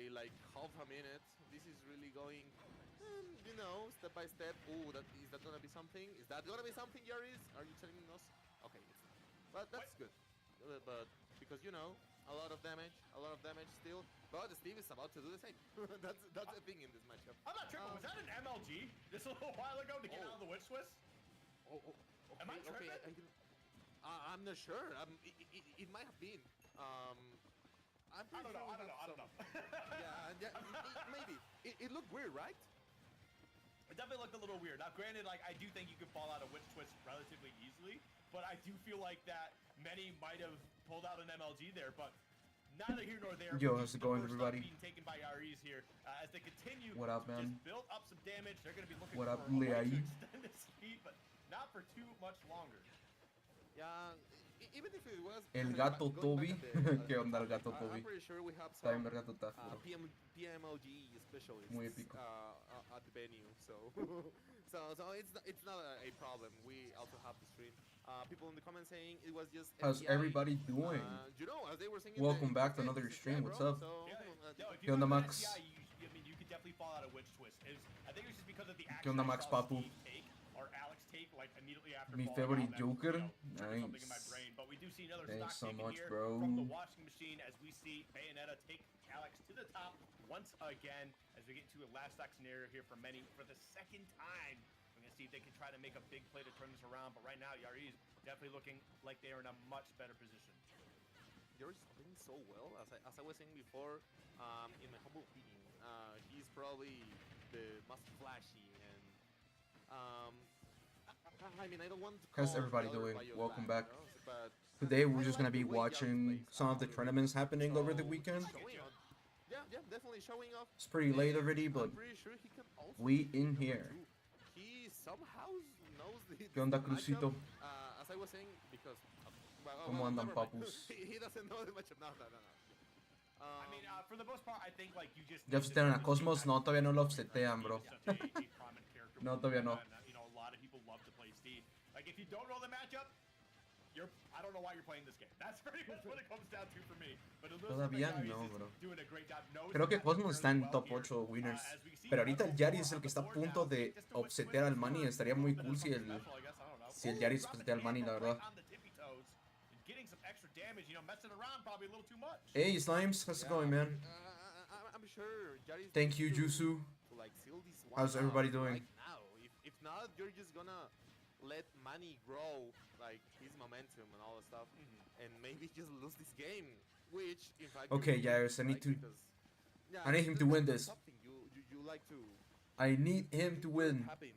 by like half a minute. This is really going, you know, step by step. Oh, is that gonna be something? Is that gonna be something, Yaris? Are you telling us? Okay, it's not. But that's good. But because, you know, a lot of damage still. But Steve is about to do the same. that's the thing in this matchup. I'm not tripping. Was that an MLG just a little while ago to get out of the Witch Twist? Okay, Am I tripping? okay, I'm not sure. It might have been. I don't know. Yeah, maybe. It looked weird, right? It definitely looked a little weird. Now, granted, like I do think you could fall out of Witch Twist relatively easily, but I do feel like that many might have pulled out an MLG there, but neither here nor there. Yo, how's it going, everybody? Being taken by Yaris here as they continue. What up, man? Just build up some damage. They're going to be looking what for up, a way to Lei? extend this speed, but not for too much longer. Yeah, even if it was El gato Toby. ¿Qué onda el gato Toby? I'm pretty sure we have Está bien some verga tu taf, bro. PMLG specialists Muy épico. at the venue, so so it's not a problem. We also have the stream. People in the comments saying it was just. How's everybody doing? You know, as they were saying. Welcome back to another stream. What's up? So, if ¿Qué onda, Max? I mean, you could definitely fall out of Witch Twist. I think it was just because of the ¿Qué onda, Max Papu? Or Alex take like immediately after Mi falling favorite out, Joker. You know, Nice. something in my brain. But we do see another Thanks stock so taken much, here bro. from the washing machine as we see Bayonetta take Alex to the top once again as we get to a last stock scenario here for Manny for the second time. We're going to see if they can try to make a big play to turn this around. But right now, Yaris definitely looking like they are in a much better position. They're just playing so well, as I was saying before, in my humble opinion. He's probably the most flashy and I mean, I don't want to call How's everybody the other doing? Welcome back. you know, but Today we're just gonna be watching some of the tournaments happening over the weekend. Yeah, definitely showing off. It's pretty late already, but I'm pretty sure he can also we in here. He somehow knows the ¿Qué onda, matchup, Crucito? as I was saying, because ¿Cómo andan, never mind. papus? He doesn't know the matchup. No. I mean, for the most part, I think like you just. ¿Ya offsetearon a Cosmos? No, todavía no lo offsetean, bro. No, todavía no. You know, a lot of people love to play Steve. Like, if you don't know the matchup, I don't know why you're playing this game. That's pretty much what it comes down to for me. But Todavía no, bro. Doing a great job. Creo que Cosmos está en top 8 winners. Pero ahorita el Yaris es el que está a punto de offsetear al Manny. Estaría muy cool si el Yaris offsetea al Manny, la verdad. Getting some extra damage, you know, messing around probably a little too much. Hey, Slimes, how's it going, man? I'm sure Jaris Thank you, Jusu. to like seal this one How's everybody doing? right now. If not, you're just gonna let Manny grow like his momentum and all that stuff, and maybe just lose this game. Which, in fact, Okay, Yaris, I need to. Yeah, I need him to win this. Something you like to I need him to win. happen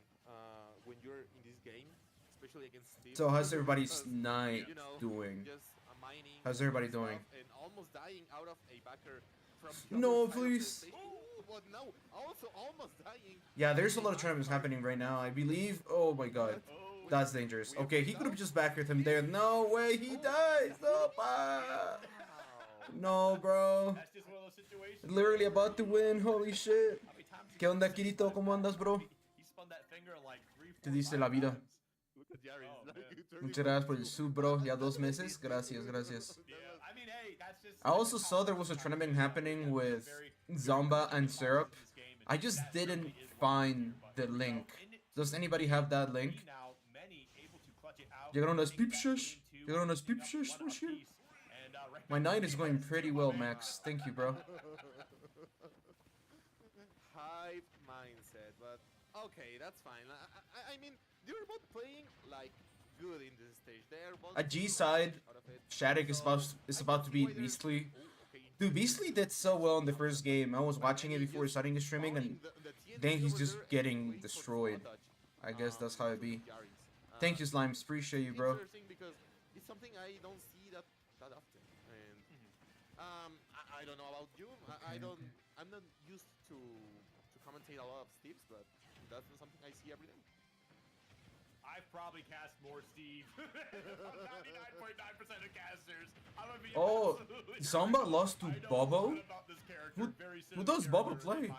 when you're in this game, especially against Steve. So how's everybody's Because, night you know, doing? Just mining. How's everybody stuff doing? And almost dying out of a backer from the No, other side of the please. stage. Ooh, but no, also almost dying. Yeah, there's a lot of tournaments happening right now. I believe. Oh my god. That's dangerous. Okay, he could have just backered him there. No way, he dies. No, no, bro. That's just one of those situations. Literally about to win. Holy shit. ¿Qué onda, Kirito? ¿Cómo andas, bro? He spun that finger like 3, 4, Te dice la vida. Look at Jaris. Oh, man. Muchas gracias por el sub, bro. Ya 2 meses. Gracias, gracias. Yeah, I mean, hey, that's just. I also saw there was a tournament happening with Zomba and Syrup. I just didn't find the link. Does anybody have that link? Llegaron las pipshush. Llegaron las pipshush. What's here? My night is going pretty well, Max. Thank you, bro. Hype mindset, but okay, that's fine. I mean, they're both playing like good in this stage. They're both A G side, Shadic is about to beat Beastly. Dude, Beastly did so well in the first game. I was watching it before starting streaming, and then he's just getting destroyed. I guess that's how it be. Thank you, Slimes. Appreciate you, bro. Interesting because it's something I don't see that often, and I don't know about you. I'm not used to commentate a lot of Steves, but that's not something I see every day. I've probably cast more Steve. 99.9% of casters. I'm gonna be Oh, Zomba lost to Bobo? Who does Bobo play?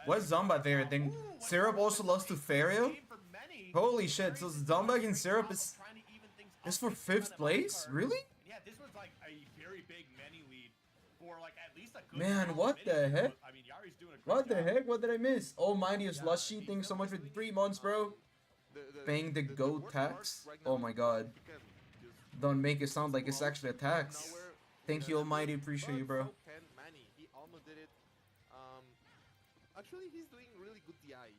What's Zomba there? Then Syrup also lost to Fario? Holy shit, so Zomba against Syrup is for 5th place? Really? Yeah, this was like a very big Manny lead for like at least a good Man, what the minute. heck? I mean, Yari's doing a great What the job. heck? What did I miss? Almighty is Lushy. Thanks so much for the 3 months, bro. Paying the goat tax. Oh my god. Don't make it sound like it's actually a tax. Thank you, Almighty. Appreciate you, bro. Manny, he almost did it. Actually, he's doing really good DI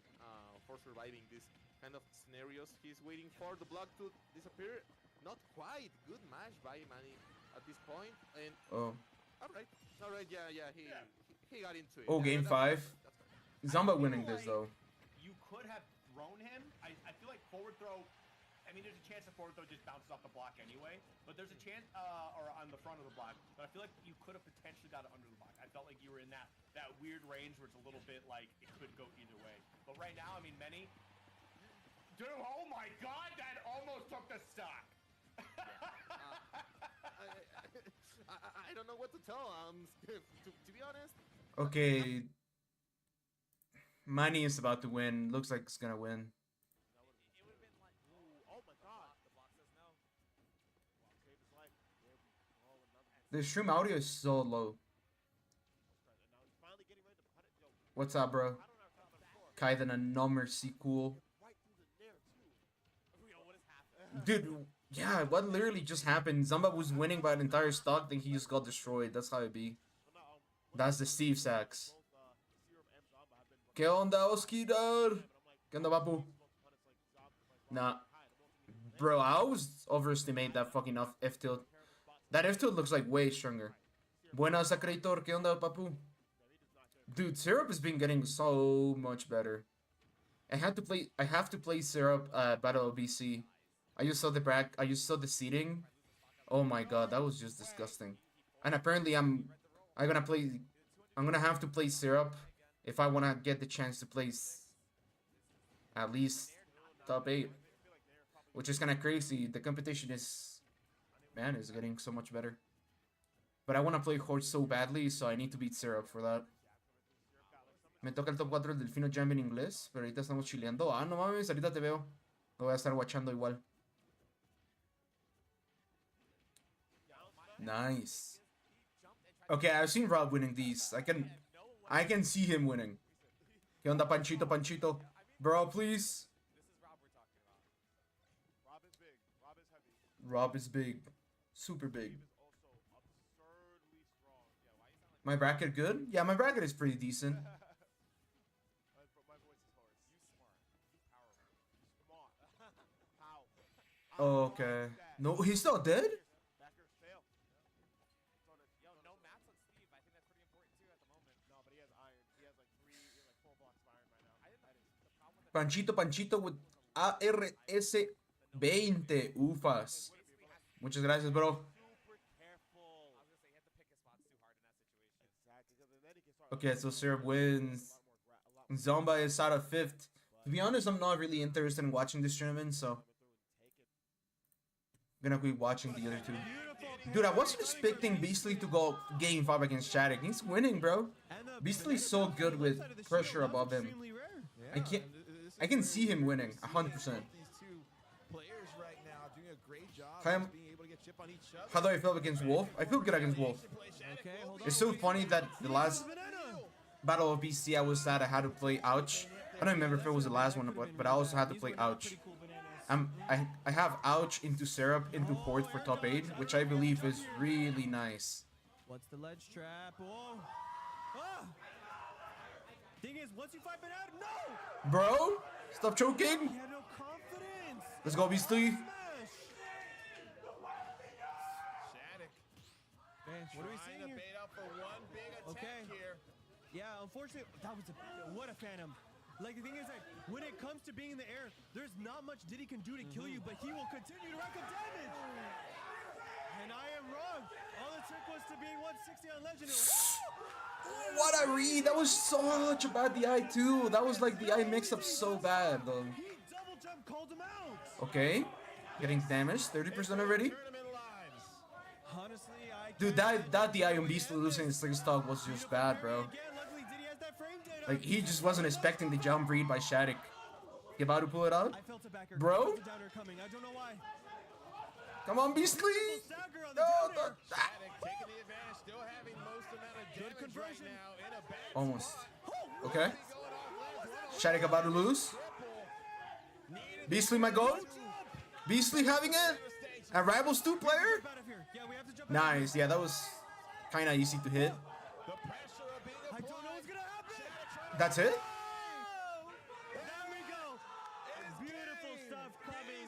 for surviving these kind of scenarios. He's waiting for the block to disappear. Not quite. Good match by Manny at this point. And Oh. All right. Yeah. He got into it. Oh, game 5. Zomba winning this though. You could have thrown him. I feel like forward throw. I mean, there's a chance the forward throw just bounces off the block anyway. But there's a chance, or on the front of the block. But I feel like you could have potentially got it under the block. I felt like you were in that weird range where it's a little bit like it could go either way. But right now, I mean, Manny. Dude, oh my God, that almost took the stock. I don't know what to tell. To be honest. Okay. Manny is about to win. Looks like it's gonna win. The stream audio is so low. What's up, bro? Kaiden and No Mercy, cool. Dude, yeah, what literally just happened? Zomba was winning by an entire stock, then he just got destroyed. That's how it be. That's the Steve Sacks. ¿Qué onda, Oski, dude? ¿Qué onda, papu? Nah. Bro, I always overestimate that fucking F tilt. That F tilt looks like way stronger. Buenas, Acreator. ¿Qué onda, papu? Dude, Syrup has been getting so much better. I have to play Syrup Battle of BC. I just saw the seating. Oh my god, that was just disgusting. And apparently I'm gonna have to play Syrup if I wanna get the chance to place at least top 8. Which is kinda crazy. The competition is getting so much better. But I wanna play Horse so badly, so I need to beat Syrup for that. Me toca el top 4 del Delfino Jam en inglés, pero ahorita estamos chileando. Ah, no mames, ahorita te veo. Lo voy a estar watchando igual. Nice. Okay, I've seen Rob winning these. I can see him winning. ¿Qué onda, Panchito, Panchito? Bro, please. Rob is big. Super big. My bracket good? Yeah, my bracket is pretty decent. Okay. No, he's not dead? Panchito with ARS20. Ufas. Muchas gracias, bro. Okay, so Syrup wins. Zomba is out of 5th. To be honest, I'm not really interested in watching this tournament, so I'm gonna be watching the other 2. Dude, I wasn't expecting Beastly to go game 5 against Shadic. He's winning, bro. Beastly's so good with pressure above him. I can see him winning 100%. How do I feel against Wolf? I feel good against Wolf. It's so funny that the last Battle of BC I was at, I had to play Ouch. I don't remember if it was the last one, but I also had to play Ouch. I have Ouch into Syrup into Horde for top 8, which I believe is really nice. What's the ledge trap? Whoa. Ah! Thing is, once you fight Banana, no! Bro, stop choking. He had no confidence. Let's go, Beastly. Shadic. What are we seeing here? Bait out for one big attack here. Yeah, unfortunately, that was what a phantom. Like, the thing is, like, when it comes to being in the air, there's not much Diddy can do to kill you, but he will continue to rack up damage. And I am wrong. All it took was to being 160 on Legendary. What a read! That was such a bad DI too. That was like DI mixed up so bad though. He double jump called him out. Okay, getting damaged, 30% already. Honestly, Dude, that DI on Beastly losing his sling stock was just bad, bro. Like, he just wasn't expecting the jump read by Shadic. You about to pull it out? Bro? Come on, Beastly! Stagger on the No, down no, air. ah. Shadic taking the advantage, still having most amount of Good damage right conversion. now in a bad Almost. spot. Okay. Going off lands, Shadic about to lose. Needed Beastly, my goat. Beastly having it. And Rivals 2 player. Jump out of here. Yeah, we have to jump out of here. Nice. Yeah, that was kind of easy to hit. the pressure of being I don't know applied. what's gonna happen. That's it? Oh, there we go. Beautiful stuff coming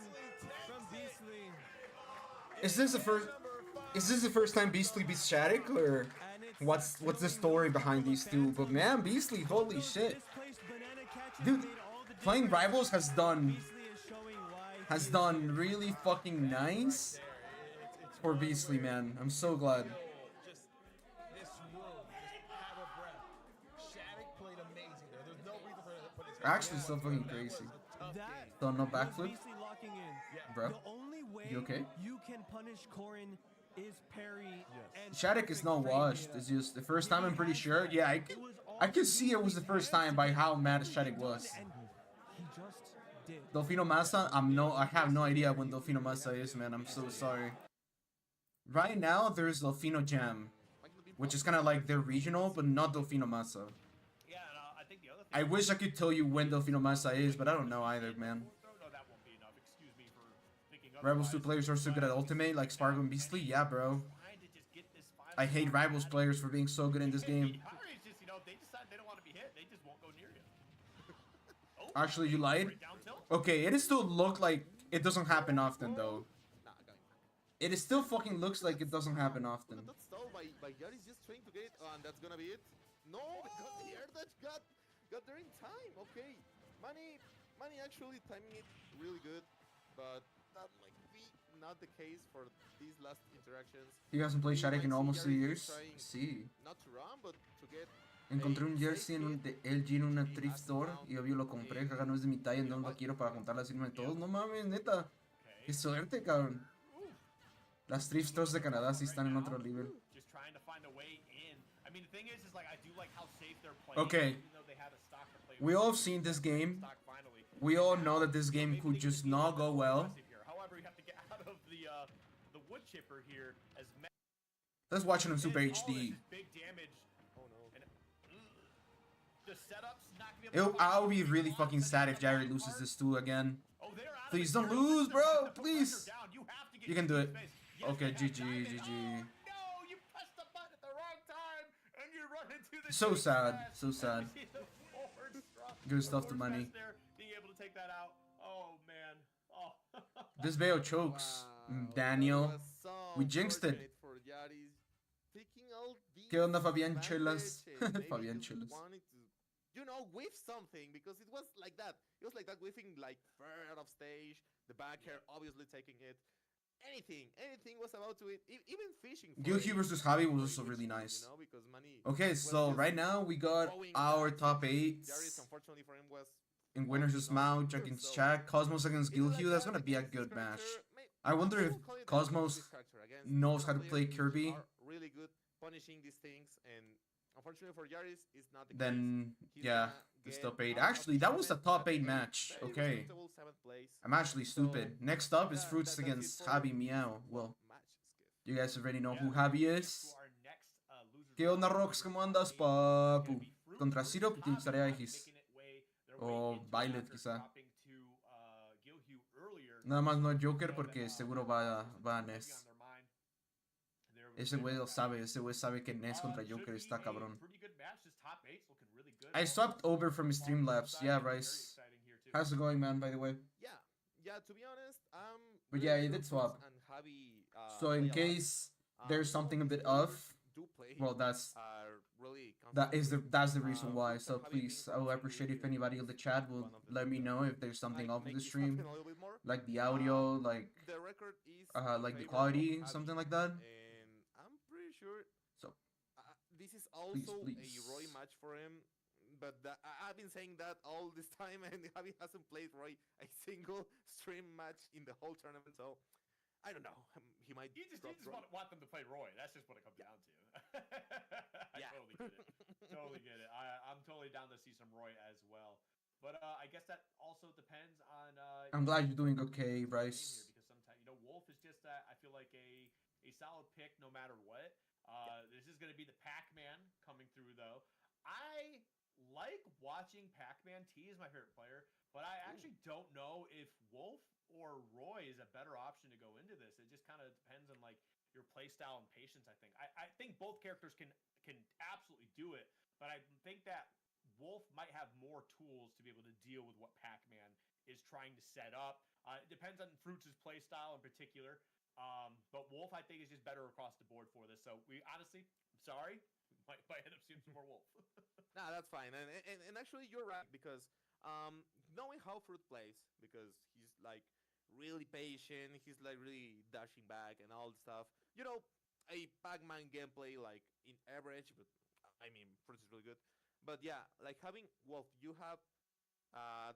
from Beastly. Is this the first time Beastly beats Shadic, or And it's what's the story behind these two? But man, Beastly, holy shit. Misplaced banana catches Dude, made all the playing difference. Rivals has done Beastly is showing why he is really fucking nice for Beastly, man. I'm so glad. Just this room, just have a breath. Shadic played amazing there. There's no reason for him to put his head Actually, down. so fucking That was crazy. a tough that game. So no was backflip, Beastly locking in. bro. The only way You okay? you can punish Corrin is parry and Shadic is not perfect washed. frame It's data. just the first time. I'm pretty sure. Yeah, I could see it was the first time by how mad Shadic was. And he just did. Delfino Massa, I have no idea when Delfino Massa is, man. I'm so sorry. Right now, there's Delfino Jam, which is kind of like their regional, but not Delfino Massa. Yeah, and I think the other thing. I wish I could tell you when Delfino Massa is, but I don't know either, man. No, that won't be enough. Excuse me for thinking Rivals otherwise. 2 players are so good at Ultimate, like Spargo and Beastly. Yeah, bro. Trying to just get this final I hate shot Rivals out of players for being so good in this game. It's just, they decide they don't want to be hit. They just won't go near you. Oh, Actually, you lied. straight down tilt. Okay, it still look like it doesn't happen often, though. Nah, going back. It still fucking looks like it doesn't happen often. That's stalled by Yaris just trying to get it, and that's gonna be it. No, because the air dash got there in time. Okay, Manny actually timing it really good, but that might be not the case for these last interactions. He hasn't played Shadic in almost 2 years. Trying Sí. not to run, but to get. Encontré un jersey de LG en una thrift store y obvio lo compré. Caga, no es de mi talla, no lo quiero para contar las firmas de todos. No mames, neta. Qué suerte, cabrón. Las thrift stores de Canadá sí están en otro nivel. Just trying to find a way in. I mean, the thing is like I do like how safe they're playing. Okay. Even though they had a stock to play We with. all have seen this game. Stock finally. We all know that this game could just not go well. However, you have to get out of the wood chipper here as Let's watch it on Super all this HD. is big damage. Oh no. And the setup's not gonna be able to I'll be really fucking sad if Jared loses this too again. Oh, they're out of Please it. don't You're lose, the bro. pressure Please. down. You have to get You can do into it. space. Yes, Okay, they have GG, diamond. GG. Oh, no, you pressed the button at the wrong time, and you run into the So chase sad, pass. so sad. You see the forward thrust, Good stuff to forward Manny. thrust there, being able to take that out. Oh man. Oh. This Bayo chokes. Wow, Daniel. that was so We jinxed it. unfortunate for Yaris. Taking all these ¿Qué onda, Fabián Chelas? advantages. Maybe Fabián just Chelas. wanted to, whiff something, because it was like that. It was like that, whiffing like far out of stage. The back air obviously taking it. Anything was about to it. Even fishing. for Gilhue it versus Javi was also very really good, nice. because Manny Okay, was so just right now we got throwing our back. top Yaris, 8s. unfortunately for him, was In winners versus Mount, against Chag, Cosmos against It's like Gilhue. That's that gonna be a because good this match. character I wonder if will call it that, Cosmos this character against knows other how to play players which Kirby. are really good punishing these things, and unfortunately for Yaris, it's not the Then, case. He's yeah, gonna it's get top 8. out of Actually, that was a tournament top at 8 a match. very Okay. respectable 7th place. I'm actually stupid. Next up is Fruits That's it against for Javi Meow. Well, match, Skiff. you guys already know Yeah, who we're Javi gonna get is. to our next, losers ¿Qué onda, bracket. Rox? ¿Cómo andas, It's gonna be papu? Fruits Contra versus Ciro, Javi, utilizaré a Javi Aegis. making their O way into Violet, after quizá. dropping to, Gilhue earlier. Nada más no Joker Know that, porque seguro va a maybe on Ness. their mind. There Ese we güey go. lo sabe. Ese güey sabe que Ness contra Should Joker be está a cabrón. pretty good match. This top eight's looking really good. I swapped over from Streamlabs. Yeah, Rice. How's it going, man, by the way? Yeah, to be honest, But really yeah, you sure did swap. Fruits and Javi, So in play a lot. case there's something a bit players off, do play, well, that's really that's the reason why. Fruits So and Javi being please, I will appreciate if anybody in the chat will one of the let me best. know if there's something like, off with the make it stream, happen a little bit more. like the audio, like The record is like the in favor of quality, Javi, something like that. and I'm pretty sure So this is also please. a Roy match for him. But I've been saying that all this time, and Javi hasn't played Roy a single stream match in the whole tournament. So I don't know. He might. You just Roy. want them to play Roy. That's just what it comes down to. I Yeah. totally get it. Totally get it. I'm totally down to see some Roy as well. But I guess that also depends on. I'm glad you're doing okay, here Rice. because sometimes Wolf is just I solid pick no matter what. This is going to be the Pac-Man coming through, though. I like watching Pac-Man. T is my favorite player, but I actually don't know if Wolf or Roy is a better option to go into this. It just kind of depends on like your play style and patience, I think. I think both characters can absolutely do it, but I think that Wolf might have more tools to be able to deal with what Pac-Man is trying to set up. It depends on Fruits' play style in particular. But Wolf, I think, is just better across the board for this. So we honestly, I'm sorry, might end up seeing some more Wolf. Nah, that's fine. And actually, you're right, because knowing how Fruit plays, because he's like really patient, he's like really dashing back and all the stuff. You know, a Pac-Man gameplay like in average, but I mean, Fruit is really good. But yeah, like having Wolf, you have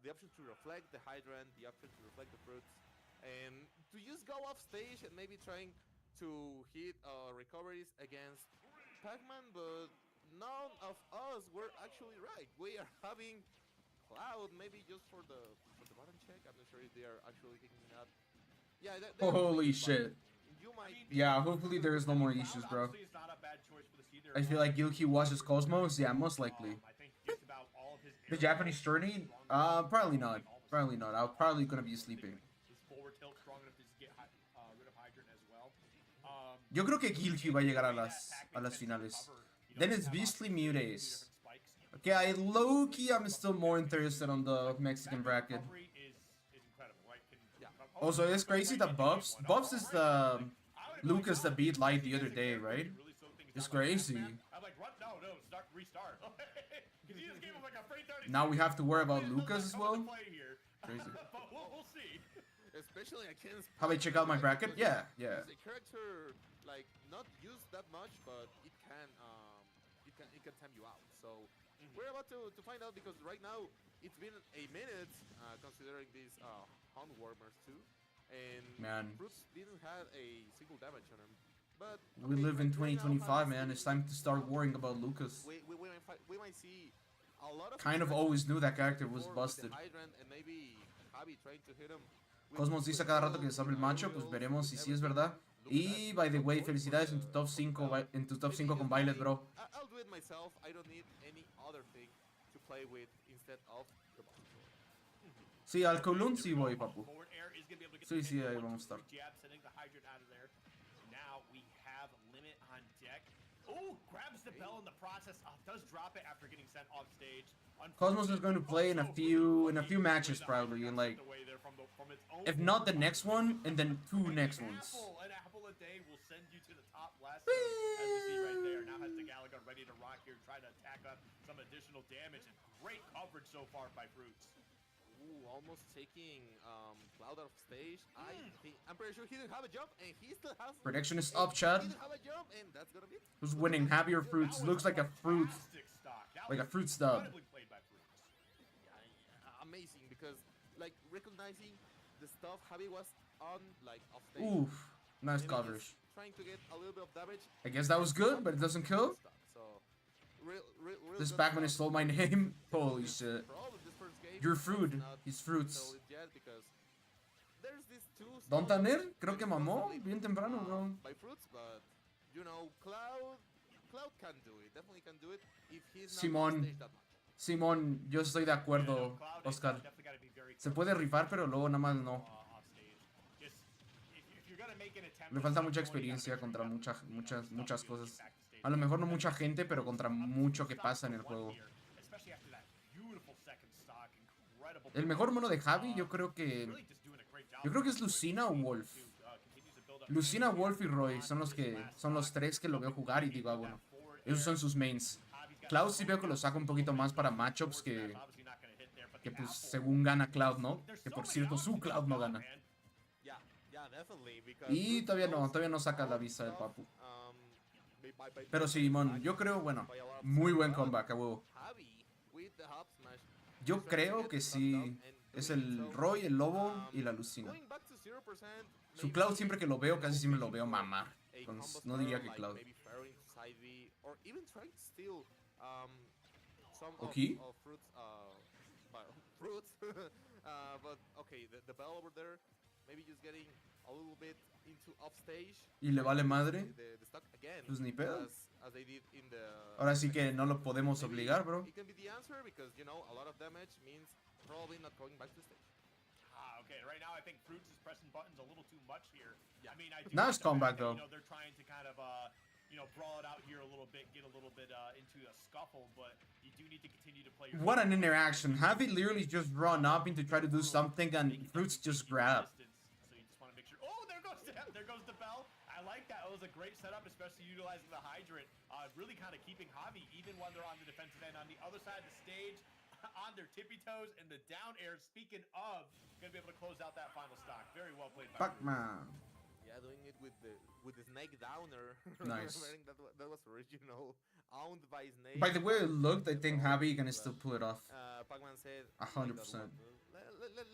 the option to reflect the Hydrant, the option to reflect the Fruits, and to just go off stage and maybe trying to hit recoveries against Pac-Man, but none of us were actually right. We are having Cloud maybe just for the button check. I'm not sure if they are actually taking it out. Yeah, Holy shit. You might. Yeah, hopefully there is no more issues, bro. Honestly, it's not a bad choice for this either. I feel like Gilkey watches Cosmos. Yeah, most likely. I think just about all of his The Japanese tourney? Probably not. Probably not. I'm probably gonna be sleeping. His forward tilt strong enough to just get rid of Hydrant as well. Yo creo que Gilkey va a llegar a las finales. Then it's Beastly Mutes. Okay, I low-key I'm still more interested on the Mexican bracket. Also, it's crazy that Bubs is the Lucas that beat Light the other day, right? It's crazy. I'm like, what? No, start, restart. Because he just gave him like a free 30 Now we have to worry about Lucas as well? Crazy. But we'll see. Especially against. Have I check out my bracket? Yeah. It's a character like not used that much, but it can time you out. So we're about to find out, because right now it's been a minute considering these hand warmers too, and Fruits didn't have a single damage on him. But we live in 2025, man. It's time to start worrying about Lucas. We might see a lot of. Kind of always knew that character was busted. And maybe Javi trying to hit him. Cosmos dice cada rato que sabe el macho, pues veremos si sí es verdad. Y, by the way, felicidades en tu top 5, con Violet, bro. I'll do it myself. I don't need any other thing to play with instead of the boss. Sí, al Kowloon sí voy, papu. Sí, ahí vamos a estar. Now we have Limit on deck. Oh, grabs the bell in the process. Does drop it after getting sent off stage. Cosmos is going to play in a few matches probably, and like, if not the next one, and then 2 next ones. An apple a day will send you to the top last. As we see right there, now has the Galaga ready to rock here, try to attack up some additional damage, and great coverage so far by Fruits. Ooh, almost taking Cloud out of stage. I'm pretty sure he didn't have a jump, and he still has. Prediction is up, Chad. He didn't have a jump, and that's gonna be it. Who's winning? Javi or Fruits? Looks like a Fruit. Like a Fruit stub. Yeah, amazing, because like recognizing the stuff Javi was on, like off stage. Oof, nice coverage. Trying to get a little bit of damage. I guess that was good, but it doesn't kill. So, this Pac-Man stole my name. Holy shit. You're Fruit. He's Fruits. Don Tanner, creo que mamó bien temprano, bro. By Fruits, but you know, Cloud can do it. Definitely can do it if he's not on stage that much. Simón, yo estoy de acuerdo, Oscar. Se puede rifar, pero luego nada más no. Le falta mucha experiencia contra muchas cosas. A lo mejor no mucha gente, pero contra mucho que pasa en el juego. El mejor mono de Javi, yo creo que es Lucina o Wolf. Lucina, Wolf y Roy son los 3 que lo veo jugar y digo, bueno, esos son sus mains. Cloud sí veo que lo saca un poquito más para matchups que pues según gana Cloud, ¿no? Que por cierto su Cloud no gana. Y todavía no saca la vista del papu. Pero sí, Simón, yo creo, bueno, muy buen comeback, a huevo. Yo creo que sí es el Roy, el Lobo y la Lucina. Su Cloud siempre que lo veo, casi siempre lo veo mamar. Entonces, no diría que Cloud. Okay. But okay, the bell over there, maybe just getting a little bit into off stage. Y le vale madre. The stock again. Pues ni pedo. As they did in the. Ahora sí que no lo podemos Maybe obligar, bro. It can be the answer because you know a lot of damage means probably not going back to stage. Okay. Right now, I think Fruits is pressing buttons a little too much here. Yeah. I mean, I do Nice like the comeback, fact that, though. You know, they're trying to kind of, you know, brawl it out here a little bit, get a little bit into a scuffle, but you do need to continue to play your. What an interaction. Javi literally just run up in to try to do something and Fruits just grab. So you just want to make sure. Oh, there goes the bell. I like that. It was a great setup, especially utilizing the hydrant. Really kind of keeping Javi even when they're on the defensive end. On the other side of the stage, on their tippy toes in the down air. Speaking of, gonna be able to close out that final stock. Very well played by Pac-Man. Yeah, doing it with the snake downer. Nice. that was original. Owned by Snake. By the way it looked, I think Javi gonna still pull it off. Pac-Man said 100%.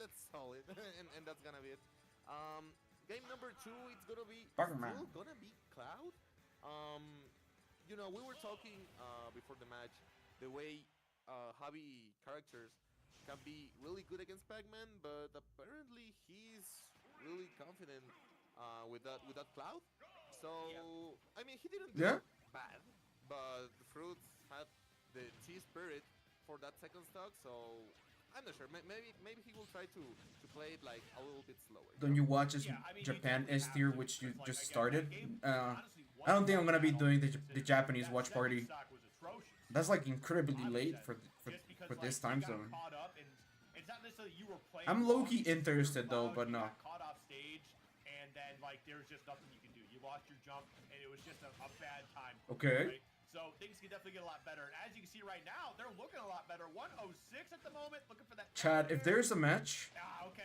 Let's solve it, and that's gonna be it. Game number 2, it's gonna be Pac-Man. still gonna be Cloud. You know, we were talking before the match the way Javi characters can be really good against Pac-Man, but apparently he's really confident with that Cloud. So I mean, he didn't do bad, but the Fruits had the T spirit for that second stock, so I'm not sure. Maybe he will try to play it like a little bit slower. Don't you watch his Japan S tier, which you just started? I don't think I'm gonna be doing the Japanese watch party. That's like incredibly late for this time zone. I'm low-key interested though, but no. Caught off stage, and then like there's just nothing you can do. You lost your jump, and it was just a bad time. Okay. Right? So things can definitely get a lot better. And as you can see right now, they're looking a lot better. 106 at the moment, looking for that. Chad, if there's a match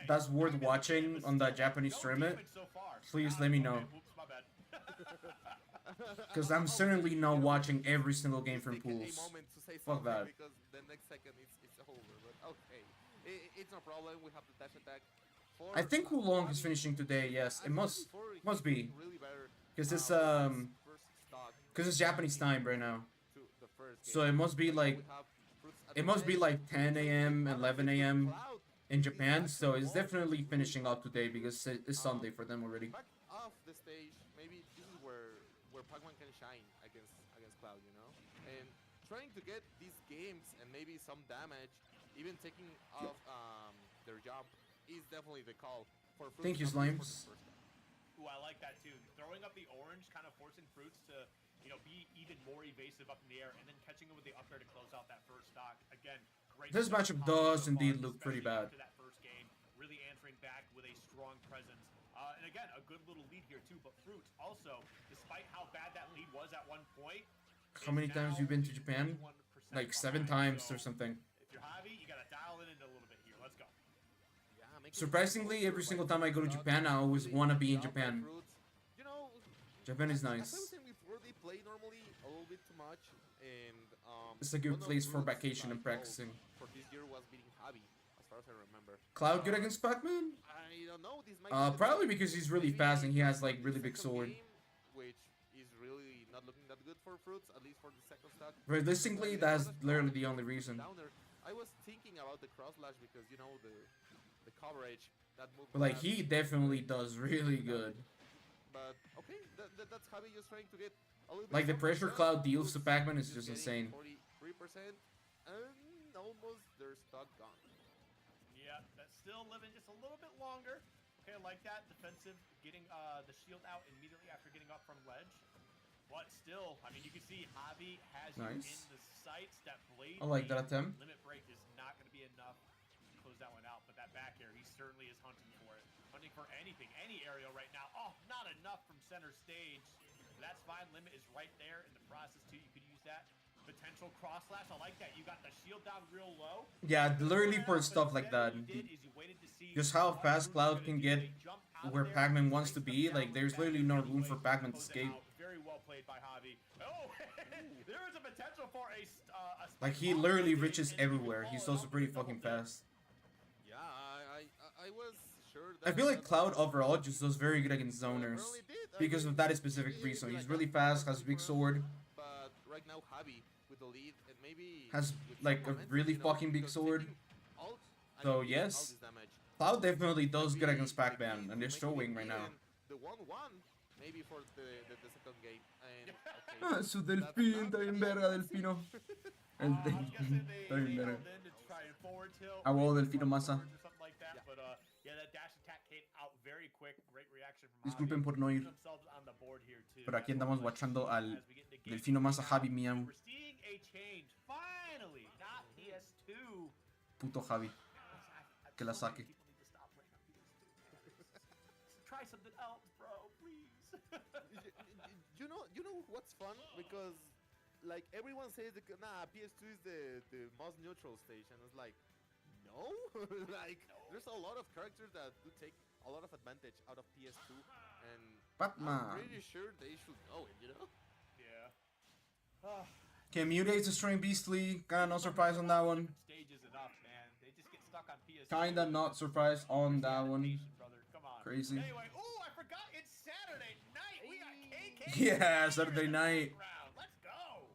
that's worth watching on that Japanese tournament, please let me know. Oops, my bad. Because I'm certainly not watching every single game from pools. Fuck that. Because the next second it's over. But okay, it's no problem. We have the dash attack. I think Wulong is finishing today. Yes, it must be. Because it's Japanese time right now. So it must be like 10 a.m., 11 a.m. in Japan. So it's definitely finishing up today because it's Sunday for them already. Back off the stage, maybe this is where Pac-Man can shine against Cloud, you know, and trying to get these games and maybe some damage, even taking off their job, is definitely the call for Fruits. Thank you, Slimes. Ooh, I like that too. Throwing up the orange, kind of forcing Fruits to, you know, be even more evasive up in the air, and then catching him with the up air to close out that first stock. Again, great. This matchup does indeed look pretty bad. After that first game, really answering back with a strong presence. And again, a good little lead here too. But Fruits also, despite how bad that lead was at one point. How many times you been to Japan? Like 7 times or something. If you're Javi, you gotta dial it in a little bit here. Let's go. Yeah, Surprisingly, every single time I go to Japan, I always wanna be in Japan. You know, Japan is as I nice. was saying before, they play normally a little bit too much, and It's a good one of place for Fruits' vacation and goals practicing. for this year was beating Javi, as far as I remember. Cloud good against Pac-Man? I don't know. This might be the Probably time. because he's really Maybe fast and he has like the really big second sword. game, which is really not looking that good for Fruits, at least for the second stock. Realistically, that's literally the only reason. Downer. I was thinking about the cross slash because you know the coverage that move. But like he definitely does really good. But okay, that's Javi just trying to get a little bit. Like the something pressure done. Cloud deals to Fruits Pac-Man is just getting insane. 43% and almost their stock gone. Yeah, that's still living just a little bit longer. Okay, I like that. Defensive, getting the shield out immediately after getting up from ledge. But still, I mean, you can see Javi has you Nice. in the sights. That blade I like that beam attempt. limit break is not going to be enough to close that one out. But that back air, he certainly is hunting for it. Hunting for anything, any aerial right now. Oh, not enough from center stage. That's fine. Limit is right there in the process, too. You could use that. Potential cross slash. I like that. You got the shield down real low. Yeah, literally for stuff like that. Just how fast Cloud can get where Pac-Man wants to be, like there's literally no room for Pac-Man to escape. Very well played by Javi. Oh, there is a potential for a Like he literally reaches everywhere. He's also pretty fucking fast. Yeah, I was sure. I feel like Cloud overall just does very good against zoners because of that specific reason. He's really fast, has a big sword, But right now, Javi with the lead and maybe has with like some a momentum, really you know, fucking big because sword. taking all- I So mean, yes, all this damage, Cloud definitely does good maybe against the Pac-Man, key and they're to showing making right it now. even the 1-1 maybe for the second game. And okay, Ah, su Delfín, está bien verga, Delfino. El I was gonna say Delfín, they está bien verga. held in to try and forward tilt. Ah, huevo, maybe Delfino run masa. forwards or something like that. Yeah. But yeah, that dash attack came out very quick. Great reaction from Disculpen Javi. por no ir. Putting themselves on the board here, too. Pero aquí That's andamos what we like to watchando see al as we get into game Delfino masa now. Javi Miau. We're seeing a change. Finally, not PS2. Puto Javi. Que la saque. People need to stop playing on PS2. Try something else, bro, please. you know what's fun, because like everyone says nah, PS2 is the most neutral stage, and it's like no. Like there's a lot of characters that do take a lot of advantage out of PS2, and Pac-Man. I'm pretty sure they should know it, you know. Yeah. Okay, Mude is destroying Beastly. Kinda not surprised on that one. Stages enough, man. They just get stuck on PS2. Kinda not surprised on that one. Brother. Come on. Crazy. Anyway, oh, I forgot it's Saturday night. We got KK. Yeah, Saturday night. Round. Let's go.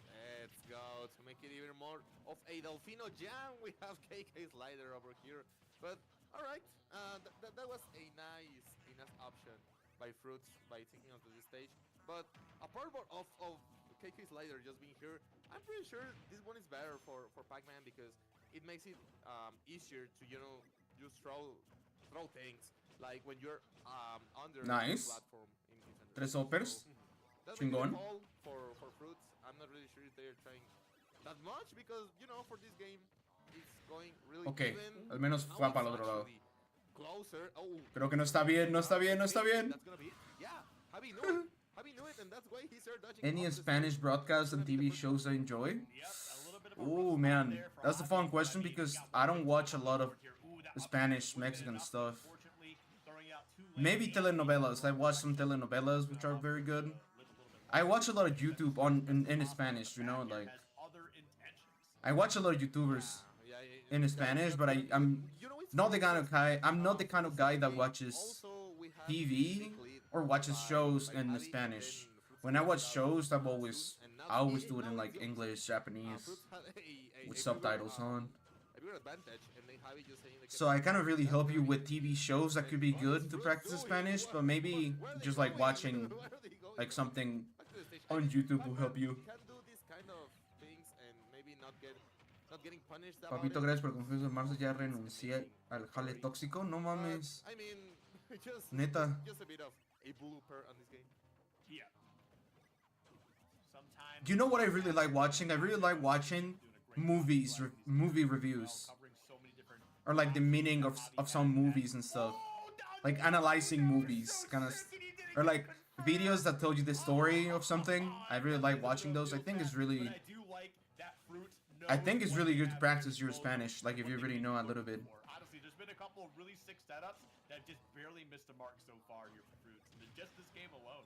Let's go to make it even more of a Delfino jam. We have KK Slider over here, but all right, that was a nice option by Fruits by taking us to this stage. But apart of KK Slider just being here, I'm pretty sure this one is better for Pac-Man, because it makes it easier to just throw things like when you're under Nice. the platform in defender. Tres hoppers. That's maybe the Chingón. call for Fruits. I'm not really sure if they're trying that much, because for this game it's going really Okay, even. al menos Now va it's para el otro lado. actually closer. Oh, Creo que no está bien, no está bien, no está bien. that's gonna be it. Yeah, Javi knew it. Javi knew it, and that's why he started dodging. Any off the Spanish stage. broadcasts and That's gonna be TV the first shows I enjoy? Yep, a little bit of a Oh rough man, spot there for that's a Javi, fun but question he because got I don't one watch a touch lot of forward here. Ooh, that Spanish, uppercut Mexican would've been stuff. enough, unfortunately, throwing out two late Maybe games. telenovelas. I watch some telenovelas which are very good. I watch a lot of YouTube in Spanish, you know, like Has other intentions. I watch a lot of YouTubers Yeah, in Spanish, but I'm it's not the kind funny of guy. I'm not the because, kind of guy that we watches also we have TV big lead or watches by shows Javi, in and Spanish. then Fruits When I has watch got shows, Fruits, and now I always do it now in like it's the English, opposite. Japanese, Fruits had a with bigger, subtitles on. a bigger advantage, and then Javi just saying like So I kind of really help you with TV shows that could be good to practice Spanish, but maybe just like watching like something on YouTube will help you. Can do these kind of things and maybe not getting punished about Papito, it. gracias por confiar en marzo. Ya renuncié al jale tóxico. No mames. I mean, just Neta. just a bit of a blooper on this game. Yeah. Sometimes Do you know what I really like watching? I really like watching movies, movie reviews, covering so many different or like the meaning of some movies and stuff. Like analyzing movies, kind of, or like videos that tell you the story of something. I really like watching those. I think it's really, I do like that Fruit I think it's knows really what good they to have practice your disposal, Spanish. Like if what you they really can know a do little bit. for. Honestly, there's been a couple of really sick setups that just barely missed the mark so far here for Fruits. Just this game alone.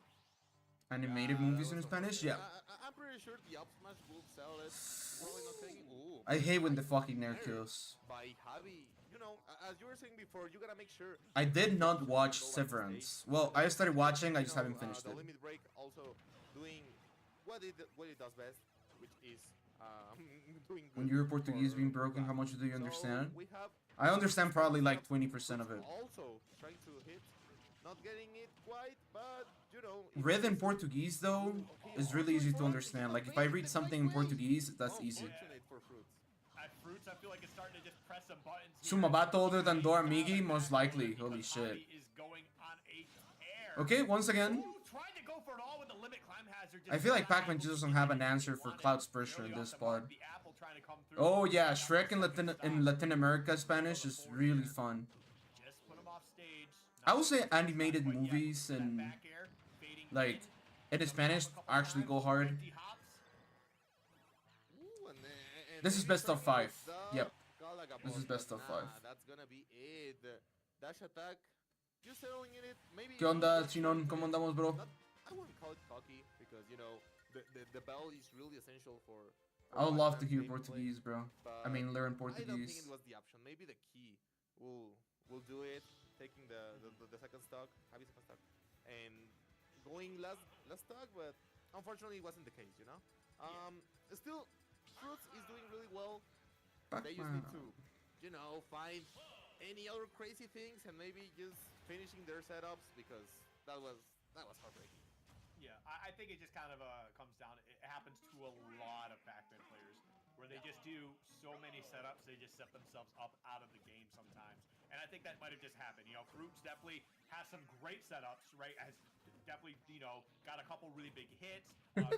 Animated movies in Spanish? Yeah. I'm pretty sure the up smash will sell it. Probably not taking. Ooh, I hate when the nice fucking nair nair kills. by Javi. As you were saying before, you gotta make sure. I did not watch Severance. Well, I started watching, I just haven't finished The it. Limit Break also doing what it does best, which is doing good. When you report Portuguese for being broken, how much do you So understand? we have I understand probably like 20% of it. also trying to hit, not getting it quite, but Read in Portuguese though is really easy to understand. Like if I read something in Portuguese, that's easy. Unfortunate for Fruits. At Fruits, I feel like it's starting to just press some buttons. Sumabato older than Dora Migi? Most likely. Holy shit. Is going on a tear. Okay, once again, Ooh, tried to go for it all with the limit climb hazard. I feel like Pac-Man just doesn't have an answer for Cloud's pressure in this pod. The apple trying to come through. Oh yeah, Shrek in Latin America Spanish is really fun. Just put him off stage. I would say animated movies and Back air, fading like in. in Spanish actually go hard. Empty hops. Ooh, and This is maybe best of starting 5. with the Yep. Galaga This is board, best but of 5. nah, that's gonna be it. Dash attack, just settling in it. Maybe. ¿Qué onda, just Chinon? ¿Cómo andamos, bro? Not, I wouldn't call it cocky because the bell is really essential for. I would love to Pac-Man's hear gameplay, Portuguese, bro. but I mean, learn I don't think Portuguese. it was the option. Maybe the key will do it. Taking the second stock, Javi second stock, and going last stock, but unfortunately it wasn't the case. Still, Fruits is doing really well. They just need to, find any other crazy things and maybe just finishing their setups because was heartbreaking. Yeah, I think it just kind of comes down. It happens to a lot of Pac-Man players where they just do so many setups, they just set themselves up out of the game sometimes. And I think that might have just happened. You know, Fruits definitely has some great setups, right? Has definitely, you know, got a couple really big hits,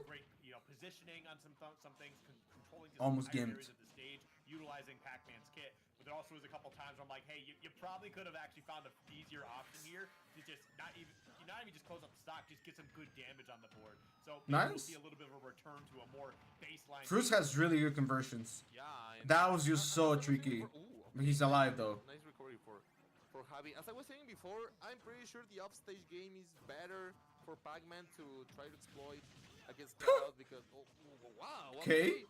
great, you know, positioning on some things, controlling just Almost entire gimped. areas of the stage, utilizing Pac-Man's kit. But there also was a couple times where I'm like, hey, you probably could have actually found an easier option here to just not even just close up the stock, just get some good damage on the board. So maybe we'll Nice. see a little bit of a return to a more baseline. Fruits has really good conversions. Yeah. And That was just so another thing tricky. okay, He's alive though. Nice recovery for Javi. As I was saying before, I'm pretty sure the offstage game is better for Pac-Man to try to exploit against Cloud because wow. Okay.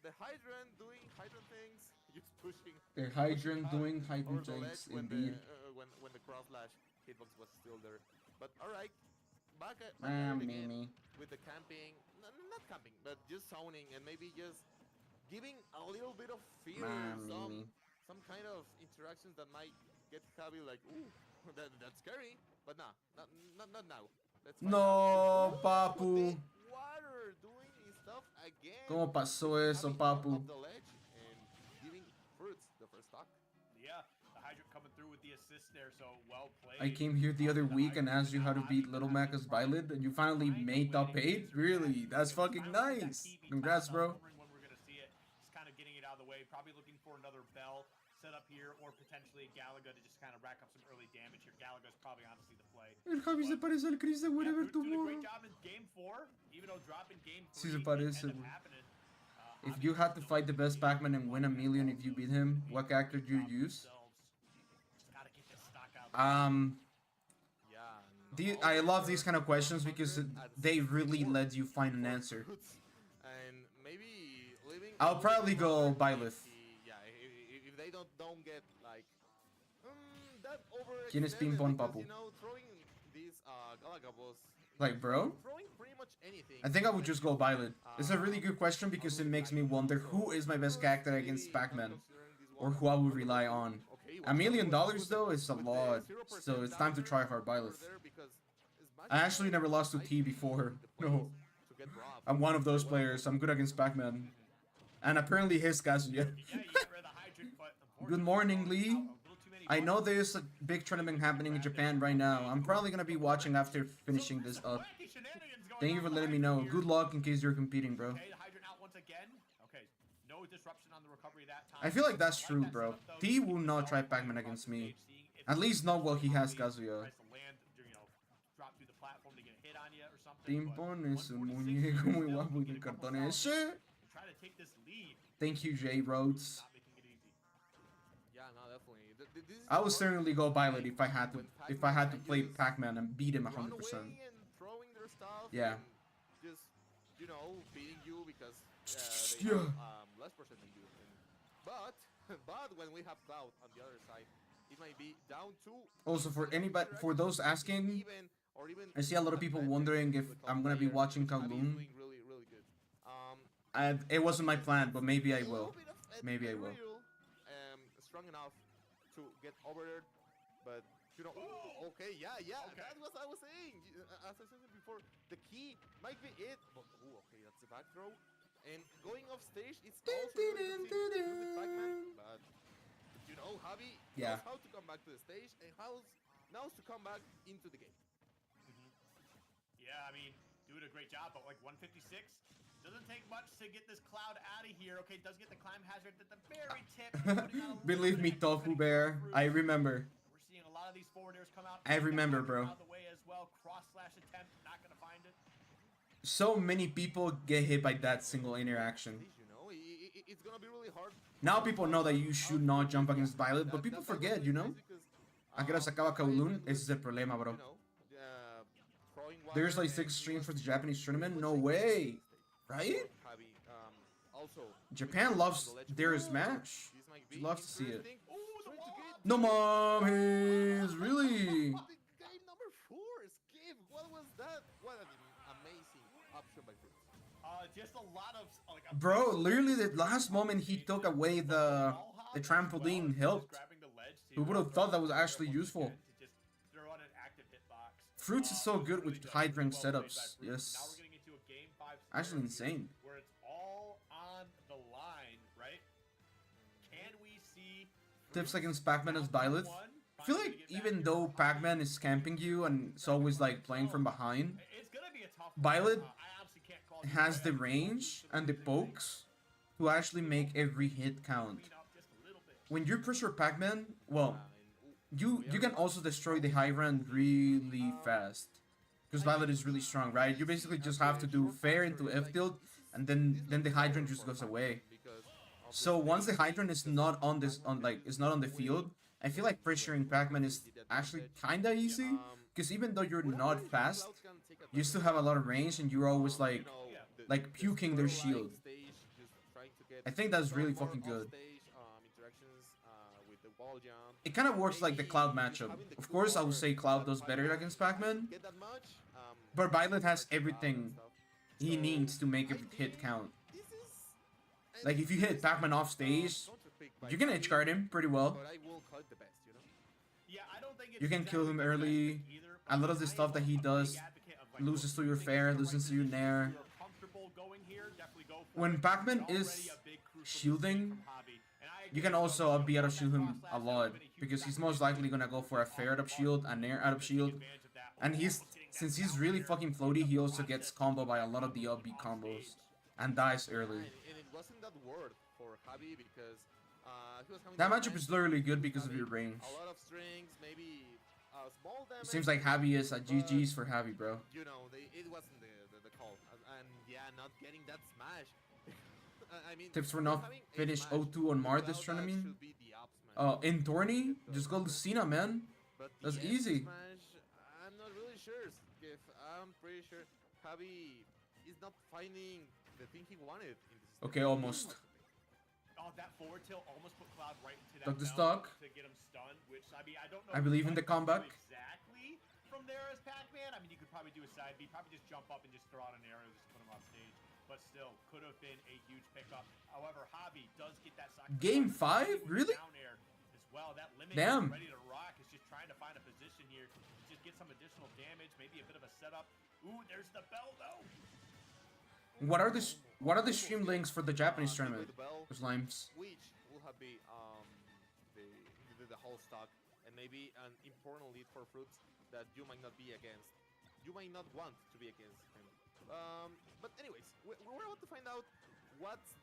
The Hydrant doing Hydrant things, just pushing. The Hydrant doing over Hydrant the things, ledge when indeed. when the cross slash hitbox was still there. But all right, back at it again Mimi. with the camping, not camping, but just zoning and maybe just giving a little bit of fear, Mimi. some kind of interactions that might get Javi like, ooh, that's scary. But nah, not now. Let's find No, out. papu. The water doing his stuff again. ¿Cómo pasó eso, Javi out papu? of the ledge and giving Fruits the first stock. Yeah, the Hydrant coming through with the assist there, so well played. I came here the other week and asked you how to beat Little Mac as Violet, and you finally made top 8? Really? That's fucking nice. Congrats, bro. When we're gonna see it, just kind of getting it out of the way. Probably looking for another Bell set up here, or potentially Galaga to just kind of rack up some early damage here. Galaga's probably honestly the play. El Javi se parece al Chris de Yeah, Whatever Fruits doing a Tomorrow. great job in game 4, even though dropping game 3. Sí se parece, ended up güey. happening. If you had to fight the best Pac-Man and win $1 million if you beat him, what character do you use? Just gotta get this stock out. Yeah. I love these kind of questions because they really let you find an answer. And maybe living. I'll probably go Byleth. Yeah, if they don't get like that over. ¿Quién es Ping Pong, papu? You know, throwing these Galagabos. Like, bro? Throwing pretty much anything. I think I would just go Violet. It's a really good question because it makes me wonder who is my best character against Pac-Man, or who I would rely on. $1 million though is a lot, so it's time to try hard Violet. I actually never lost to T before. No, I'm one of those players. I'm good against Pac-Man, and apparently his Kazuya. Yeah, you get rid of the Hydrant, but Good morning, Lee. I know there's a big tournament happening in Japan right now. I'm probably gonna be watching after finishing this up. Thank you for letting me know. Good luck in case you're competing, bro. Okay, the Hydrant out once again. Okay, no disruption on the recovery that time. I feel like that's true, bro. T will not try Pac-Man against me. At least not while he has Kazuya. Tries to land, you know, drop through the platform to get a hit on you or something. Pimpon but es un 146 muñeco muy still, guapo you y get de a couple cartones. fouls, Shit. try to take this lead. Thank you, J Rhodes. Not making it easy. Yeah, no, definitely. This is I would the certainly go Violet if I had to. when If I had to Pac-Man play just Pac-Man and beat him run 100%. away and throwing their stuff. Yeah. And just, you know, beating you because Yeah. they have less percent than you. But when we have Cloud on the other side, it might be down to. Also, for anybody, for those asking, Even I see a lot of people wondering if I'm gonna be watching Javi is Kowloon. doing really good. It wasn't my plan, but maybe I will. Maybe I will. Strong enough to get over there, but you know. Okay, yeah. Okay. That's what I was saying. As I said before, the key might be it. But okay, that's the back throw. And going off stage, it's also really good thing with Pac-Man. But you know, Javi Yeah. knows how to come back to the stage and knows to come back into the game. Yeah, I mean, doing a great job, but like 156 doesn't take much to get this Cloud out of here. Okay, does get the climb hazard at the very tip. Believe me, Tofu Bear, I remember. We're seeing a lot of these forwarders come out. I remember, bro. Out of the way as well. Cross slash attempt, not gonna find it. So many people get hit by that single interaction. You know, it's gonna be really hard. Now people know that you should not jump against Violet, but people forget, you know? ¿A qué hora se acaba Kowloon? Ese es el problema, bro. There's like 6 streams for the Japanese tournament? No way! Right? Japan loves their Smash. You love to see it. No mom, he's really... Game number 4, Skip. What was that? What an amazing option by Fruits. Just a lot of like. Bro, literally the last moment he took away the trampoline helped. Grabbing the ledge Who would have thought that was actually useful? to just throw on an active hitbox. Fruits is so good with really high really rank well played by setups. Fruits. Now we're Yes. getting into a game 5 Actually scenario here insane. where it's all on the line, right? Can we see Tips Fruits against Pac-Man as down by Byleth. one, I feel finally like get back even here though for Pac-Man Javi? is camping you and it's always like playing from behind, It's gonna be a tough Violet one. I honestly can't call it has either the way. I think range both and the teams are losing pokes to actually make every hit count. clean up just a little bit. When you pressure Pac-Man, well, And, you can also destroy the high ground really fast. Because Violet is really strong, right? You basically just have to do fair into F tilt, and then the hydrant just goes away. So once the hydrant is not on the field, I feel like pressuring Pac-Man is actually kinda easy. Because even though you're not fast, you still have a lot of range, and you're always like puking their shield. I think that's really fucking good. It kind of works like the Cloud matchup. Of course, I would say Cloud does better against Pac-Man, but Violet has everything he needs to make every hit count. Like if you hit Pac-Man off stage, you can edge guard him pretty well. Yeah, I don't think it's You can kill him early. either, A lot of the stuff that he does loses to your fair, loses to your nair. When Pac-Man is shielding, you can also up B out of shield him a lot, because he's most likely gonna go for a fair out of shield, a nair out of shield, and since he's really fucking floaty, he also gets comboed by a lot of the up B combos and dies early. And it wasn't that word for Javi because he was having That some matchup time is literally good because of having your range. a lot of strings, maybe small damage. It seems like Javi is a GG's for Javi, bro. You know, it wasn't the call, and yeah, not getting that smash. I mean, Tips for not having a finish smash 0-2 on Mart this without that tournament. should be the up smash. In tourney, just go Lucina, man. But That's the easy. Smash, I'm not really sure. If I'm pretty sure Javi is not finding the thing he wanted in this. Okay, almost. Oh, that forward tilt almost put Cloud right into that Took the belt stock. to get him stunned, which I mean I don't know. I believe in the what you comeback. do exactly from there as Pac-Man. I mean you could probably do a side B, probably just jump up and just throw out an arrow, just put him off stage. But still, could have been a huge pickup. However, Javi does get that side. Game 5? Really? Down air as well. That limit Damn. is ready to rock. Is just trying to find a position here. Just get some additional damage, maybe a bit of a setup. Ooh, there's the bell though. What are the stream links for the Japanese tournament? Those limes. Which will have be the whole stock, and maybe an important lead for Fruits that you might not be against. You might not want to be against him. But anyways, we're about to find out what's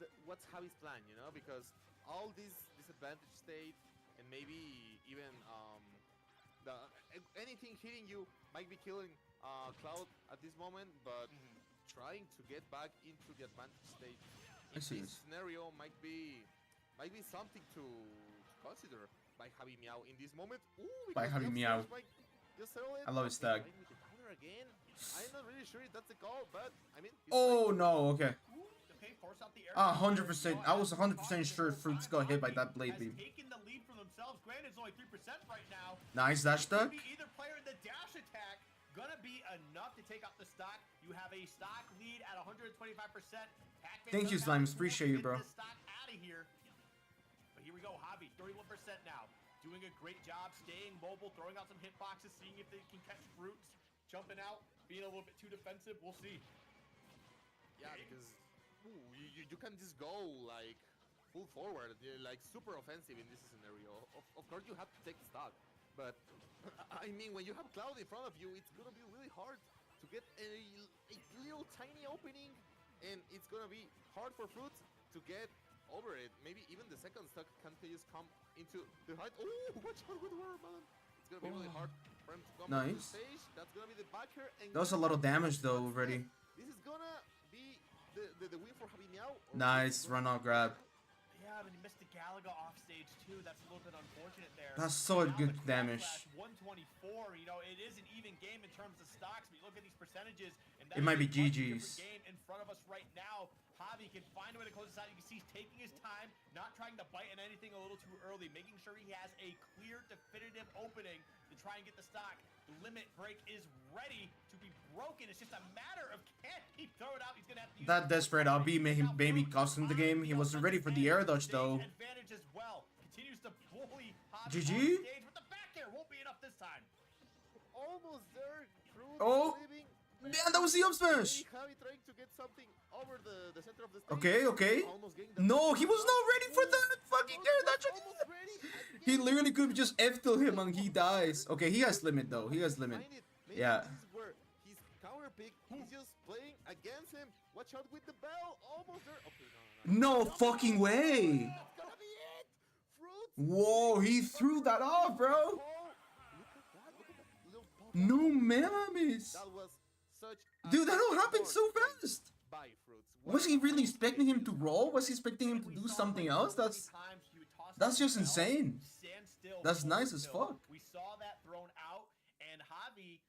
Javi's plan, you know, because all this disadvantage state and maybe even anything hitting you might be killing Cloud at this moment, but trying to get back into the advantage state in this scenario might be something to consider by Javi Meow in this moment. Ooh, By Javi Meow. I love his tag. Again. I'm not really sure if that's a call, but I mean. Oh no, okay. Okay, force out the air. 100%. I was 100% sure Fruits got hit by that blade beam. Taking the lead from themselves. Granted, it's only 3% right now. Nice dash attack. Maybe either player in the dash attack gonna be enough to take out the stock. You have a stock lead at 125%. Thank you, Slimes. Appreciate you, bro. Stock out of here. But here we go, Javi, 31% now. Doing a great job, staying mobile, throwing out some hitboxes, seeing if they can catch Fruits. Jumping out, being a little bit too defensive. We'll see. Yeah, because you can just go like full forward, like super offensive in this scenario. Of course, you have to take the stock, but I mean, when you have Cloud in front of you, it's gonna be really hard to get a little tiny opening, and it's gonna be hard for Fruits to get over it. Maybe even the second stock can just come into the height. Oh, watch out with War, man! It's gonna be really hard for him to come to the stage. That's gonna be the backer. And That was a lot of damage though already. This is gonna be the win for Javi Meow. Nice run out grab. Yeah, but he missed the Galaga off stage too. That's a little bit unfortunate there. That's so Now good the damage. 124. You know, it is an even game in terms of stocks. But you look at these percentages, and It might be that's a much different GG's. game in front of us right now. Javi can find a way to close this out. You can see he's taking his time, not trying to bite in anything a little too early, making sure he has a clear, definitive opening to try and get the stock. The limit break is ready to be broken. It's just a matter of can he throw it out. He's gonna have to use That desperate RB made him maybe cost him the game. He wasn't ready for the air dodge though. Advantage as well. Continues to bully Javi GG? on stage, but the back air won't be enough this time. Almost there, Oh. Leaving. Man, that was the up smash. Javi trying to get something over the center of the stage. Okay, okay. Almost getting the No, he was not ready for that fucking air dodge. almost ready. He literally could have just F-till him and he dies. Okay, he has limit though. He has limit. Maybe Yeah. This is where his counter pick, he's just playing against him. Watch out with the bell. Almost there. Okay, no. No fucking way. That's gonna be it. Fruits. Whoa, he threw that off, bro. Oh, look at that. Look at that little pop. No mames. That was such a Dude, that all happened so smart fast. by Fruits. Was he really expecting him to roll? Was he expecting him to do something else? That's just insane. That's nice as fuck. We saw that thrown out, and Javi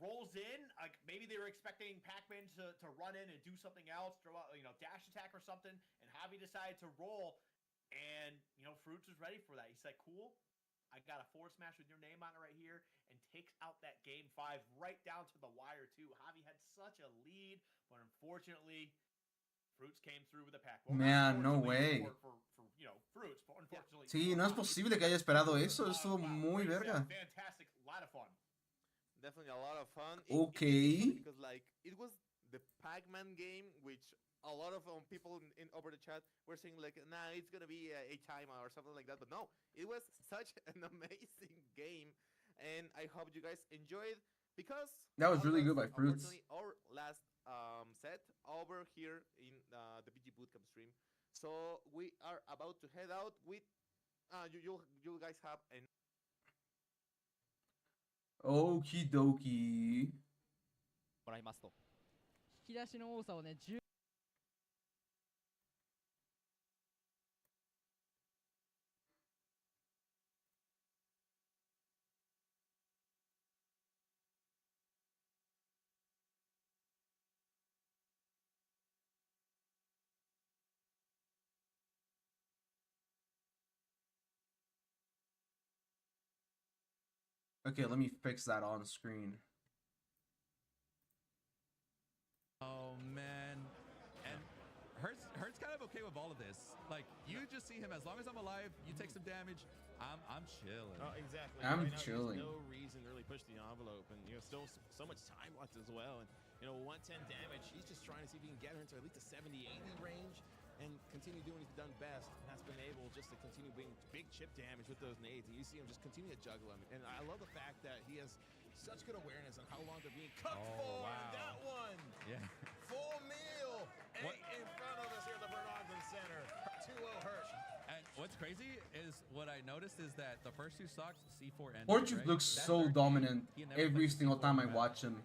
rolls in. Like maybe they were expecting Pac-Man to run in and do something else, throw out, dash attack or something, and Javi decided to roll, and Fruits was ready for that. He's like, cool, I got a forward smash with your name on it right here, and takes out that game 5 right down to the wire too. Javi had such a lead, but unfortunately, Fruits came through with a pack. Well, Man, no way. For Fruits, but unfortunately. Sí, no es posible que haya esperado eso. Estuvo muy verga. Fantastic, lot of fun. Definitely a lot of fun. Okay. Because it was the Pac-Man game, which a lot of people in over the chat were saying nah, it's gonna be a timer or something like that. But no, it was such an amazing game, and I hope you guys enjoyed because That was really good by Fruits. unfortunately, our last set over here in the BG Bootcamp stream. So we are about to head out with you guys have an Okie dokie. もらいますと引き出しの多さをね10 Okay, let me fix that on screen. Oh man, and Hurt's kind of okay with all of this. Like you just see him as long as I'm alive, you take some damage, I'm chilling. Oh, exactly. I'm right now, chilling. There's no reason to really push the envelope, and still so much time left as well. And 110 damage. He's just trying to see if he can get her into at least a 70-80 range and continue doing what he's done best. And has been able just to continue being big chip damage with those nades. And you see him just continue to juggle them. And I love the fact that he has such good awareness on how long they're being cooked for. Wow. And that one, Yeah. full meal, in front of us here at the Bernardson Center. 2-0 Hurt. And what's crazy is what I noticed is that the first 2 stocks C4 ended. Fortune right? looks That so third game, dominant he never every played single C4 time I in watch him.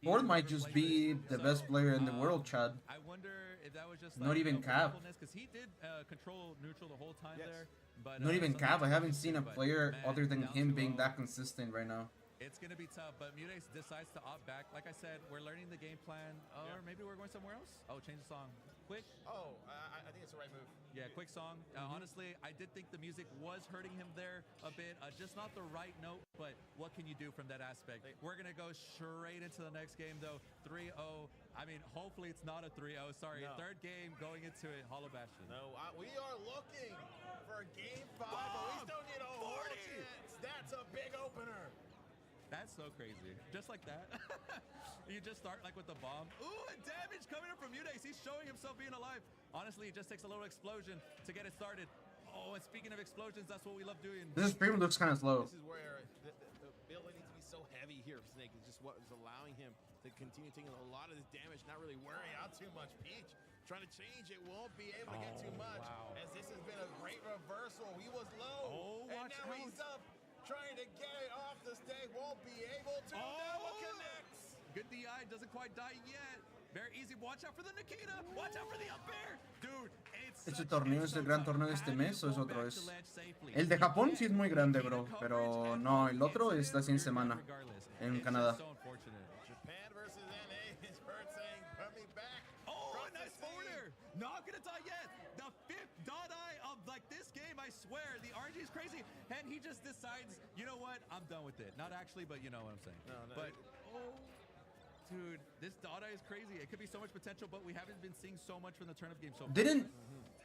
He Ford never might just played be it. the So, best player in the world, Chad. I wonder if that was just Not even Cav. because he did control neutral the whole time Yes. there. But Not even something Cav. I haven't interesting, seen a but, player man, other than down him being 2-0. that consistent right now. It's gonna be tough, but Mude decides to opt back. Like I said, we're learning the game plan, or maybe we're going somewhere else. Oh, change the song. Quick. Oh, I think it's the right move. Yeah, quick song. Honestly, I did think the music was hurting him there a bit. Just not the right note, but what can you do from that aspect? We're going to go straight into the next game, though. 3-0. I mean, hopefully it's not a 3-0. Sorry, No. third game going into it. Hollow Bastion. No, we are looking for game 5, but we still need a whole chance. That's a big opener. That's so crazy. Just like that. You just start like with the bomb. Ooh, and damage coming in from Mude. He's showing himself being alive. Honestly, it just takes a little explosion to get it started. Oh, and speaking of explosions, that's what we love doing. This stream looks kind of slow. This is where the ability to be so heavy here for Snake is just what is allowing him to continue taking a lot of this damage, not really worrying out too much. Peach trying to change it, won't be able to get too much. Wow. As this has been a great reversal. He was low, Oh, and watch now out. he's up. Trying to get it off the stage, won't be able to. Now it connects. Good DI, doesn't quite die yet. Very easy. Watch out for the Nikita. Watch out for the up air. Dude, ¿Este torneo es el gran torneo de este mes o es otro? El de Japón sí es muy grande, bro. Pero no, el otro es la 100 semana en Canadá. Japan versus NA is Hurt saying, put me back. Oh, Cross nice the forward scene. air. Not gonna die yet. The 5th dot eye of like this game, I swear. The RNG is crazy. And he just decides, you know what? I'm done with it. Not actually, but you know what I'm saying. No. But, oh, dude, this dot eye is crazy. It could be so much potential, but we haven't been seeing so much from the turn of game so far.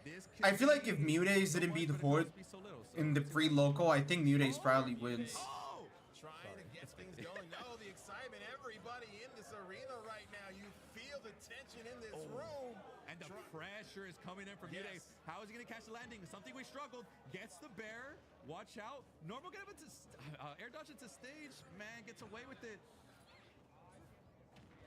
This I feel like could if Mude be so didn't much, beat but it Ford does be so little, so in the it's free local, I think Mude probably wins. Oh! Trying to get things going. No, the excitement And the pressure is coming in from Mude. How is he going to catch the landing? Something we struggled. Gets the bear. Watch out. Normal get him into air dodge into stage. Man gets away with it.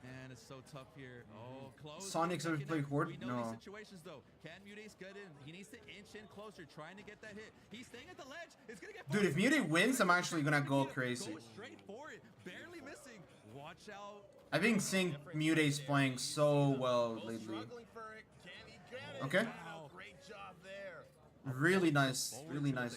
Man, it's so tough here. Oh, close. Sonic's ever played Horde? We know No. these situations though. Can Mude's get in? He needs to inch in closer, trying to get that hit. He's staying at the ledge. It's gonna get. Dude, if Mude wins, I'm actually gonna go crazy. Go straight for it, barely missing. Watch out. I've been seeing Mude's playing so well lately. Okay. Great job there. Really nice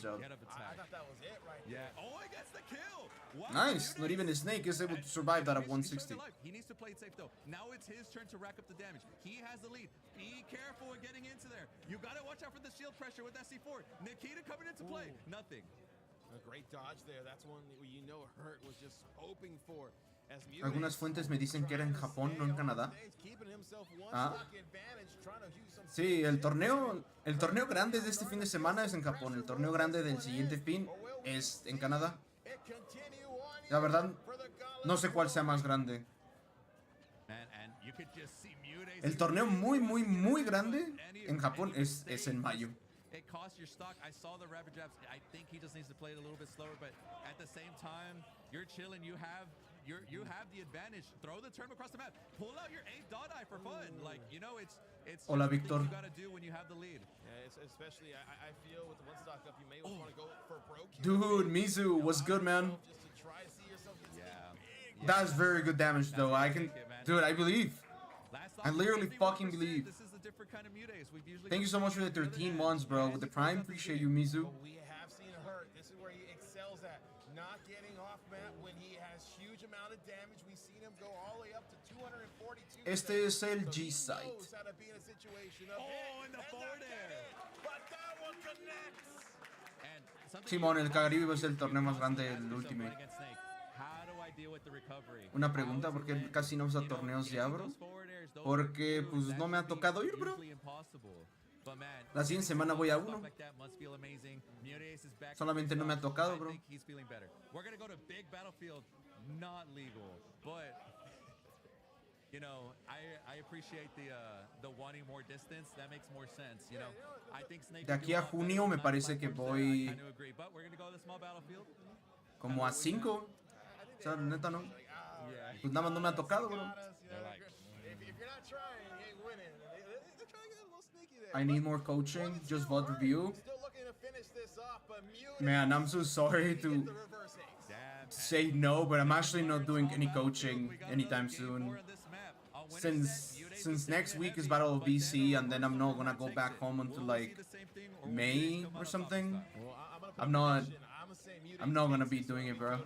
job. Get up attack. I thought that was it right Yeah. Oh, he gets the kill. Wow, Nice. Mude. Not even the snake is able to survive that at 160. He needs to play it safe though. Now it's his turn to rack up the damage. He has the lead. Be careful with getting into there. You gotta watch out for the shield pressure with that C4. Nikita coming into play. Nothing. A great dodge there. That's one that you know Hurt was just hoping for. As Mude Algunas fuentes me dicen que era en Japón, no en Canadá. keeping himself one Ah. stock advantage, trying to use some Sí, el torneo grande de este fin de semana es en Japón. El torneo grande del siguiente fin es en Canadá. continue on La verdad, for the gauntlet. no sé cuál sea más grande. And you could just see Mude. El torneo muy grande en Japón es en mayo. It costs your stock. I saw the rapid jabs. I think he just needs to play it a little bit slower, but at the same time, you're chilling. You have the advantage. Throw the term across the map. Pull out your 8 dot eye for fun. Like, you know, it's Hola, something Victor. you gotta do when you have the lead. Yeah, especially, I feel with the one stock up, you may want to go for broke. Dude, Mizu, what's good, man? Just to try to see yourself get Yeah. That's very good damage, though. I can, dude, I believe. Last I stock, literally 51%. fucking believe. This is a different kind of Mudes. We've usually Thank you so much for the 13 months, bro. With the Prime, appreciate you, Mizu. But we have seen Hurt. This is where he excels at. Not getting off map when he has huge amount of damage. We've seen him go all the way up to 242. Este es el So he gsite. knows how to be in a situation of Oh, in the forward air. But that one connects. And something Simón, el you- Caribe es el torneo más grande del Ultimate. Against Snake. How do I deal with the recovery? Una pregunta, ¿por qué casi no usa torneos ya, bro? Porque, pues, no me ha tocado ir, bro. La siguiente semana voy a uno. Solamente no me ha tocado, bro. We're gonna go to big battlefield, not legal, but you know, I appreciate the wanting more distance. That makes more sense. You know, I think Snake. De aquí a junio me parece que voy I do agree, but we're gonna go to the small battlefield. como a 5. O sea, neta, no. Yeah. Pues nada más no me ha tocado, bro. If you're not trying, you ain't winning. They're trying to get a little sneaky there. I need more coaching. Just VOD review. Still looking to finish this off, but Mude Man, I'm so sorry to the reverse ace. Damn. say no, but I'm actually not doing any coaching anytime soon. Since next week is Battle of BC, and then I'm not gonna go back home until like May or something. I'm not gonna be doing it, bro.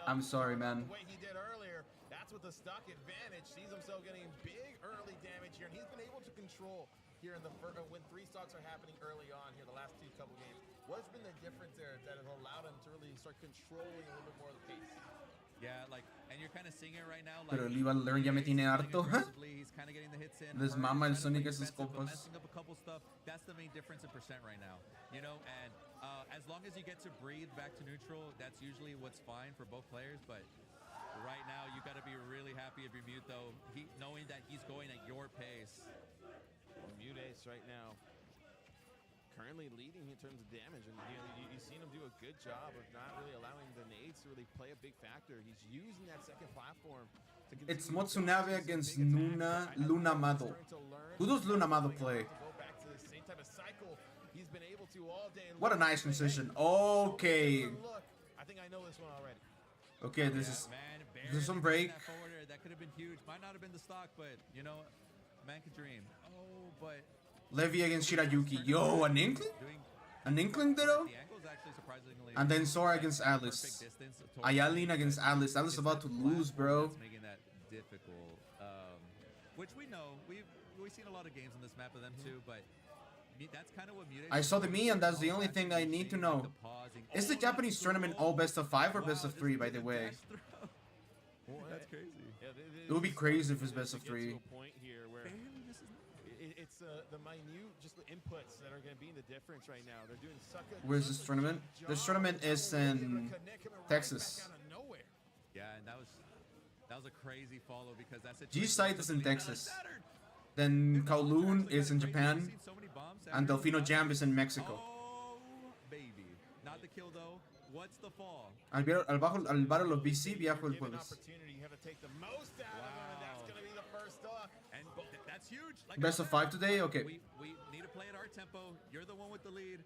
I'm sorry, man. The way he did earlier, that's with the stock advantage. Sees himself getting big early damage here, and he's been able to control here in the when 3 stocks are happening early on here, the last couple games. What's been the difference there that has allowed him to really start controlling a little bit more of the pace? Yeah, like, and you're kind of seeing it right now. Like, Pero el Ivan Learn ya me tiene harto. he's kind of getting the hits in. Les Hurt mama el is kinda Sonic being esos defensive, but compas. messing up a couple stuff. That's the main difference in percent right now. You know, and as long as you get to breathe back to neutral, that's usually what's fine for both players. But right now, you got to be really happy if you're Mute, though, knowing that he's going at your pace. Mude Ace right now, currently leading in terms of damage, and you've seen him do a good job of not really allowing the nades to really play a big factor. He's using that second platform to continue It's Motsunabe against Luna Mado. Who does Luna Mado play? to go back to the same type of cycle he's been able to all day. What a nice transition. Okay. Look, I think I know this one already. Okay, this is Man, there's some barely break. getting that forward air, that could have been huge. Might not have been the stock, but, you know, man could dream. Oh, but Levy against Shirayuki. Yo, an inkling? doing An inkling ditto? the angle is actually surprisingly. And then Sora against perfect Alice. distance towards- Ayalin against Alice. Alice about to lose, bro. That's making that difficult. Which we know. We've seen a lot of games on this map of them too, but that's kind of what Mude. I saw the me, and that's the only thing I need to know. Is the Japanese tournament all best of 5 or best of 3, by the way? That's crazy. It would be crazy if it's best of 3. To a point here where it's the minute, just the inputs that are going to be in the difference right now. They're doing such a Where's this tournament? This tournament is in Texas. Yeah, and that was That was a crazy follow because that's a Gsite is in Texas. Then Kowloon is in Japan. And Delfino Jam is in Mexico. Oh, baby. Not the kill though. What's the fall? Al Battle of BC viajo el jueves. Opportunity, you have to take the most out of him, and that's going to be the first stock. And that's huge. Like Best of 5 today? Okay. We need to play at our tempo. You're the one with the lead.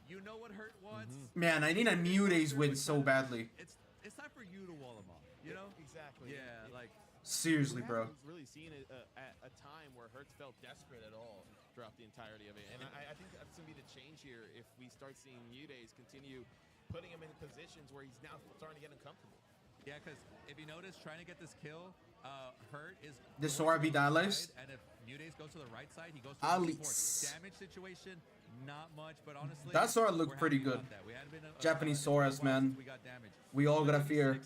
You know what Hurt wants. Man, I need a Mude's win so badly. It's time for you to wall him off. You know? Exactly. Yeah, like. Seriously, We bro. haven't really seen it at a time where Hurts felt desperate at all throughout the entirety of it. And I think that's going to be the change here if we start seeing Mude's continue putting him in positions where he's now starting to get uncomfortable. Yeah, because if you notice, trying to get this kill, Hurt is... The Sora beat Alice. And if Mude's goes to the right side, he goes to Alice. the damage situation. Not much, but honestly... That Sora looked pretty good. Japanese Soras, man. We got damage. We all gotta fear.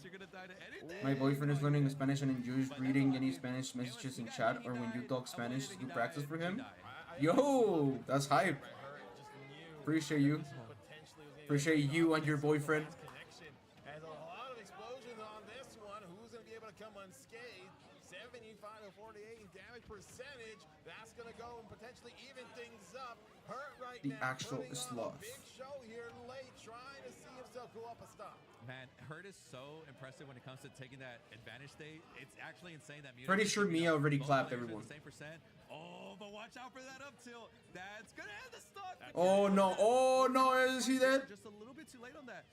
My boyfriend is learning Spanish and enjoys reading any Spanish messages in chat or when you talk Spanish. You practice for him? Yo, that's hype. Appreciate you. Appreciate you and your boyfriend. Has a lot of explosions on this one. Who's going to be able to come unscathed? 75 to 48 in damage percentage. That's going to go and potentially even things up. Hurt right The now. actual putting on a sloth. big show here late, trying to see himself go up a stop. Man, Hurt is so impressive when it comes to taking that advantage state. It's actually insane that Mude Pretty sure Mia already clapped everyone. Same percent. Oh, but watch out for that up tilt. That's gonna end the stock. Oh no, oh no, is he dead? Just a little bit too late on that.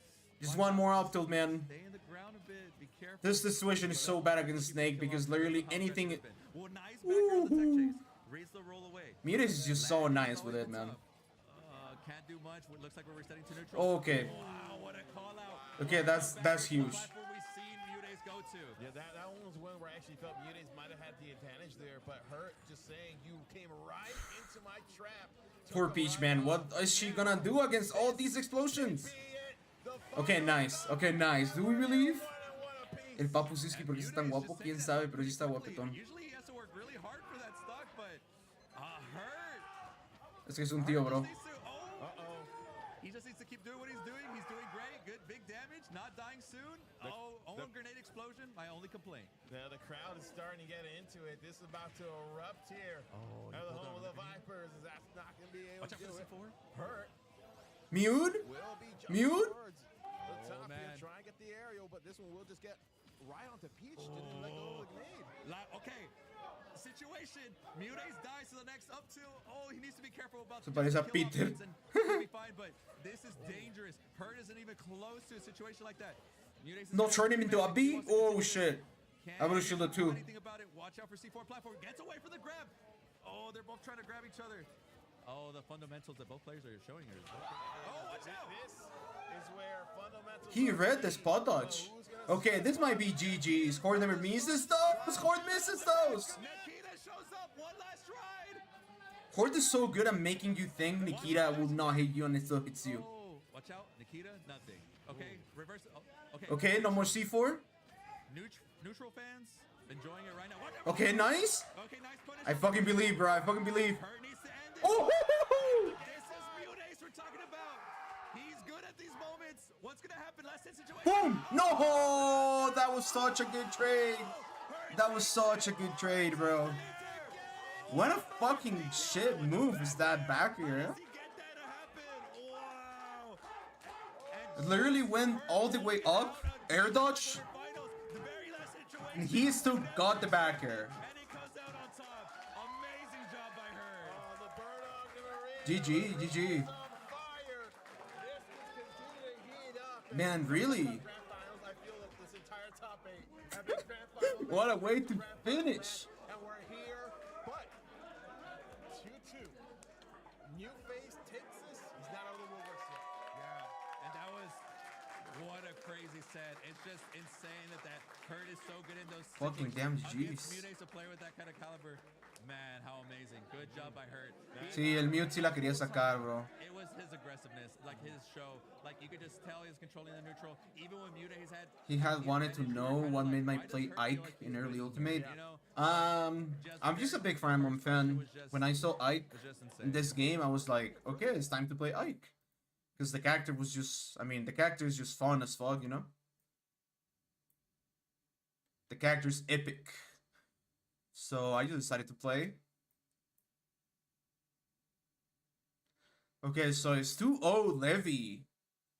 Just one more up tilt, man. Stay in the ground a bit. Be careful. This situation is so bad against Snake because literally anything... Well, nice back air on the tech chase. Reads the roll away. Mude is just so nice with it, man. Can't do much. It looks like we're resetting to neutral. Okay. Wow, what a call out. Okay, that's huge. Platform we've seen Mude's go to. Yeah, that one was one where I actually felt Mudes might have had the advantage there, but Hurt just saying you came right into my trap. Poor Peach, man. What is she gonna do against all these explosions? Okay, nice. Okay, nice. Do we believe? El Papu Siski, porque es tan guapo, quién sabe, pero sí está guapetón. Usually he has to work really hard for that stock, but Hurt. Es que es un tío, bro. He just needs to keep doing what he's doing. He's doing great. Good, big damage. Not dying soon. Own grenade explosion. My only complaint. Now the crowd is starting to get into it. This is about to erupt here. Oh, now the home of the Vipers is that's not going to be able watch to out do for it. C4. Hurt Mude? will be Mude? towards the top here. Try and get the aerial, but this one will just get right onto Peach. Didn't let go of the grenade. Okay. Situation. Mude's dies to the next up tilt. Oh, he needs to be careful about Se parece a Peter. He'll be fine, but this is dangerous. Hurt isn't even close to a situation like that. No, turn him into a bee? Oh shit. I would have shielded too. Anything about it. Watch out for C4 platform. Gets away from the grab. Oh, they're both trying to grab each other. Oh, the fundamentals that both players are showing here. Oh, watch out. This is where fundamentals. He read the spot dodge. Okay, this might be GG. Scored never misses those. Scored misses those. Nikita shows up. One last ride. Horde is so good at making you think Nikita will not hit you and it still hits you. Oh, watch out. Nikita, nothing. Okay, reverse. Oh, okay. Okay, no more C4. Neutral fans enjoying it right now. Okay, nice. Okay, nice punish. I fucking believe, bro. I fucking believe. Hurt needs to end it. Oh! This is Mude we're talking about. He's good at these moments. What's gonna happen? Last hit situation. Boom! No! That was such a good trade. That was such a good trade, bro. What a fucking shit move is that back here? It literally went all the way up, air dodge, and he still got the back air. GG, GG. Man, really? What a way to finish. And we're here, but 2-2. New face takes this. He's not out of the woodworks yet. Yeah, and that was what a crazy set. It's just insane that Hurt is so good in those fucking damn against G's. Mude to play with that kind of caliber. Man, how amazing. Good job by Hurt. Sí, el Mute sí la quería sacar, bro. It was his aggressiveness, like his show. Like you could just tell he was controlling the neutral. Even when Mude He had wanted to know what made my play Ike in early Ultimate. I'm just a big Fire Emblem fan. When I saw Ike in this game, I was like, okay, it's time to play Ike. Because the character was just, I mean, the character is just fun as fuck, you know? The character's epic. So I just decided to play. Okay, so it's 2-0 Levy.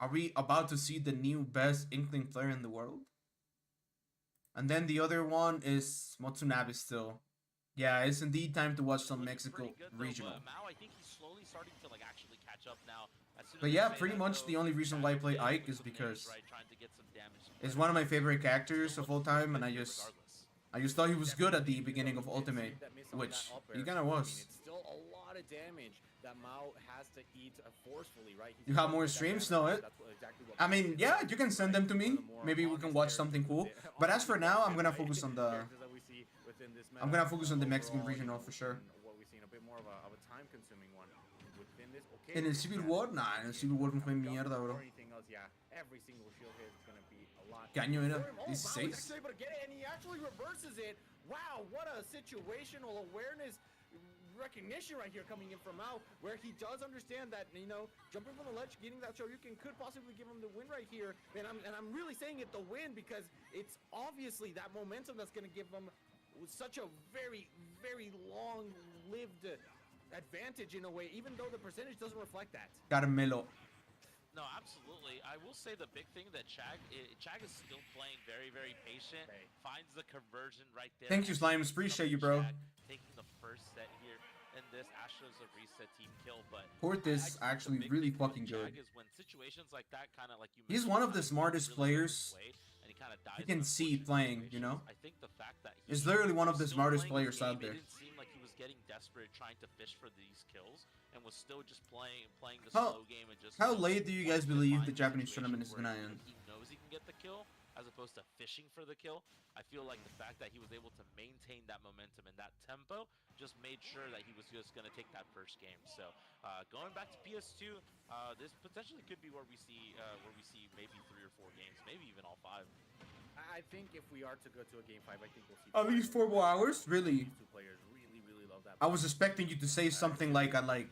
Are we about to see the new best Inkling player in the world? And then the other one is Motsunabe still. Yeah, it's indeed time to watch some Mexico regional. Mao, I think he's slowly starting to like actually catch up now. But yeah, pretty much the only reason why I play Ike is because it's one of my favorite characters of all time, and I just thought he was good at the beginning of Ultimate, which he kind of was. It's still a lot of damage that Mao has to eat forcefully, right? You have more streams? No, I mean, yeah, you can send them to me. Maybe we can watch something cool. But as for now, I'm gonna focus on the Mexican regional for sure. En el Civil War, nah, en el Civil War no fue mierda, bro. ¿Qué año era? 16. Wow, what a situational awareness recognition right here coming in from Mao, where he does understand that, you know, jumping from the ledge, getting that Shoryuken could possibly give him the win right here. And I'm really saying it the win because it's obviously that momentum that's going to give him such a very, very long-lived advantage in a way, even though the percentage doesn't reflect that. Carmelo. No, absolutely. I will say the big thing that Chag is still playing very, very patient. Finds the conversion right there. Thank you, Slimes. Appreciate you, bro. Taking the first set here, and this Astro's a reset team kill, but Port is actually really fucking good. Is when situations like that, kind of like you. He's one of the smartest players you can see playing, you know? I think the fact that he's literally one of the smartest players out there. It didn't seem like he was getting desperate trying to fish for these kills and was still just playing the slow game and just. How late do you guys believe the Japanese tournament is gonna end? He knows he can get the kill as opposed to fishing for the kill. I feel like the fact that he was able to maintain that momentum and that tempo just made sure that he was just going to take that first game. So going back to PS2, this potentially could be where we see maybe 3 or 4 games, maybe even all 5. I think if we are to go to a game 5, I think we'll see. At least 4 more hours, really. Two players really love that. I was expecting you to say something like at like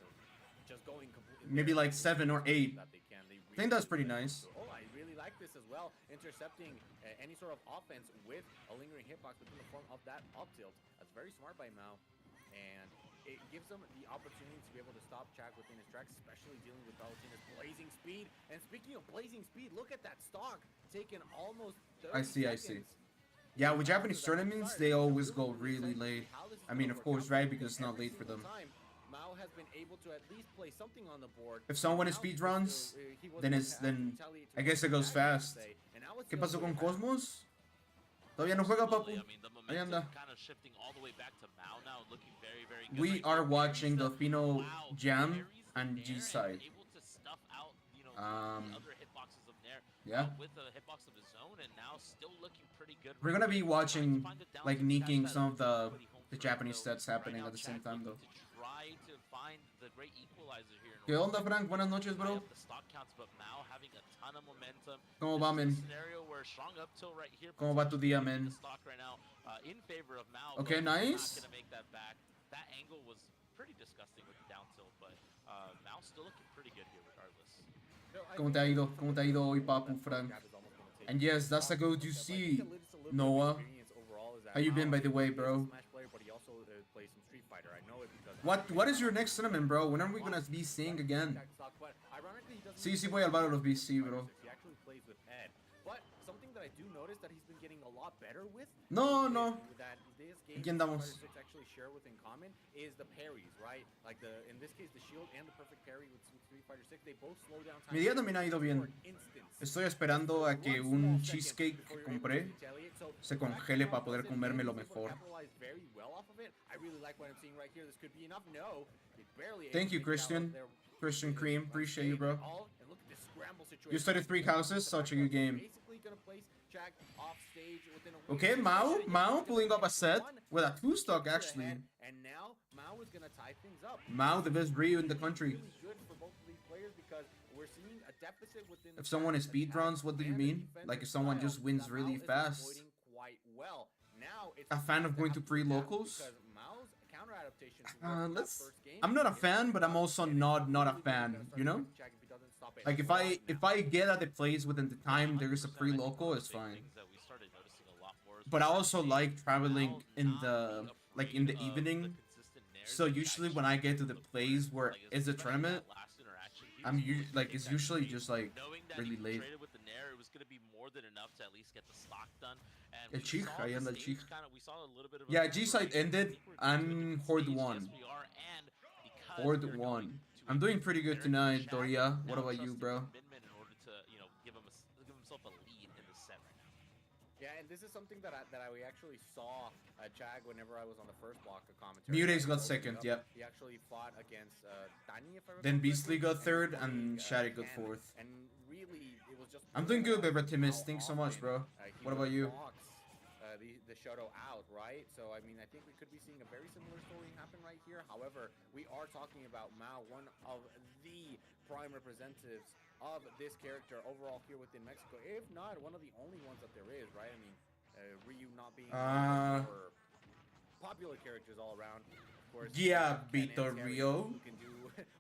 just going maybe like 7 or 8. I think that's pretty nice. Oh, I really like this as well. Intercepting any sort of offense with a lingering hitbox within the form of that up tilt. That's very smart by Mao. And it gives them the opportunity to be able to stop Chag within his tracks, especially dealing with Valentina's blazing speed. And speaking of blazing speed, look at that stock taking almost 30 I see. Yeah, with Japanese tournaments, they always go really late. I mean, of course, right? Because it's not late for them. Mao has been able to at least play something on the board. If someone speedruns, then I guess it goes fast. ¿Qué pasó con Cosmos? Todavía no juega, papu. Ahí anda. We are watching Delfino Jam and gsite. Yeah. We're gonna be watching, like, neaking some of the Japanese stats happening at the same time, though. ¿Qué onda, Frank? Buenas noches, bro. ¿Cómo va, men? ¿Cómo va tu día, men? Okay, nice. That angle was pretty disgusting with the down tilt, but Mao's still looking pretty good here regardless. ¿Cómo te ha ido? ¿Cómo te ha ido hoy, papu, Frank? And yes, that's a good you see, Noah. How you been, by the way, bro? What is your next tournament, bro? When are we gonna be seeing again? Sí, sí voy al Battle of BC, bro. No, no. Aquí andamos. Mi día también ha ido bien. Estoy esperando a que un cheesecake que compré se congele para poder comérmelo mejor. Thank you, Christian. Christian Cream. Appreciate you, bro. You started 3 houses. Such a good game. Okay, Mao pulling up a set with a 2-stock, actually. Mao, the best Ryu in the country. If someone is speedruns, what do you mean? Like if someone just wins really fast? A fan of going to pre-locals? I'm not a fan, but I'm also not a fan, you know? Like if I get at the place within the time there is a pre-local, it's fine. but I also like traveling in the evening. So usually when I get to the place where it's a tournament, it's usually just like really late. With the Nair, it was going to be more than enough to at least get the stock done. And El Chig, ahí anda el Chig. we saw a little bit of Yeah, gsite ended. I'm Horde 1. Horde 1. I'm doing pretty good tonight, Doria. What about you, bro? In order to, give himself a lead in the set right now. Yeah, and this is something that we actually saw Chag whenever I was on the first block of commentary. Mude's got second, yep. He actually fought against Danny, if I remember. Then Beastly got third, and Shadic got fourth. And really, it was just... I'm doing good, Bebratimis. Thanks so much, bro. What about you? The Shoto out, right? So, I mean, I think we could be seeing a very similar story happen right here. However, we are talking about Mao, one of the prime representatives of this character overall here within Mexico, if not one of the only ones that there is, right? I mean, Ryu not being more popular characters all around. Of course, yeah, Vito Rio. Who can do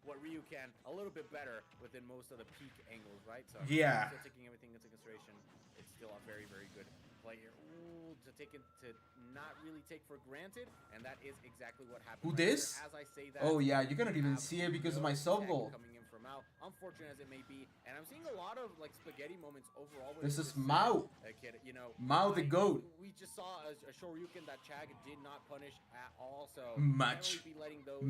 what Ryu can a little bit better within most of the peak angles, right? So, yeah. Still taking everything into consideration, it's still a very, very good player. Ooh, to not really take for granted, and that is exactly what happened. Who right this? As I say that, oh yeah, you cannot even see it because of my sub goal. Coming in from Mao, unfortunate as it may be, and I'm seeing a lot of like spaghetti moments overall. This is Mao. Kid, Mao the goat. We just saw a Shoryuken that Chag did not punish at all, so much. Be letting those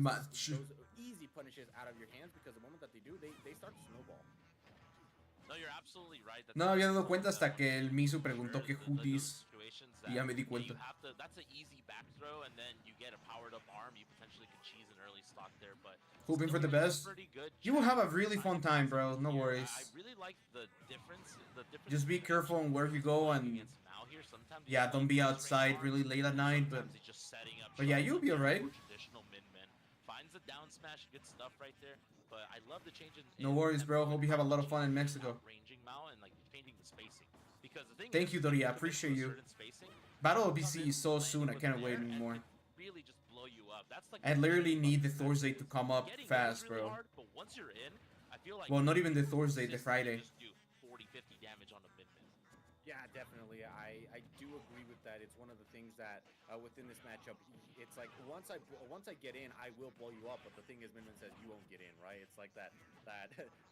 easy punishes out of your hands, because the moment that they do, they start to snowball. No, you're absolutely right. No había dado cuenta hasta que el Misu preguntó que who this. Y ya me di cuenta. That's an easy back throw, and then you get a powered up arm. You potentially could cheese an early stock there, but hoping for the best. You will have a really fun time, bro. No worries. I really like the difference. Just be careful on where you go, and yeah, don't be outside really late at night. But yeah, you'll be alright. Finds the down smash, good stuff right there. But I love the change in. No worries, bro. Hope you have a lot of fun in Mexico. Thank you, Doria. I appreciate you. Battle of BC is so soon. I can't wait anymore. I literally need the Thursday to come up fast, bro. Well, not even the Thursday, the Friday. Yeah, definitely. I do agree with that. It's one of the things that within this matchup, it's like once I get in, I will blow you up. But the thing is, Min says you won't get in, right? It's like that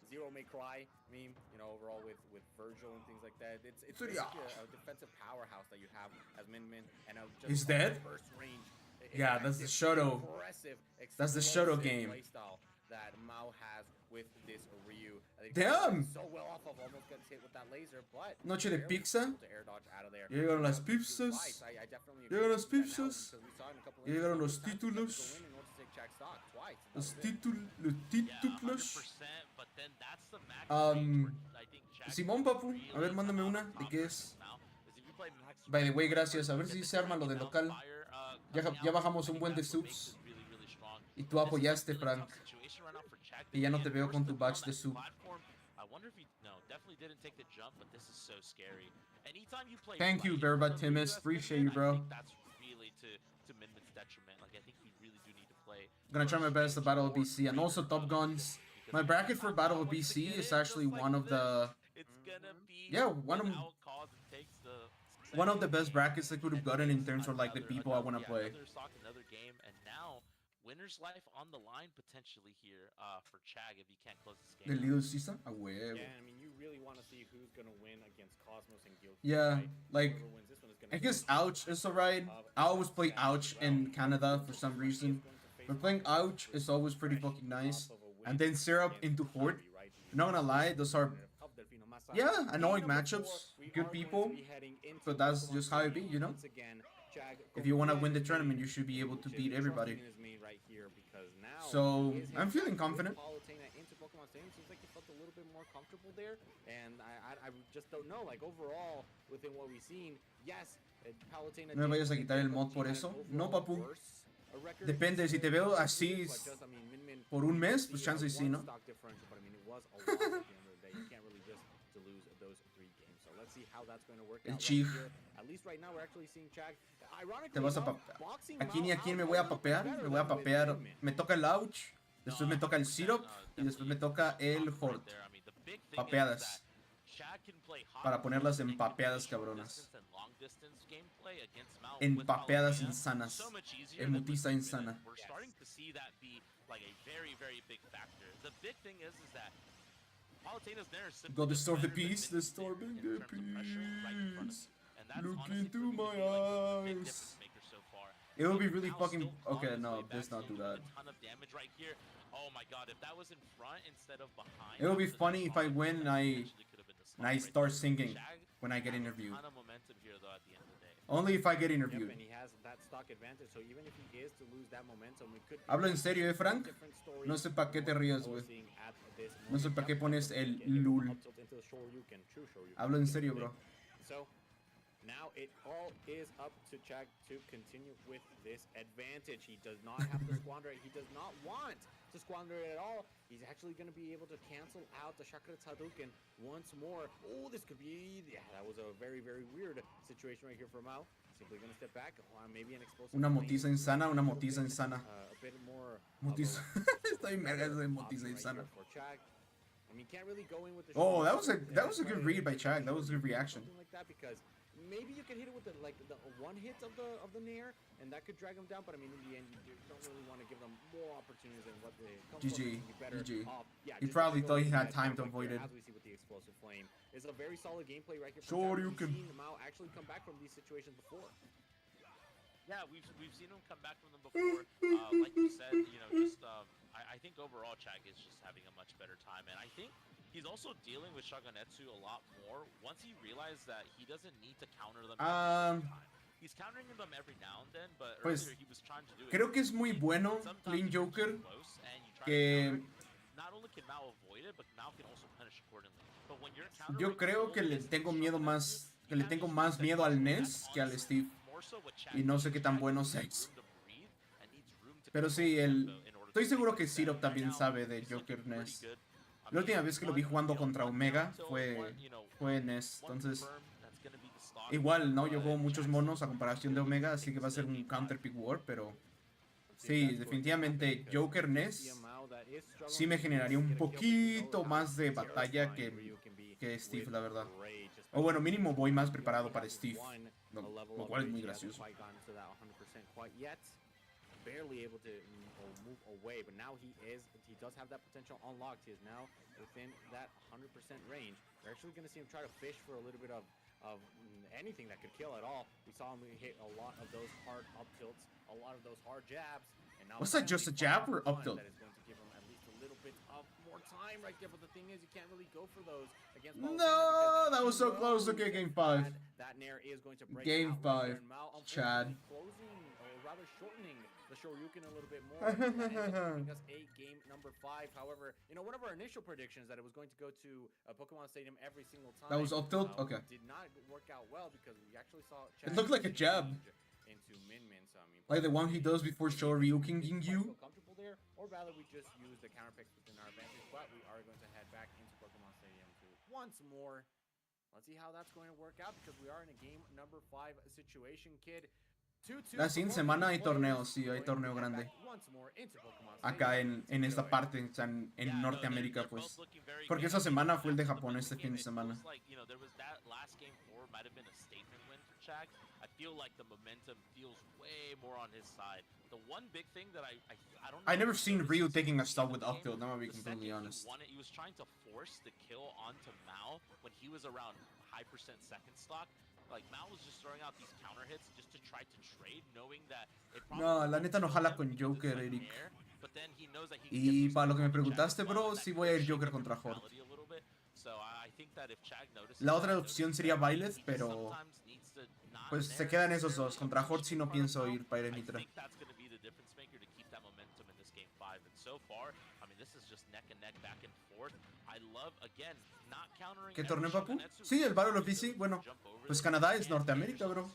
Zero May Cry meme, overall with Virgil and things like that. It's basically a defensive powerhouse that you have as Min, and he's dead. Range, yeah, that's the Shoto. That's the Shoto game. That Mao has with this Ryu. Damn! So well off of almost gets hit with that laser, but Noche de pizza. Llegaron las pizzas. Llegaron las pizzas. Llegaron los títulos. Los títulos. Simón, papu. A ver, mándame una. ¿De qué es? By the way, gracias. A ver si se arma lo de local. Ya bajamos un buen de subs. Y tú apoyaste, Frank. Y ya no te veo con tu batch de sub. Thank you, Verba Timus. Appreciate you, bro. Gonna try my best to Battle of BC and also Top Guns. My bracket for Battle of BC is actually one of the one of the best brackets I could have gotten in terms of like the people I want to play. Winner's life on the line potentially here for Chag if he can't close this game. The Little Sisa? A huevo. Yeah, I mean, you really want to see who's going to win against Cosmos and Guilty. Yeah, right? like, I guess Ouch is alright. I always play Ouch in Canada for some reason. But playing Ouch is always pretty fucking nice. And then Syrup into Horde. Not gonna lie, those are, annoying matchups. Good people. But that's just how it be, If you want to win the tournament, you should be able to beat everybody. So, I'm feeling confident. ¿No me vayas a quitar el mod por eso? No, papu. Depende, si te veo así por un mes, pues chance sí, ¿no? El Chig. Te vas a papear. Aquí ni a quién me voy a papear. Me voy a papear. Me toca el Ouch. Después me toca el Syrup. Y después me toca el Horde. Papeadas. Para ponerlas en papeadas cabronas. distance gameplay against Mao with Empapeadas Palutena insanas. so much easier than with Emutiza Mude. insana. We're starting to see that be like a very, very big factor. The big thing is that Palutena's Nair is simply Go just disturb the better than peace, Minnie's disturbing in the terms of pressuring right in front of peace. you. And that's Look honestly into proving to my be like the big eyes. difference maker so far. It would be But really Mal's fucking... still Okay, clawing his no, way back, let's not still do doing that. a ton of damage right here. Oh my god, if that was in front instead of behind... It would be that was funny if I solid, win that and I potentially could have been the and I slot right start there. singing Chag when I get has interviewed. a ton of momentum here though at the end of the day. Only if I get Yep, interviewed. and he has that stock advantage, so even if he is to lose that momentum, we could Hablo en serio, Frank. No sé pa' qué te ríes, güey. No sé pa' qué pones el lul. Hablo en serio, bro. So now it all is up to Chag to continue with this advantage. He does not have to squander it. He does not want to squander it at all. He's actually going to be able to cancel out the Chakra Hadouken once more. Oh, this could be... Yeah, that was a very, very weird situation right here for Mao. Simply going to step back. Maybe an explosive... Una motiza insana, una motiza insana. A bit more... Motiza. Estoy merga de motiza insana. For Chag. I mean, can't really go in with the... Oh, that was a good read by Chag. That was a good reaction. Something like that, because maybe you could hit it with the one hit of the Nair, and that could drag him down. But I mean, in the end, you don't really want to give them more opportunities than what they come GG. Yeah, He probably thought he had time to avoid it. As we see with the explosive flame, is a very solid gameplay right here. Sure, you We've can. seen Mao actually come back from these situations before. Yeah, we've seen him come back from them before. Like you said, you know, just I think overall Chag is just having a much better time, and I think he's also dealing with Shaganetsu a lot more once he realized that he doesn't need to counter them every time. He's countering them every now and then, but Pues, earlier he was trying to do it. creo que es muy bueno Clean Joker que not only can Mao avoid it, but Mao can also punish accordingly. But when you're yo creo que le tengo miedo más miedo al Ness que al Steve. Y no sé qué tan bueno sea. Pero sí, estoy seguro que Syrup también sabe de Joker Ness. La última vez que lo vi jugando contra Omega fue Ness. Entonces, igual, ¿no? Yo juego muchos monos a comparación de Omega, así que va a ser un counter pick war, pero sí, definitivamente Joker Ness sí me generaría un poquito más de batalla que Steve, la verdad. O bueno, mínimo voy más preparado para Steve, lo cual es muy gracioso. Barely able to move away, but now he does have that potential unlocked. He is now within that 100% range. We're actually going to see him try to fish for a little bit of anything that could kill at all. We saw him hit a lot of those hard up tilts, a lot of those hard jabs, and now was that just a jab or up tilt? That is going to give him at least a little bit of more time right there. But the thing is, you can't really go for those against No, that was so close. Okay, game 5. That Nair is going to break Game out. 5. Chad. Closing, or rather shortening the Shoryuken a little bit more. Giving us a game number 5. However, you know, one of our initial predictions that it was going to go to Pokemon Stadium every single time. That was up tilt? Okay. Did not work out well because we actually saw It looked like a jab. Into Min. So I mean, Like the one he does before Shoryuking you. Comfortable there, or rather we just use the counter picks within our advantage. But we are going to head back into Pokemon Stadium to once more. Let's see how that's going to work out because we are in a game number 5 situation, kid. La siguiente semana hay torneo, sí, hay torneo grande. Acá en esta parte, en Norteamérica, pues. Porque esa semana fue el de Japón, este fin de semana. I feel like the momentum feels way more on his side. The one big thing that I don't know. I never seen Ryu taking a stop with up tilt, I'm gonna be completely honest. He was trying to force the kill onto Mao when he was around high percent second stock. Like Mao was just throwing out these counter hits just to try to trade, knowing that it probably no, la neta no jala con Joker, Eric. But then he knows that he y para lo que me preguntaste, bro, sí voy a ir Joker contra Horde. La otra opción sería Violet, pero pues se quedan esos dos. Contra Horde sí no pienso ir para Mitra. ¿Qué torneo, papu? Sí, el Battle of BC. Bueno, pues Canadá es Norteamérica, bro.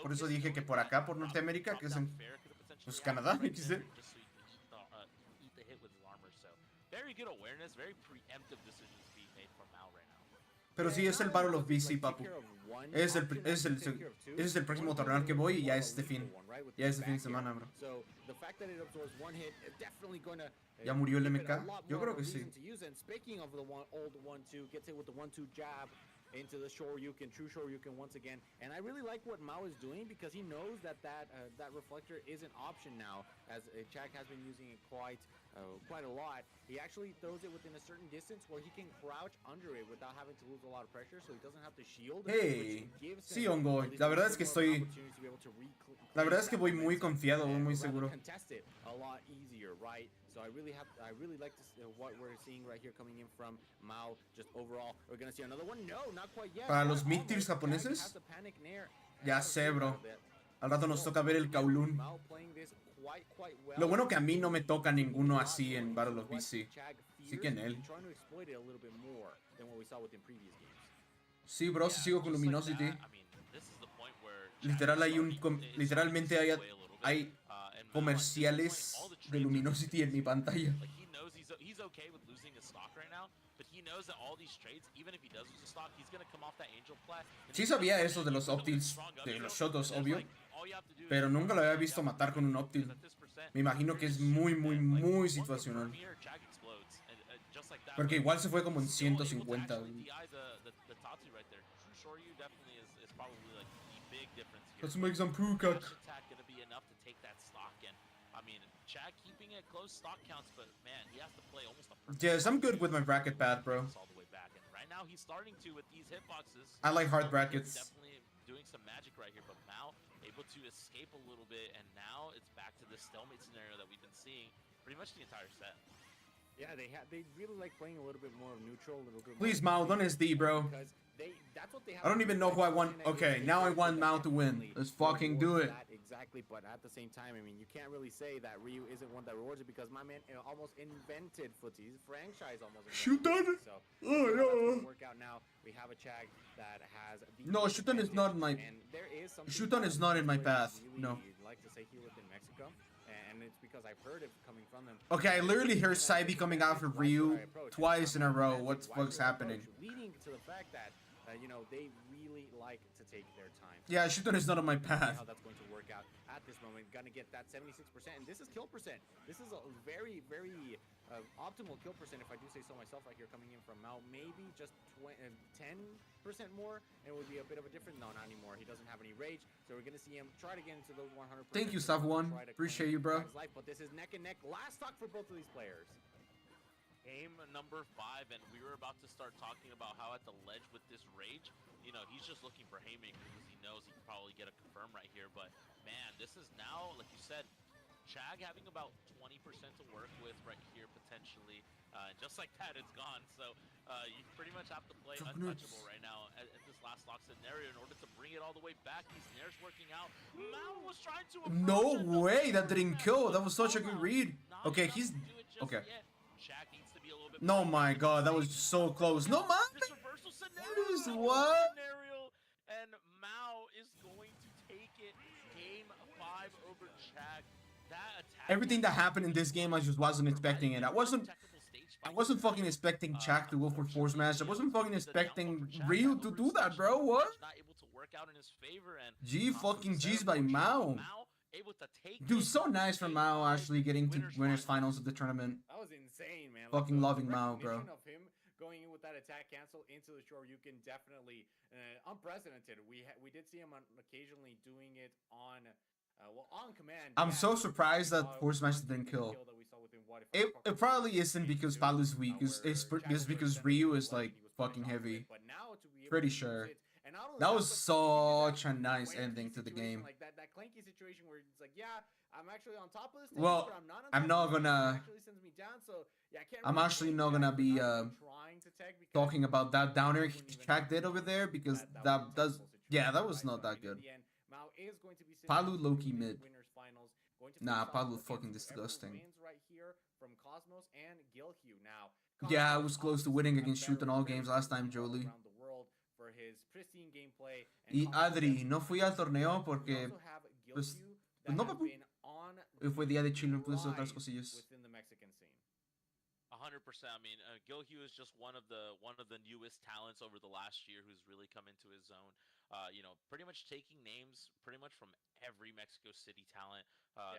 Por eso dije que por acá, por Norteamérica, que es en pues Canadá, XD. Very good awareness, very preemptive decisions being made from Mao right now. Pero sí, es el Battle of BC, papu. Es el próximo torneo al que voy y ya es este fin. Ya es este fin de semana, bro. ¿Ya murió el MK? Yo creo que sí. Into the Shoryuken, true Shoryuken once again, and I really like what Mao is doing because he knows that that reflector is an option now, as Chag has been using it quite a lot. He actually throws it within a certain distance where he can crouch under it without having to lose a lot of pressure, so he doesn't have to shield. Hey, sí, Ongo. La verdad es que estoy. La verdad es que voy muy confiado, voy muy seguro. A lot easier, right? So I really like what we're seeing right here coming in from Mao. Just overall, we're gonna see another one. No, not quite yet. Para los mid-tiers japoneses, ya sé, bro. Al rato nos toca ver el Kowloon. Lo bueno que a mí no me toca ninguno así en Battle of BC. Sí que en él. Sí, bro, si sigo con Luminosity. Literal hay literalmente hay comerciales de Luminosity en mi pantalla. Sí sabía eso de los Optils, de los Shotos, obvio, pero nunca lo había visto matar con un Optil. Me imagino que es muy situacional. Porque igual se fue como en 150. Let's make some Pukak. Yes, I'm good with my bracket path, bro. I like hard brackets. Definitely doing some magic right here, but Mao able to escape a little bit, and now it's back to the stalemate scenario that we've been seeing pretty much the entire set. Yeah, they really like playing a little bit more of neutral, a little bit. Please, Mao, don't SD, bro. I don't even know who I want. Okay, now I want Mao to win. Let's fucking do it. Exactly, but at the same time, I mean, you can't really say that Ryu isn't one that rewards it because my man almost invented footy. His franchise almost invented. So, work out now. We have a Chag that has. No, Shuton is not in my. Shuton is not in my path. No. Like to say he lived in Mexico, and it's because I've heard it coming from them. Okay, I literally heard Saibi coming out for Ryu twice in a row. What the fuck's happening? Leading to the fact that you know, they really like to take their time. Yeah, Shuton is not on my path. How that's going to work out at this moment. Gonna get that 76%, and this is kill percent. This is a very optimal kill percent, if I do say so myself, right here coming in from Mao. Maybe just 10% more, and it would be a bit of a different. No, not anymore. He doesn't have any rage, so we're gonna see him try to get into those 100%. Thank you, Sav1. Appreciate you, bro. Life, but this is neck and neck. Last stock for both of these players. Game number 5, and we were about to start talking about how at the ledge with this rage, you know, he's just looking for haymakers because he knows he can probably get a confirm right here. But man, this is now, like you said, Chag having about 20% to work with right here potentially, and just like that, it's gone. So you pretty much have to play untouchable right now at this last lock scenario in order to bring it all the way back. These snares working out. Mao was trying to. No way, that didn't kill. That was such a good read. Okay, he's okay. No, my God, that was so close. No, man. What? And Mao is going to take it. Game 5 over Chag. Everything that happened in this game, I just wasn't expecting it. I wasn't fucking expecting Chag to go for force smash. I wasn't fucking expecting Ryu to do that, bro. What? G fucking G's by Mao. Dude, so nice for Mao actually getting to winners finals of the tournament. That was insane, man. Fucking loving Mao, bro. Of him going in with that attack cancel into the Shoryuken, definitely unprecedented. We did see him occasionally doing it on on command. I'm so surprised that force smash didn't kill. It probably isn't because Palu's weak. It's because Ryu is like fucking heavy. Pretty sure. That was such a nice ending to the game. Like that clanky situation where it's like, yeah, I'm actually on top of this. Well, I'm not gonna. I'm actually not gonna be talking about that downer Chag did over there because that does. Yeah, that was not that good. Palu low-key mid. Nah, Palu fucking disgusting. Yeah, I was close to winning against Shoot in all games last time, Jolie. Y Adri, no fui al torneo porque pues no, papu. Fue día de chill, me puse otras cosillas. 100%. 100%. I mean, Gilhue is just one of the newest talents over the last year who's really come into his own. Pretty much taking names pretty much from every Mexico City talent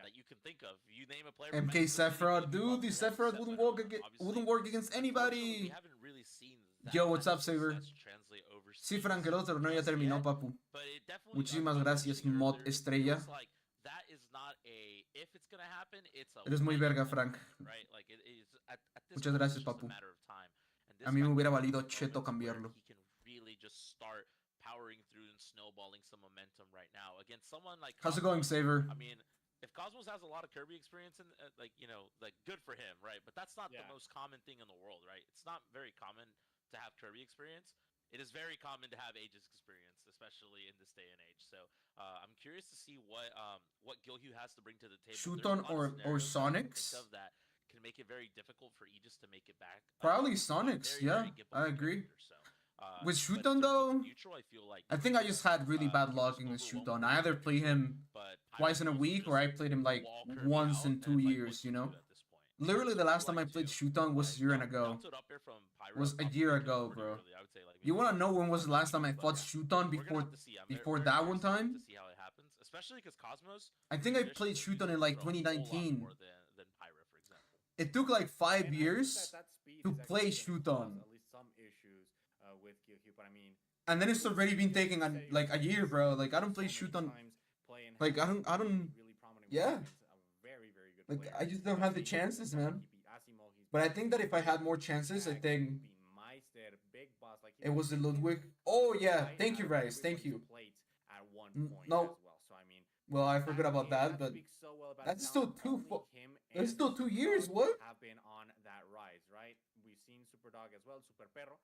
that you can think of. You name a player. From MK Mexico City, Sephiroth, you dude, the probably have Sephiroth set, wouldn't but, work wouldn't work against unfortunately, anybody. we haven't really seen that Yo, what's kind up, of Saber? success translate overseas Sí, Frank, el otro torneo ya just terminó, yet, papu. but it definitely, Muchísimas like I was gracias, mentioning Mod earlier, it Estrella. feels like that is not a if it's gonna happen, it's a Eres muy when verga, it's gonna Frank. happen, right? Like it is at this Muchas point, gracias, it's just papu. a matter of time. And A this mí me might be hubiera one of valido those cheto moments where cambiarlo. he can really just start powering through and snowballing some momentum right now against someone like How's it going, Cosmos. Saver? I mean, if Cosmos has a lot of Kirby experience and like good for him, right? But that's not the most common thing in the world, right? It's not very common to have Kirby experience. It is very common to have Aegis experience, especially in this day and age. So I'm curious to see what Gilhue has to bring to the table. Shooton or Sonics? That can make it very difficult for Aegis to make it back. Probably Sonics, yeah, I agree. With Shooton though, I think I just had really bad luck with Shooton. I either play him twice in a week or I played him like once in 2 years, you know? Literally the last time I played Shooton was a year ago. Was a year ago, bro. You wanna know when was the last time I fought Shooton before that one time? I think I played Shooton in like 2019. It took like 5 years to play Shooton. At least some issues with Gilhue, but I mean, and then it's already been taking like a year, bro. Like I don't play Shooton. Like I don't. Yeah. Like I just don't have the chances, man. But I think that if I had more chances, I think it was the Ludwig. Oh yeah, thank you, Rice. Thank you. No. Well, I forgot about that, but that's still it's still 2 years. What? Have been on that rise, right? We've seen Superdog as well, Super Perro,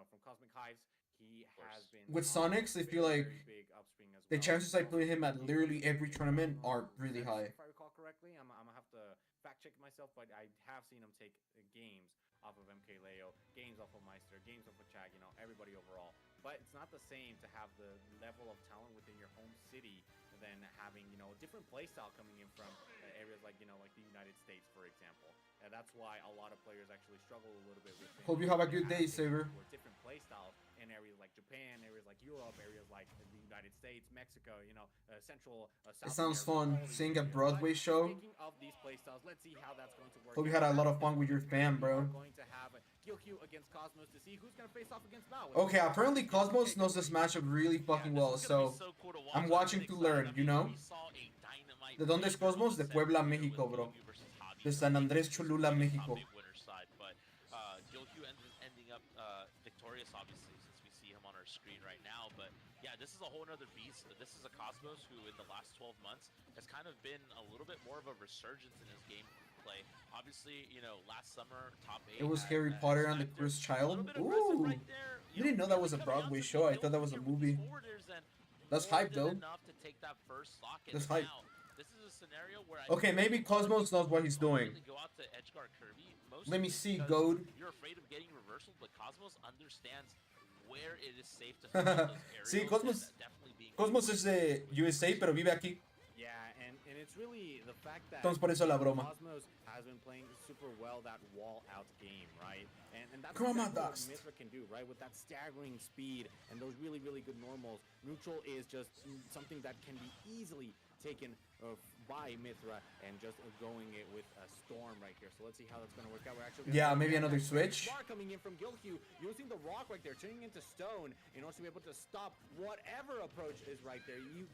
from Cosmic Hives. He has been with Sonics. I feel like the chances I play him at literally every tournament are really high. If I recall correctly, I'm gonna have to fact check myself, but I have seen him take games off of MK Leo, games off of Meister, games off of Chag, everybody overall. But it's not the same to have the level of talent within your home city than having, a different playstyle coming in from areas like, like the United States, for example. And that's why a lot of players actually struggle a little bit with things. Hope you have a good day, Saver. Different playstyles in areas like Japan, areas like Europe, areas like the United States, Mexico, Central, South It sounds America, fun seeing a Broadway show. Speaking of these playstyles, let's see how that's going to work. Hope you had a lot of fun with your fam, bro. We're going to have Gilhue against Cosmos to see who's going to face off against Mao. Okay, apparently Cosmos knows this matchup really fucking well, so I'm watching to learn, ¿De dónde es Cosmos? De Puebla, México, bro. De San Andrés Cholula, México. Gilhue ending up victorious, obviously, since we see him on our screen right now. But yeah, this is a whole other beast. This is a Cosmos who, in the last 12 months, has kind of been a little bit more of a resurgence in his gameplay. Obviously, last summer, top 8. It was Harry Potter and the Cursed Child. Ooh, you didn't know that was a Broadway show. I thought that was a movie. That's hype, though. That's hype. Okay, maybe Cosmos knows what he's doing. Let me see, Goad. You're afraid of getting reversal, but Cosmos understands where it is safe to throw those Sí, aerials. Cosmos es de USA, pero vive aquí. Yeah, and it's really the fact that Entonces por eso la broma. Cosmos has been playing super well that wall out game, right? And that's Chroma exactly what Dust. Mithra can do, right? With that staggering speed and those really, really good normals, neutral is just something that can be easily taken by Mithra and just going it with a storm right here. So let's see how that's going to work out. We're actually Maybe another switch. Coming in from Gilhue, using the rock right there, turning into stone in order to be able to stop whatever approach is right there. You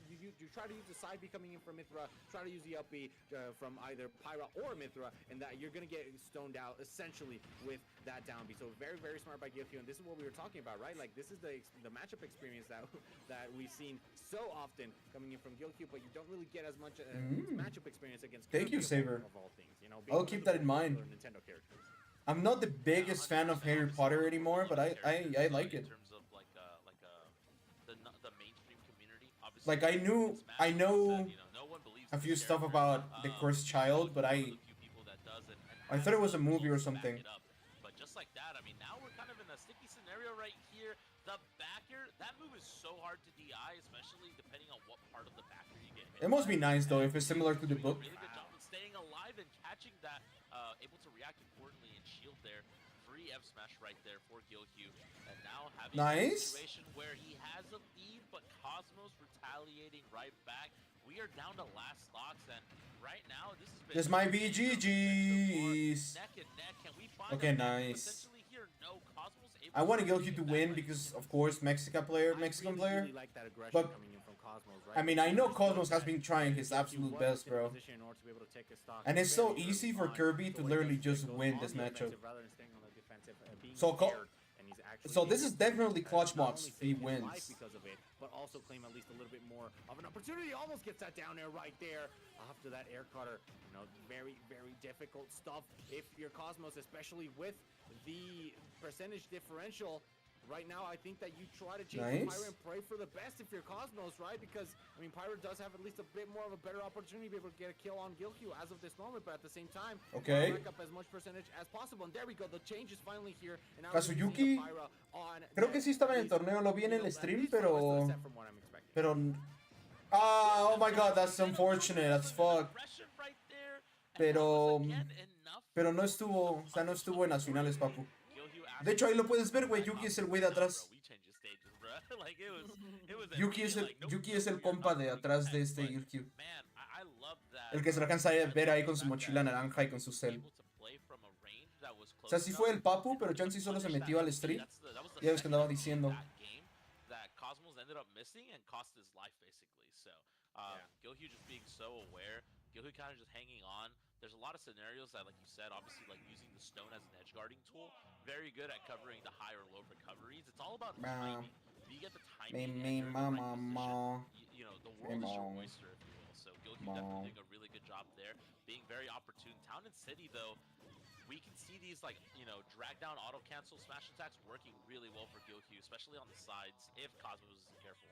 try to use the side B coming in from Mithra, try to use the up B from either Pyra or Mithra, and that you're going to get stoned out essentially with that down B. So very, very smart by Gilhue, and this is what we were talking about, right? Like this is the matchup experience that we've seen so often coming in from Gilhue, but you don't really get as much matchup experience against. Thank you, Saber. Of all things, I'll keep that in mind. Nintendo characters. I'm not the biggest fan of Harry Potter anymore, but I like it. In terms of the mainstream community, obviously. Like I know a few stuff about the Cursed Child, but I thought it was a movie or something. But just like that, I mean, now we're kind of in a sticky scenario right here. The backer, that move is so hard to DI, especially depending on what part of the backer you get hit. It must be nice though if it's similar to the book. Really good job of staying alive and catching that, able to react accordingly and shield there. Free F smash right there for Gilhue. And now having a Nice. situation where he has a lead, but Cosmos retaliating right back. We are down to last stocks, and right now this has been This might be GG's. neck and neck. Can we find Okay, a match nice. potentially here? No, Cosmos able I want to Gilhue to win because, of course, Mexican player. Really like that aggression But coming in from Cosmos, right? I mean, I know Cosmos has been trying his absolute best, bro. And it's so easy for Kirby to literally just win this matchup. So this is definitely clutch mods if he wins. Because of it, but also claim at least a little bit more of an opportunity. Almost gets that down there right there after that air cutter. You know, very, very difficult stuff if you're Cosmos, especially with the percentage differential. Right now, I think that you try to change Nice. Pyro and pray for the best if you're Cosmos, right? Because, I mean, Pyro does have at least a bit more of a better opportunity to be able to get a kill on Gilhue as of this moment, but at the same time, Okay. rack up as much percentage as possible. And there we go, the change is finally here. And now Kazuyuki, we're seeing Pyro on creo que sí estaba en el torneo, lo vi en el stream, pero... Ah, oh my god, that's unfortunate as fuck. aggression right there. And Pero... that was, again, enough Pero no estuvo, o sea, no estuvo en las finales, papu. Gilhue De hecho, ahí lo puedes ver, güey. Yuki es el güey de atrás. We changed the stages, bro. Like, it was Yuki es el, Yuki es el compa de atrás de este Gilhue. Man, I love that. El que se lo alcanza a ver ahí con su mochila naranja y con su cel. Able to play from a range that was O sea, close sí fue el enough papu, to pero Chansey solo se punish metió that al stream. that was the Ya ves que andaba second diciendo. that game that Cosmos ended up missing and cost his life, basically. So, Gilhue just being so aware. Gilhue kind of just hanging on. There's a lot of scenarios that, like you said, obviously, like using the stone as an edge guarding tool. Very good at covering the high or low recoveries. It's all about timing. If you get the timing and you're in the right position, you know, the world is your oyster, if you will. So Gilhue definitely doing a really good job there, being very opportune. Town and City, though, we can see these, like, you know, drag down auto cancel smash attacks working really well for Gilhue, especially on the sides if Cosmos isn't careful.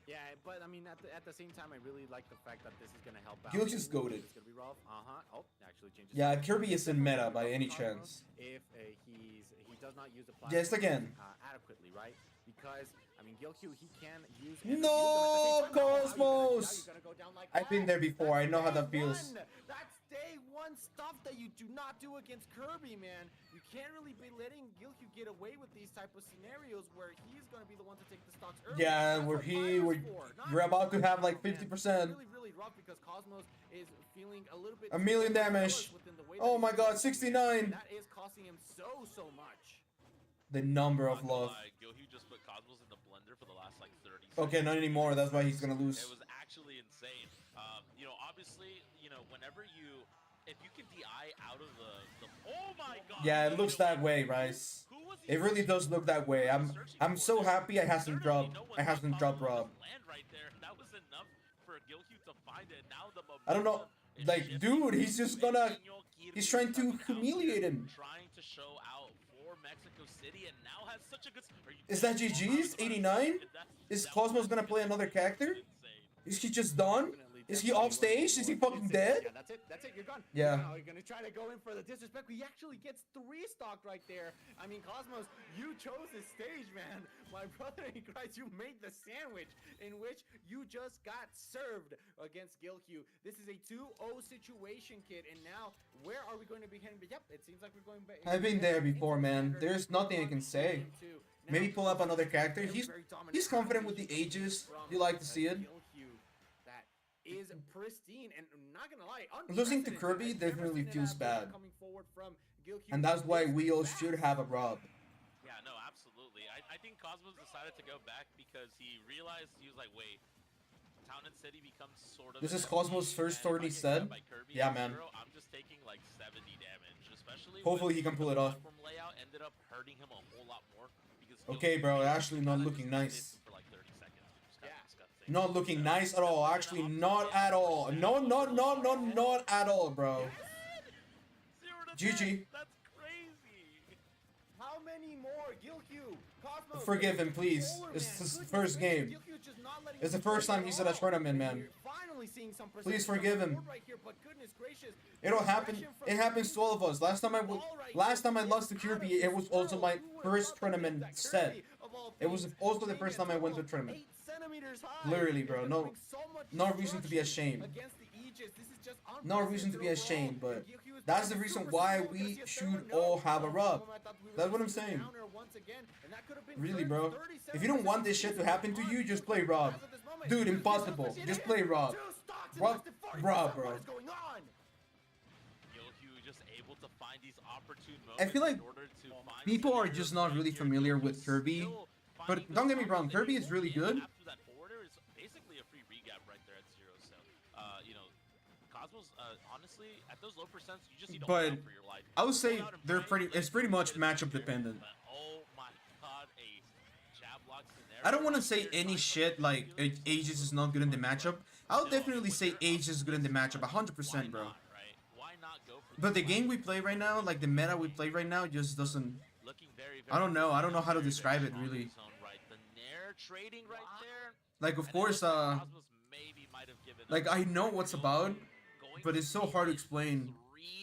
Yeah, but I mean, at the same time, I really like the fact that this is gonna help out. Gilhue's goated. It's gonna be rough. Oh, actually changes. Yeah, Kirby isn't meta by any chance. If he does not use the Just again. adequately, right? Because I mean, Gilhue, he can use. No, Cosmos! I've been there before. I know how that feels. That's day one stuff that you do not do against Kirby, man. You can't really be letting Gilhue get away with these type of scenarios where he's gonna be the one to take the stocks early. Yeah, That's where what you're about to have like 50%. Really, really rough because Cosmos is feeling a little bit. A million damage. Oh my god, 69. That is costing him so much. The number of love. Gilhue just put Cosmos in the blender for the last like 30 seconds. Okay, not anymore. That's why he's gonna lose. It was actually insane. You know, obviously, you know, whenever if you can DI out of the oh my god. Yeah, it looks that way, Rice. It really does look that way. I'm so happy I hasn't dropped Rob. Land right there. That was enough for Gilhue to find it. Now the I don't know. momentum is Like, shifting. dude, he's just gonna. He's trying to humiliate him. Trying to show out for Mexico City and now has such a good. Is that GG's? 89? Is Cosmos gonna play another character? Is he just done? Is he off stage? Is he fucking dead? Yeah, that's it, you're gone. Yeah. You're gonna try to go in for the disrespect. He actually gets 3 stock right there. I mean, Cosmos, you chose this stage, man. My brother in Christ, you made the sandwich in which you just got served against Gilhue. This is a 2-0 situation, kid. And now, where are we going to be heading? Yep, it seems like we're going back. I've been there before, man. There's nothing I can say. Maybe pull up another character. He's confident with the ages. You like to see it. Is pristine and not gonna lie, Losing to Kirby definitely feels bad, and that's why we all should have a Rob. Yeah, no, absolutely. I think Cosmos decided to go back because he realized he was like, wait, Town and City becomes sort of. This is Cosmos' first tourney said. Yeah, man. I'm just taking like 70 damage, especially. Hopefully he can pull it off. From layout ended up hurting him a whole lot more because. Okay, bro, actually not looking nice. Not looking nice at all. Actually, not at all. No, not at all, bro. GG. That's crazy. How many more? Gilhue, Cosmos. Forgive him, please. It's his first game. It's the first time he's at a tournament, man. Please forgive him. It'll happen. It happens to all of us. Last time I lost to Kirby, it was also my first tournament set. It was also the first time I went to a tournament. Literally, bro. No reason to be ashamed. Against the Aegis. This is just No reason to be unprecedented ashamed, overall. but Gyuhyu's that's the playing reason super why slow. we Gonna see a should third all note. have a rub. I thought we were That's what gonna I'm see the saying. counter once again, and that could have been Really, 30, bro. 37 If you don't want this shit to happen to you, just play Rob. Dude, impossible. Just play Rob. Rob, bro. Gilhue just able to find these opportune I moments feel like in order to find people are scenarios just not right really here. familiar Gilhue with Kirby. still But finding don't those get me wrong, options. Kirby If is you really win good. After that order, it's basically a free regap right there at 0. So, you know, Cosmos, honestly, at those low percents, you just need to hold But out for your life. I would say Hold out and they're pray, let it's pretty Gilhue much get his matchup back here. dependent. But, oh my god, a jab lock scenario I don't want to right say here, any trying to shit like manipulate Aegis is not good in the matchup. I'll definitely say Aegis is good in the matchup, 100%, bro. Why not go for But the this game fight? we play right now, like the meta we play right now, just doesn't. Looking very, I don't know. I don't know how to very, describe very it strong in really. his own right. The Nair trading right there. Like, of And it course, looks like Cosmos maybe might have given like up. I know what's about, Going but it's so hard to explain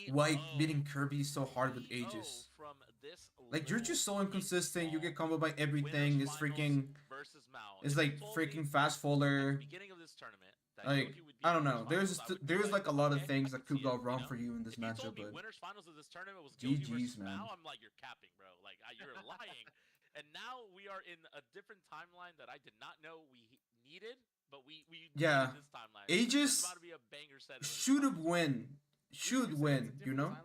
3-0. why beating Kirby is so hard with 3-0 Aegis. from this Like, you're just so little inconsistent. You get small comboed by everything. winners It's finals freaking. versus Mao. It's If you like told me freaking fast at folder. the beginning of this tournament that Like, Gilhue would be I don't in know. winners finals, I would be There's like a lot of okay, things I that can could see go it, wrong you know? for you in this If you told matchup, me but winners finals of this tournament was Gilhue GG's, versus man. Mao, I'm like, you're capping, bro. Like, you're lying. And now we are in a different timeline that I did not know we needed, but we Yeah. needed this timeline. Aegis It's about to be a banger set. of should have winners finals. should win, you know?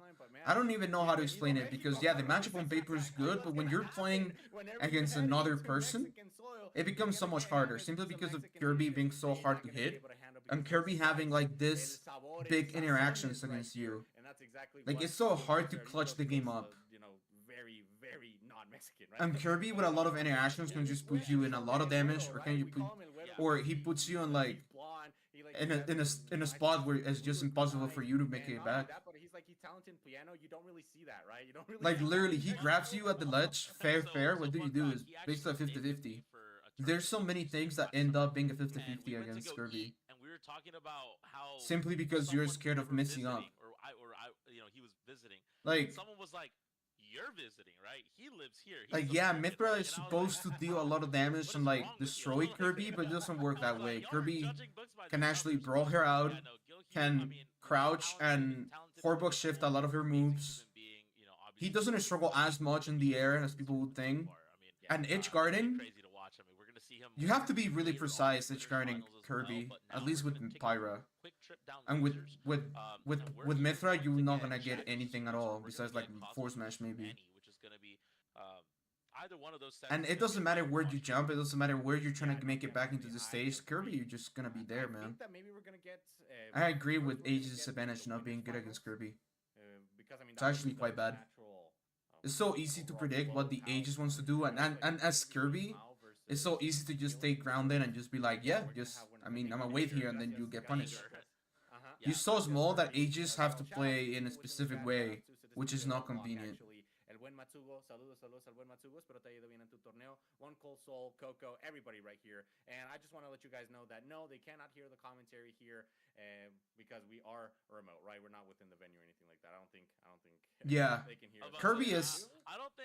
I don't even know how to explain it because yeah, the matchup on paper is good, but when you're playing against another person, it becomes so much harder simply because of Kirby being so hard to hit and Kirby having like this big interactions against you. Like it's so hard to clutch the game up. Very non-Mexican, right? And Kirby with a lot of interactions can just put you in a lot of damage, or can you put, or he puts you in like in a spot where it's just impossible for you to make it back. But he's talented in piano. You don't really see that, right? You don't really Like literally, he grabs you at the ledge, fair. What do you do is basically a 50-50. There's so many things that end up being a 50-50 against Kirby. And we were talking about how Simply because you're someone scared of were messing up. visiting, or you know, he was visiting. Like, Someone was like, "You're visiting, right? He lives here." He's like the yeah, American, Mithra right?" is And I was supposed to like, deal a lot of damage "What and is like wrong with you?" destroy Kirby, but it doesn't work that way. Y'all are Kirby judging books by can their actually covers. brawl her out, Yeah, no, Gilhue, I can mean, crouch and forward shift a lot of her moves. you know, He obviously doesn't struggle as much in the air as people would think. And edge guarding, crazy to watch. I mean, we're gonna see him you have to be really later on in precise the edge guarding finals as Kirby, well, but at now least we're with gonna take a Pyra. quick trip down And with lasers. with with And we're with here Mithra, once you're not again, gonna get Shadic anything at versus all we're besides gonna like get force Cosmos smash maybe. Manny, which is gonna be either one of those sets And is it gonna doesn't be matter very where you watchable. jump, it doesn't matter where you're trying Yeah, to no, make it back into definitely. the I stage. Kirby, you're just gonna be there, I man. think that maybe we're gonna get. I agree with first we're gonna Aegis' get advantage the not being winners good against finals, Kirby. Because I mean It's that was actually the quite bad. natural, It's so easy to predict what the Aegis wants to do, and as Kirby, it's so easy to just stay grounded and just be like, yeah, just, I mean, I'm gonna wait here and then you get punished. He's so small that Aegis have to play in a specific way, which is not convenient. El buen Matsugo, saludos al buen Matsugo. Espero te haya ido bien en tu torneo. One Cold Soul, Coco, everybody right here. And I just want to let you guys know that no, they cannot hear the commentary here because we are remote, right? We're not within the venue or anything like that. I don't think. Yeah. They can hear. Kirby is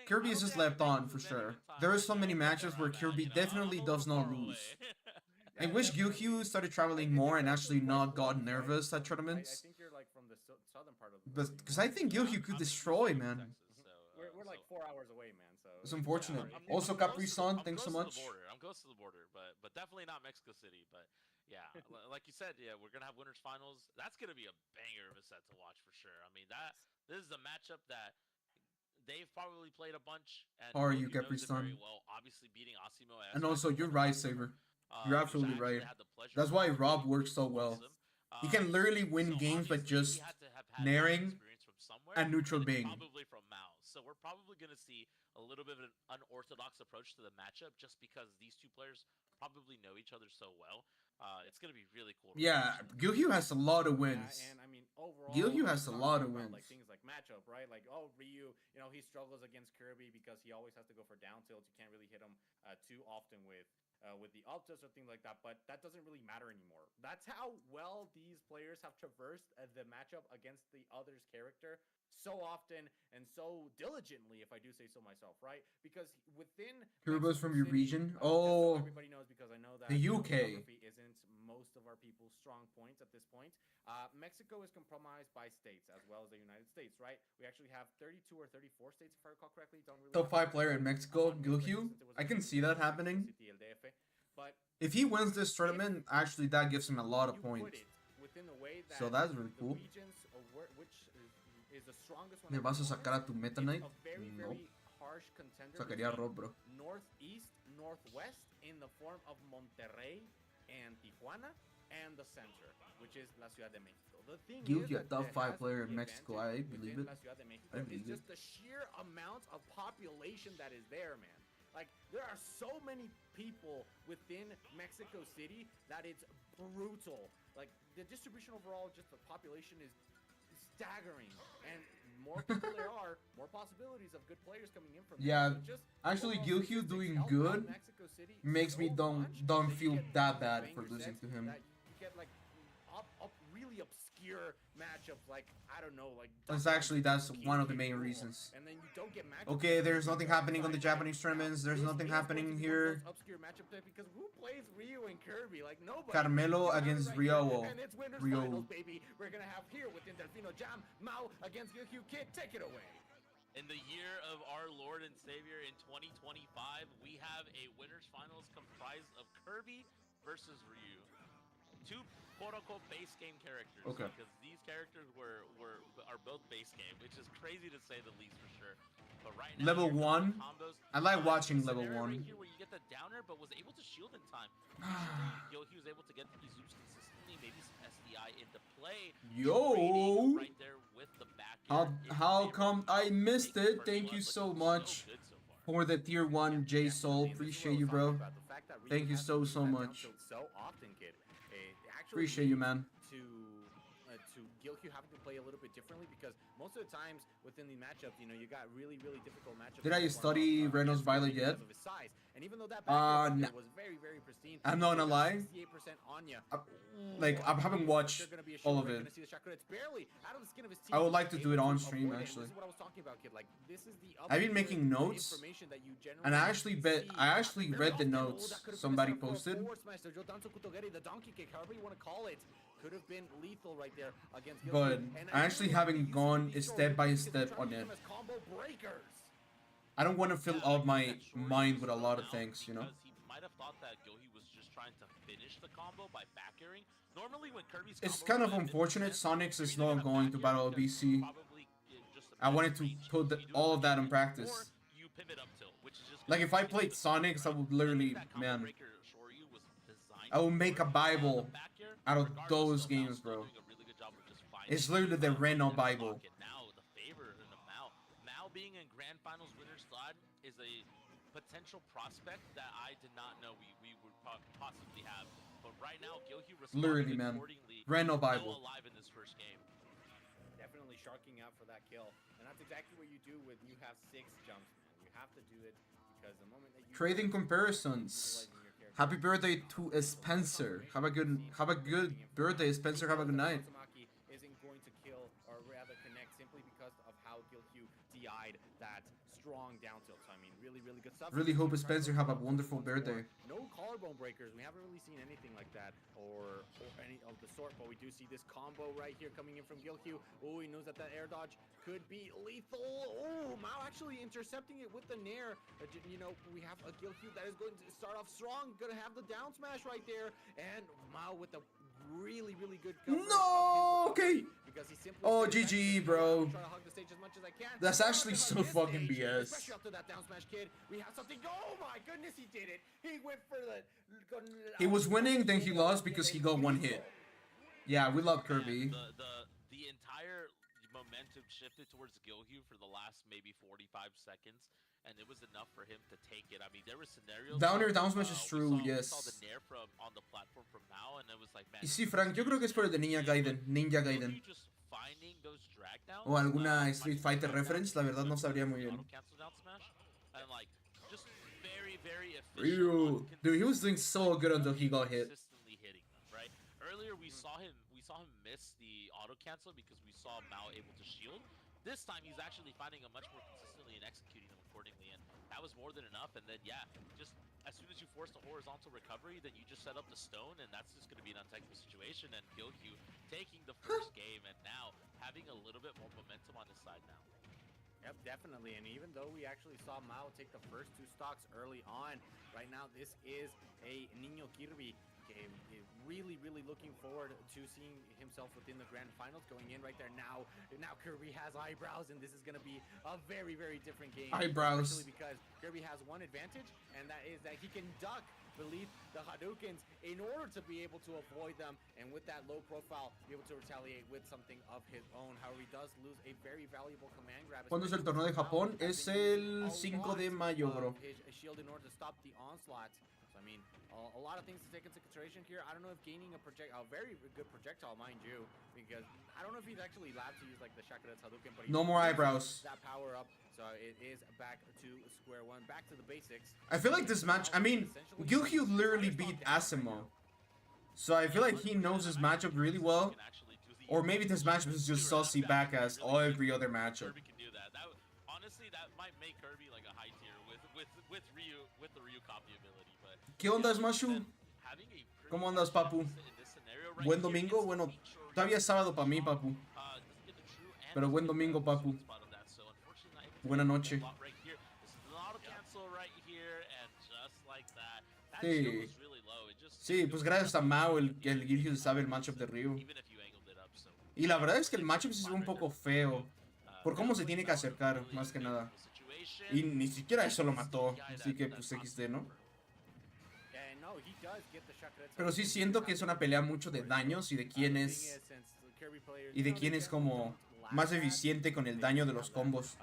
Kirby is just left on for sure. There are so many matches where Kirby definitely does not lose. I wish Gilhue started traveling more and actually not got nervous at I tournaments. think you're like from the southern part of the. But because I think Gilhue could destroy, man. We're like 4 hours away, man. So It's unfortunate. I'm Also, close Capri to the- Sun, I'm thanks so close to much. the border. I'm close to the border, but definitely not Mexico City. But yeah, like you said, yeah, we're gonna have winners finals. That's gonna be a banger of a set to watch for sure. I mean, this is a matchup that they've probably played a bunch. And How are you, Gilhue Capri knows it very Sun? well, obviously beating Asimo as And also, you're right, Saber. You're absolutely right. That's That's why Rob works so well. He can literally win games by just nairing and neutral being. Probably from Mao. So we're probably going to see a little bit of an unorthodox approach to the matchup just because these two players probably know each other so well. It's going to be really cool. Yeah, Gilhue has a lot of wins. And I mean, overall, Gilhue has a we're lot talking of about, wins. Like things like matchup, right? Like, oh, Ryu, you know, he struggles against Kirby because he always has to go for down tilts. You can't really hit him too often with the Altas or things like that. But that doesn't really matter anymore. That's how well these players have traversed the matchup against the other's character so often and so diligently, if I do say so myself, right? Because within Turbo's from your Mexico City, region? just so Oh, everybody knows, because I know that the UK. geography isn't most of our people's strong points at this point. Mexico is compromised by states as well as the United States, right? We actually have 32 or 34 states, if I recall correctly. Don't really Top 5 player in Mexico, Gilhue. I can see that happening. But If he wins this tournament, actually that gives him a lot of points. So that's really cool. ¿Me vas a sacar a tu Meta Knight? No. Sacaría a Rob, bro. Northeast, northwest in the form of Monterrey and Tijuana and the center, which is La Ciudad de Mexico. The thing Gilhue, a is that top it 5 has player in the Mexico. I advantage believe within it. La Ciudad de Mexico I is believe it. just the sheer amount of population that is there, man. Like, there are so many people within Mexico City that it's brutal. Like, the distribution overall, just the population is staggering. And more people there are, more possibilities of good players coming in from Yeah, there. So just actually, overall Gilhue statistics doing help out good Mexico City makes me so don't much feel you get that these bad banger for losing sets to him. that you get like really obscure matchups, like I don't know, like That's one of the main reasons. And then you don't get Okay, there's nothing happening on the Japanese tournaments. There's nothing happening here. Obscure matchup type, because who plays Ryu and Kirby? Like nobody. Carmelo against Ryo. And it's winners Ryo. finals, baby. We're gonna have here within Delfino Jam, Mao against Gilhue Kid. Take it away. In the year of our Lord and Savior in 2025, we have a winners finals comprised of Kirby versus Ryu. Two quote-unquote base game characters. Okay. Because these characters are both base game, which is crazy to say the least for sure. But right now, Level 1. combos, I like watching level scenario 1. right here where you get the downer, but was able to shield in time. He was able to get these zoops consistently, maybe some SDI into play. Yo! Right there with the back How come I missed it? Thank you so much for the tier 1 J Soul. Appreciate you, bro. Thank you so much. So often, kid. Appreciate you, man. To Gilhue having to play a little bit differently, because most of the times within the matchups, you know, you got really difficult matchups. Did I study Reno's violet yet? And even though that back was very pristine, I'm not gonna lie. 68% Anya. Like, I haven't watched all of it. I would like to do it on stream, actually. I've been making notes, and I actually read the notes somebody posted. Could have been lethal right there against Gilhue. But I actually haven't gone step by step on it. I don't want to fill up my mind with a lot of things, you know? He might have thought that Gilhue was just trying to finish the combo by back airing. Normally when Kirby's It's kind of unfortunate Sonics is not going to Battle of BC. I wanted to put all of that in practice. Like, if I played Sonics, I would literally, man, I will make a Bible out of those games, bro. It's literally the Reno Bible. Now the favor in the Mao being in Grand Finals winner's slot is a potential prospect that I did not know we would possibly have. But right now, Gilhue literally, man, Reno Bible. Alive in this first game. Definitely sharking out for that kill, and that's exactly what you do when you have 6 jumps, man. You have to do it because the moment that you trading comparisons. Happy birthday to Spencer. Have a good birthday, Spencer. Have a good night. Isn't going to kill or rather connect simply because of how Gilhue DI'd that strong down tilt. So I mean, really good stuff. Really hope Spencer have a wonderful birthday. No collarbone breakers. We haven't really seen anything like that or any of the sort, but we do see this combo right here coming in from Gilhue. Oh, he knows that air dodge could be lethal. Oh, Mao actually intercepting it with the nair. You know, we have a Gilhue that is going to start off strong, gonna have the down smash right there, and Mao with the really good coverage. No, okay. Because he simply GG, bro. Try to hug the stage as much as I can. That's actually so fucking BS. Especially after that down smash, kid. We have something. Oh my goodness, he did it. He went for the. He was winning, then he lost because he got one hit. Yeah, we love Kirby. The entire momentum shifted towards Gilhue for the last maybe 45 seconds, and it was enough for him to take it. I mean, there were scenarios. Down smash is true, yes. We saw the nair on the platform from Mao, and it was like, man. Y sí, Frank, yo creo que es por el de Ninja Gaiden. O alguna Street Fighter reference, la verdad no sabría muy bien. Ryu, dude, he was doing so good until he got hit. Earlier we saw him miss the auto cancel because we saw Mao able to shield, This time he's actually finding them much more consistently and executing them accordingly, and that was more than enough. And then yeah, just as soon as you force the horizontal recovery, then you just set up the stone, and that's just going to be an untechnical situation. And Gyokyu taking the first game, and now having a little bit more momentum on his side now. Yep, definitely. And even though we actually saw Mao take the first 2 stocks early on, right now this is a Niño Kirby game. Really, really looking forward to seeing himself within the grand finals going in right there. Now Kirby has eyebrows, and this is going to be a very, very different game. Eyebrows. Especially because Kirby has one advantage, and that is that he can duck beneath the Hadoukens in order to be able to avoid them, and with that low profile, be able to retaliate with something of his own. However, he does lose a very valuable command grab. ¿Cuándo es el torneo de Japón? Es el 5 de mayo, bro. His shield in order to stop the onslaught. So, I mean, a lot of things to take into consideration here. I don't know if gaining a very good projectile, mind you, because I don't know if he's actually allowed to use like the Shakuretsu Hadouken, but no more eyebrows. That power up, so it is back to square one, back to the basics. I feel like this match, I mean, Gyokyu literally beat Asimo, so I feel like he knows his matchup really well. Or maybe this matchup is just saucy back as every other matchup. Kirby can do that. Honestly, that might make Kirby like a high tier with Ryu, with the Ryu copy ability. But ¿Qué onda, Smashu? ¿Cómo andas, papu? Buen domingo. Bueno, todavía es sábado para mí, papu. Pero buen domingo, papu. Buena noche. Sí. Sí, pues gracias a Mao el Gyokyu sabe el matchup de Ryu. Y la verdad es que el matchup sí es un poco feo. Por cómo se tiene que acercar, más que nada. Y ni siquiera eso lo mató. Así que pues XD, ¿no? Pero sí siento que es una pelea mucho de daños y de quién es... Y de quién es como más eficiente con el daño de los combos.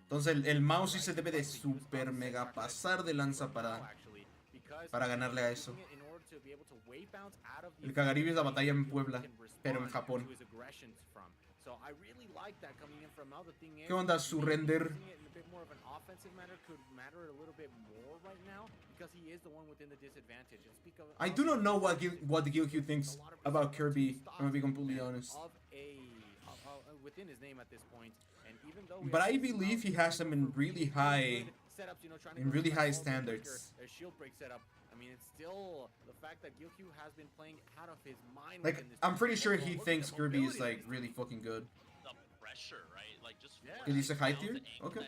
Entonces el mouse sí se debe de super mega pasar de lanza para ganarle a eso. El Kagaribi es la batalla en Puebla, pero en Japón. ¿Qué onda, su render? I do not know what Gyokyu thinks about Kirby, I'm gonna be completely honest. But I believe he has them in really high standards. I mean, it's still the fact that Gyokyu has been playing out of his mind. Like, I'm pretty sure he thinks Kirby is like really fucking good. The pressure, right? Like just Is he a high tier? Okay.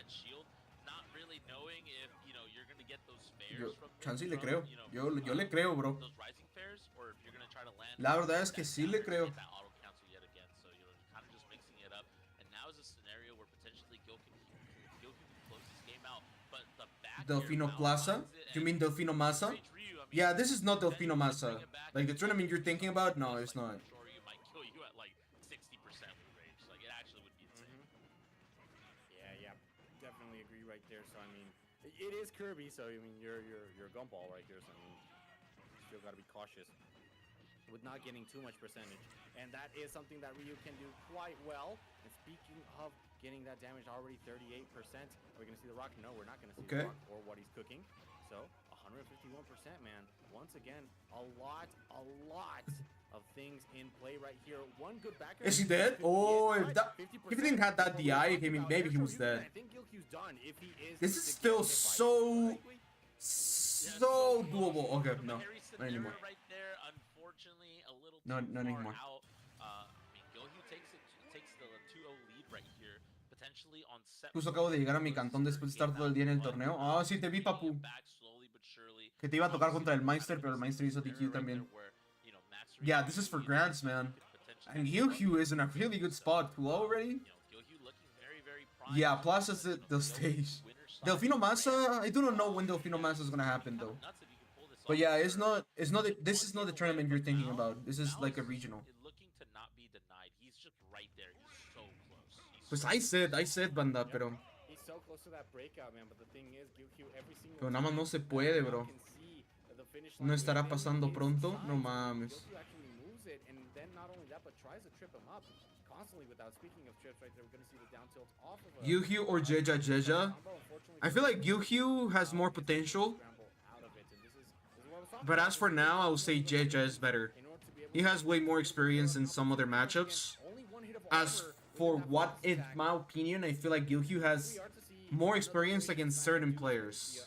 Not really knowing if, you know, you're going to get those fares from Chance le creo. Yo le creo, bro. Those rising fares, or if you're going to try to land. La verdad es que sí le creo. That auto cancel yet again, so you're kind of just mixing it up. And now is a scenario where potentially Gyokyu can close this game out, but the back Delfino Plaza? You mean Delfino Masa? Yeah, this is not Delfino Masa. Like the tournament you're thinking about? No, it's not. Sure, you might kill you at like 60% win rate. Like it actually would be insane. Yeah, definitely agree right there. So I mean, it is Kirby. So I mean, you're a gumball right there. So I mean, still gotta be cautious with not getting too much percentage, and that is something that Ryu can do quite well. And speaking of getting that damage already, 38%. Are we gonna see the rock? No, we're not gonna see the rock or what he's cooking. So 151%, man. Once again, a lot of things in play right here. One good backer. Is he dead? Oh, if he didn't have that DI, maybe he was dead. I think Gyukyu's done if he is. This is still so doable. Okay, no, not anymore. Right there, unfortunately, a little not anymore. I mean, Gyokyu takes the 2-0 lead right here, potentially on set. Justo acabo de llegar a mi cantón después de estar todo el día en el torneo. Ah, sí te vi, papu. Que te iba a tocar contra el Meister, pero el Meister hizo DQ también. Yeah, this is for grants, man. And Gyokyu is in a really good spot too already. Yeah, plus it's the stage. Delfino Masa, I do not know when Delfino Masa is gonna happen though. But yeah, this is not the tournament you're thinking about. This is like a regional. Pues I said, banda, pero... Pero nada más no se puede, bro. ¿No estará pasando pronto? No mames. Gyokyu or Jeja? I feel like Gyokyu has more potential. But as for now, I would say Jeja is better. He has way more experience in some other matchups. As for what, in my opinion, I feel like Gilhue has more experience against certain players,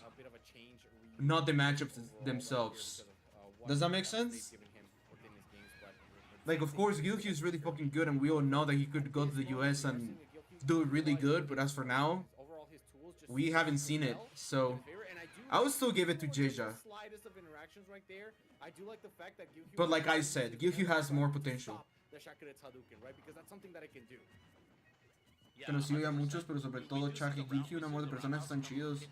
not the matchups themselves. Does that make sense? Like, of course, Gilhue is really fucking good, and we all know that he could go to the US and do it really good, but as for now, we haven't seen it, so I would still give it to Jeja. But like I said, Gilhue has more potential. Conocí a muchos, pero sobre todo Chag y Gilhue, un amor de personas, están chidos.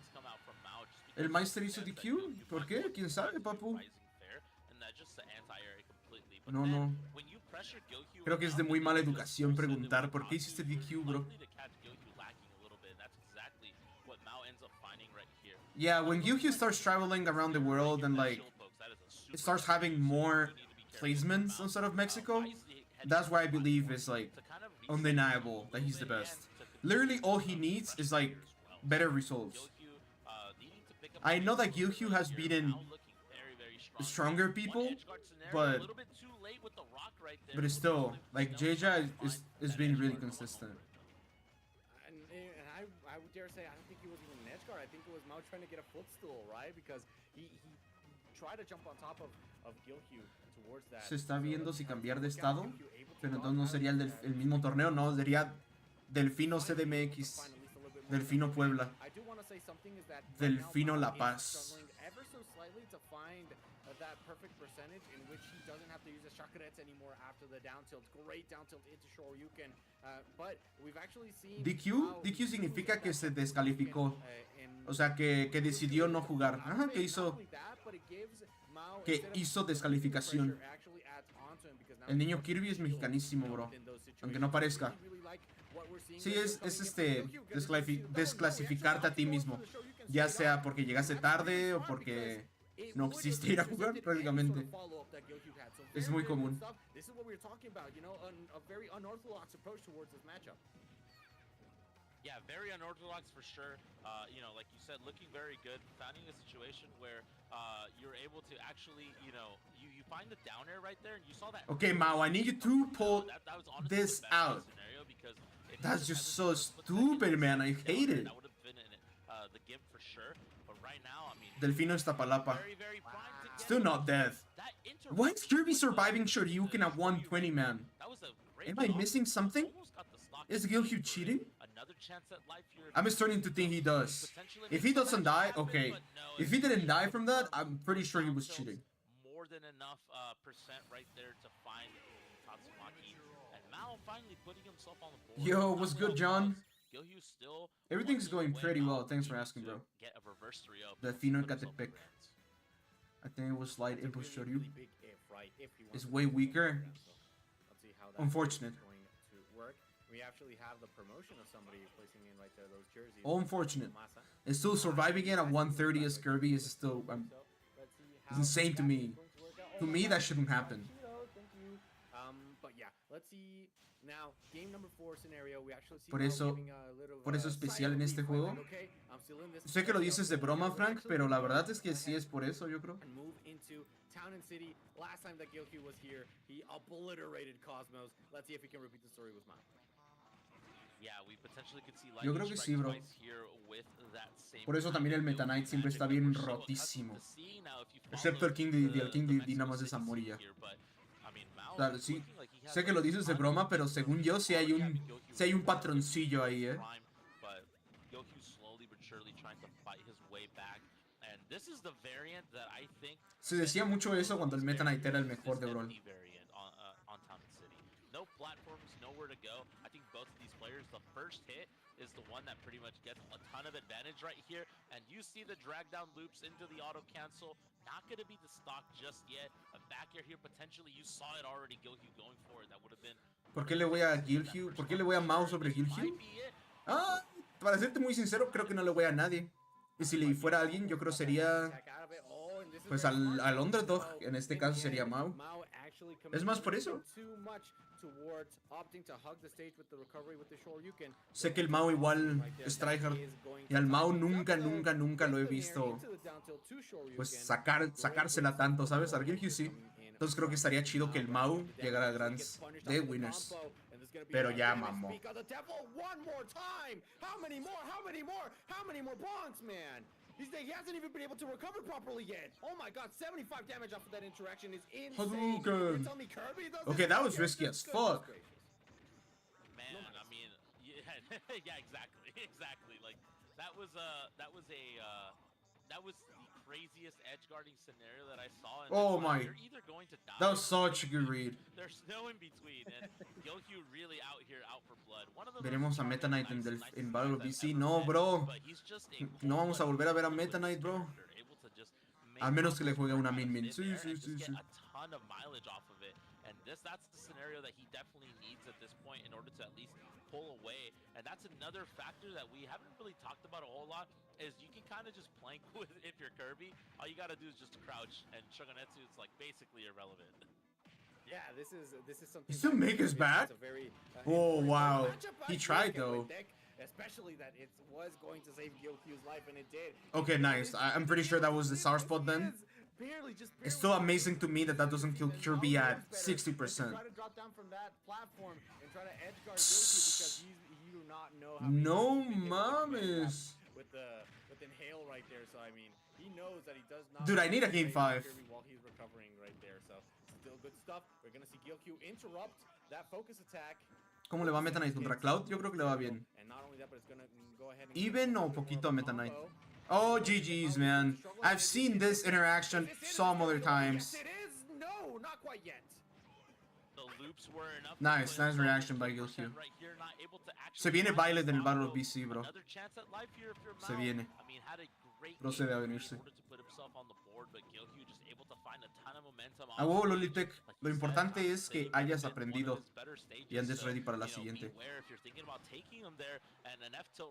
¿El Meister hizo DQ? ¿Por qué? ¿Quién sabe, papu? No. Creo que es de muy mala educación preguntar ¿por qué hiciste DQ, bro? Yeah, when Gilhue starts traveling around the world and like it starts having more placements outside of Mexico, that's why I believe it's like undeniable that he's the best. Literally all he needs is like better results. I know that Gilhue has beaten stronger people, but it's still like Jeja is being really consistent. And I would dare say I don't think he was even an edge guard. I think it was Mao trying to get a footstool, right? Because he tried to jump on top of Gilhue towards that. Se está viendo si cambiar de estado, pero entonces no sería el mismo torneo, no, sería Delfino CDMX, Delfino Puebla, Delfino La Paz. That perfect percentage in which he doesn't have to use the shakurets anymore after the down tilt. Great down tilt into Shoryuken. But we've actually seen DQ significa que se descalificó. O sea, que decidió no jugar. Ajá, que hizo descalificación. El niño Kirby es mexicanísimo, bro. Aunque no parezca. Sí, es desclasificarte a ti mismo. Ya sea porque llegaste tarde o porque no quisiste ir a jugar prácticamente. Es muy común. Yeah, very unorthodox for sure. You know, like you said, looking very good. Finding a situation where you're able to actually, you know, you find the down air right there, and you saw that. Okay, Mao, I need you to pull this out. That's just so stupid, man. I hate it. That would have been the gimp for sure. But right now, I mean, Delfino Iztapalapa. Still not dead. Why is Kirby surviving Shoryuken at 120, man? Am I missing something? Is Gilhue cheating? I'm starting to think he does. If he doesn't die, okay. If he didn't die from that, I'm pretty sure he was cheating. More than enough percent right there to find Tatsumaki. And Mao finally putting himself on the board. Yo, what's good, John? Gilhue still Everything's going pretty well. Thanks for asking, bro. Get a reverse 3-0. Delfino got the pick. I think it was slight input Shoryu. It's way weaker. Unfortunate. We actually have the promotion of somebody placing in right there those jerseys. Unfortunate. And still surviving it at 130 as Kirby is still it's insane to me. To me, that shouldn't happen. But yeah, let's see now game number 4 scenario. We actually see por eso especial en este juego. Sé que lo dices de broma, Frank, pero la verdad es que sí es por eso, yo creo. Town and City. Last time that Gilhue was here, he obliterated Cosmos. Let's see if he can repeat the story with Mao. Yo creo que sí, bro. Por eso también el Meta Knight siempre está bien rotísimo. Excepto el King D nada más es amor y ya. O sea, sí, sé que lo dices de broma, pero según yo sí hay un patroncillo ahí, Se decía mucho eso cuando el Meta Knight era el mejor de Brawl. No platforms, nowhere to go. I think both of these players, the first hit is the one that pretty much gets a ton of advantage right here. And you see the drag down loops into the auto cancel. Not going to be the stock just yet. A back air here, potentially you saw it already, Gilhue going for it. That would have been... ¿Por qué le voy a Gilhue? ¿Por qué le voy a Mao sobre Gilhue? Para serte muy sincero, creo que no le voy a nadie. Y si le fuera a alguien, yo creo sería... Pues al underdog, en este caso sería Mao. Es más por eso. Sé que el Mao igual es tryhard. Y al Mao nunca lo he visto pues sacársela tanto, ¿sabes? Al Gilhue sí. Entonces creo que estaría chido que el Mau llegara a Grands de Winners. Pero ya mamó. He hasn't even been able to recover properly yet. Oh my god, 75 damage off of that interaction is insane. Hadouken. You're telling me Kirby does Okay, this? that was risky as fuck. Man, I mean, yeah, yeah, exactly, exactly. Like that was the craziest edge guarding scenario that I saw. And Oh like, my. you're either going to die. That was such a good read. There's no in between, and Gyokyu really out here, out for blood. One of the Veremos a Meta Knight en Battle of BC. I've No, ever bro. met, but he's just a No vamos a volver a ver a cold-blooded Meta Knight, bro. character, able to just make A menos que le combos juegue una out of min. thin Sí, air sí, and sí, just sí. get a ton of mileage off of it. And that's the scenario that he definitely needs at this point in order to at least pull away. And that's another factor that we haven't really talked about a whole lot, is you can kind of just plank with, if you're Kirby, all you gotta do is just crouch, and Shogunetsu is like basically irrelevant. Yeah, this is something. He still make his back? Oh, wow. He tried, though. Especially that it was going to save Gyokyu's life, and it did. Okay, nice. I'm pretty sure that was the sour spot then. It's still amazing to me that doesn't kill Kirby at 60%. Try to drop down from that platform and try to edge guard Gyoku because you do not know how No mames. with inhale right there. So I mean, he knows that he does not. Dude, I need a game 5. While he's recovering right there, so still good stuff. We're gonna see Gyokyu interrupt that focus attack. ¿Cómo le va a Meta Knight contra Cloud? Yo creo que le va bien. Even o poquito a Meta Knight. Oh, GG's, man. I've seen this interaction some other times. No, not quite yet. Nice reaction by Gyokyu. Se viene Violet en el Battle of BC, bro. Se viene. Procede a venirse. A huevo, Lolitech. Lo importante es que hayas aprendido y andes ready para la siguiente.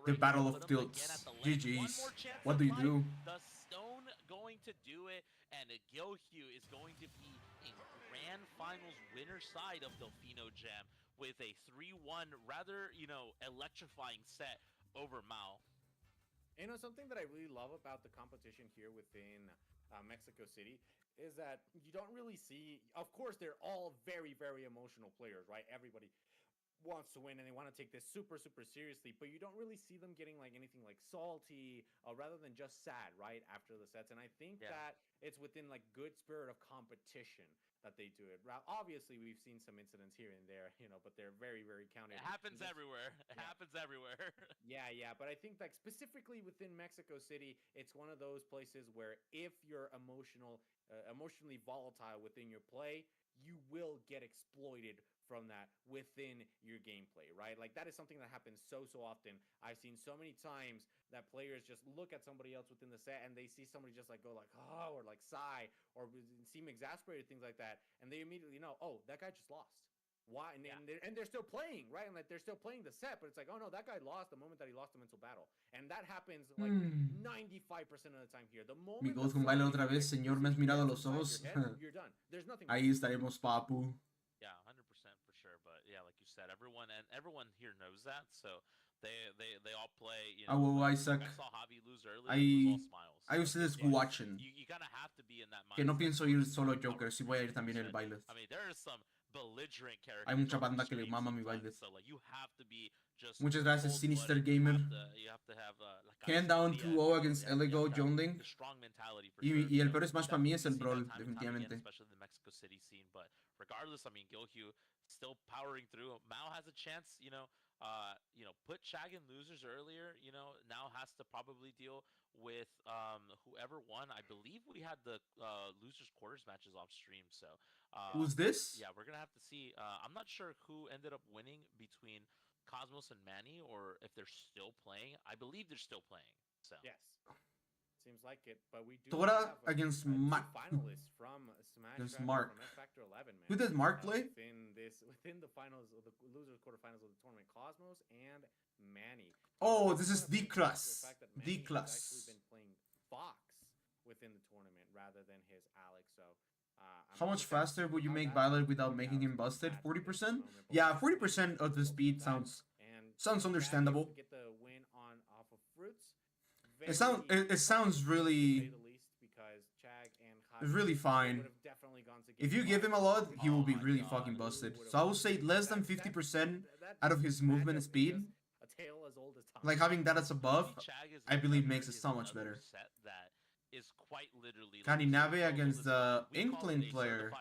The Battle of Tilts. GG's. What do you do? The Stone going to do it, and Gyokyu is going to be in Grand Finals winner side of Delfino Jam with a 3-1 rather, electrifying set over Mao. Something that I really love about the competition here within Mexico City is that you don't really see, of course, they're all very, very emotional players, right? Everybody wants to win and they want to take this super, super seriously, but you don't really see them getting like anything like salty rather than just sad, right? After the sets. And I think that it's within like good spirit of competition that they do it. Obviously, we've seen some incidents here and there, but they're very, very counted. It happens everywhere. It happens everywhere. Yeah. But I think like specifically within Mexico City, it's one of those places where if you're emotionally volatile within your play, you will get exploited from that within your gameplay, right? Like that is something that happens so often. I've seen so many times that players just look at somebody else within the set and they see somebody just like go like, oh, or like sigh or seem exasperated, things like that, and they immediately know, oh, that guy just lost. Why? And they're still playing, right? And like they're still playing the set, but it's like, oh no, that guy lost the moment that he lost the mental battle, and that happens like 95% of the time here. The moment Mi God con baile otra vez, señor, me has mirado los ojos. You're done. There's nothing. Ahí estaremos, papu. Yeah, 100% for sure. But yeah, like you said, everyone here knows that, so they all play. Isaac. I saw Javi lose earlier. It was all smiles. Ahí ustedes escuchen. You kind of have to be in that mindset. Que no pienso ir solo Joker, si voy a ir también el baile. I mean, there is some belligerent characters. Hay mucha banda que le mama mi baile. So like you have to be just Muchas gracias, Sinister Gamer. You have to have Hand down 2-0 against Elego, Jonding. Strong mentality for sure. Y el peor smash para mí es el Brawl, Time definitivamente. again, especially the Mexico City scene. But regardless, I mean, Gyokyu still powering through. Mao has a chance, put Chag in losers earlier. Now has to probably deal with whoever won. I believe we had the losers quarters matches off stream. So who's this? Yeah, we're gonna have to see. I'm not sure who ended up winning between Cosmos and Manny, or if they're still playing. I believe they're still playing. So yes, seems like it. But we do Tora have against finalists from Smash against Factor, Mark. from F Factor 11, man. Who does Mark play? Within the finals of the losers quarterfinals of the tournament, Cosmos and Manny. Oh, this is D-Class. D-Class. D-Class. Actually been playing Fox within the tournament rather than his Alex. So how much faster would you make Violet without making him busted? 40%? Yeah, 40% of the speed sounds understandable. Get the win off of fruits. It sounds really Because Chag and it's really fine. would have definitely If you give him a lot, he will be really fucking busted. So I will say less than 50% out of his movement and speed. Like having that as a buff, I believe makes it so much better. Kaninave against the Inkling player.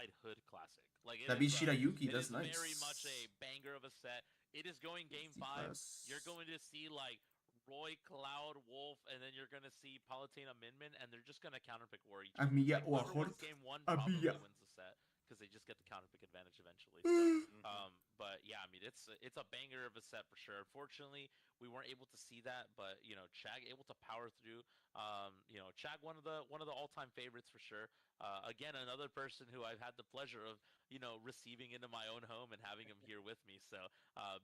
David Shirayuki, that's nice. Very much a banger of a set. It is going game 5. You're going to see like Roy, Cloud, Wolf, and then you're going to see Palutena, Minmin, and they're just going to counterpick war each other. Amiya Like, whoever wins game 1 probably wins the set because they just get the counterpick advantage eventually. So, but yeah, I mean it's a banger of a set for sure. Unfortunately, we weren't able to see that, but you know, Chag able to power through. You know, Chag one of the all-time favorites for sure. Again, another person who I've had the pleasure of, you know, receiving into my own home and having him here with me. So,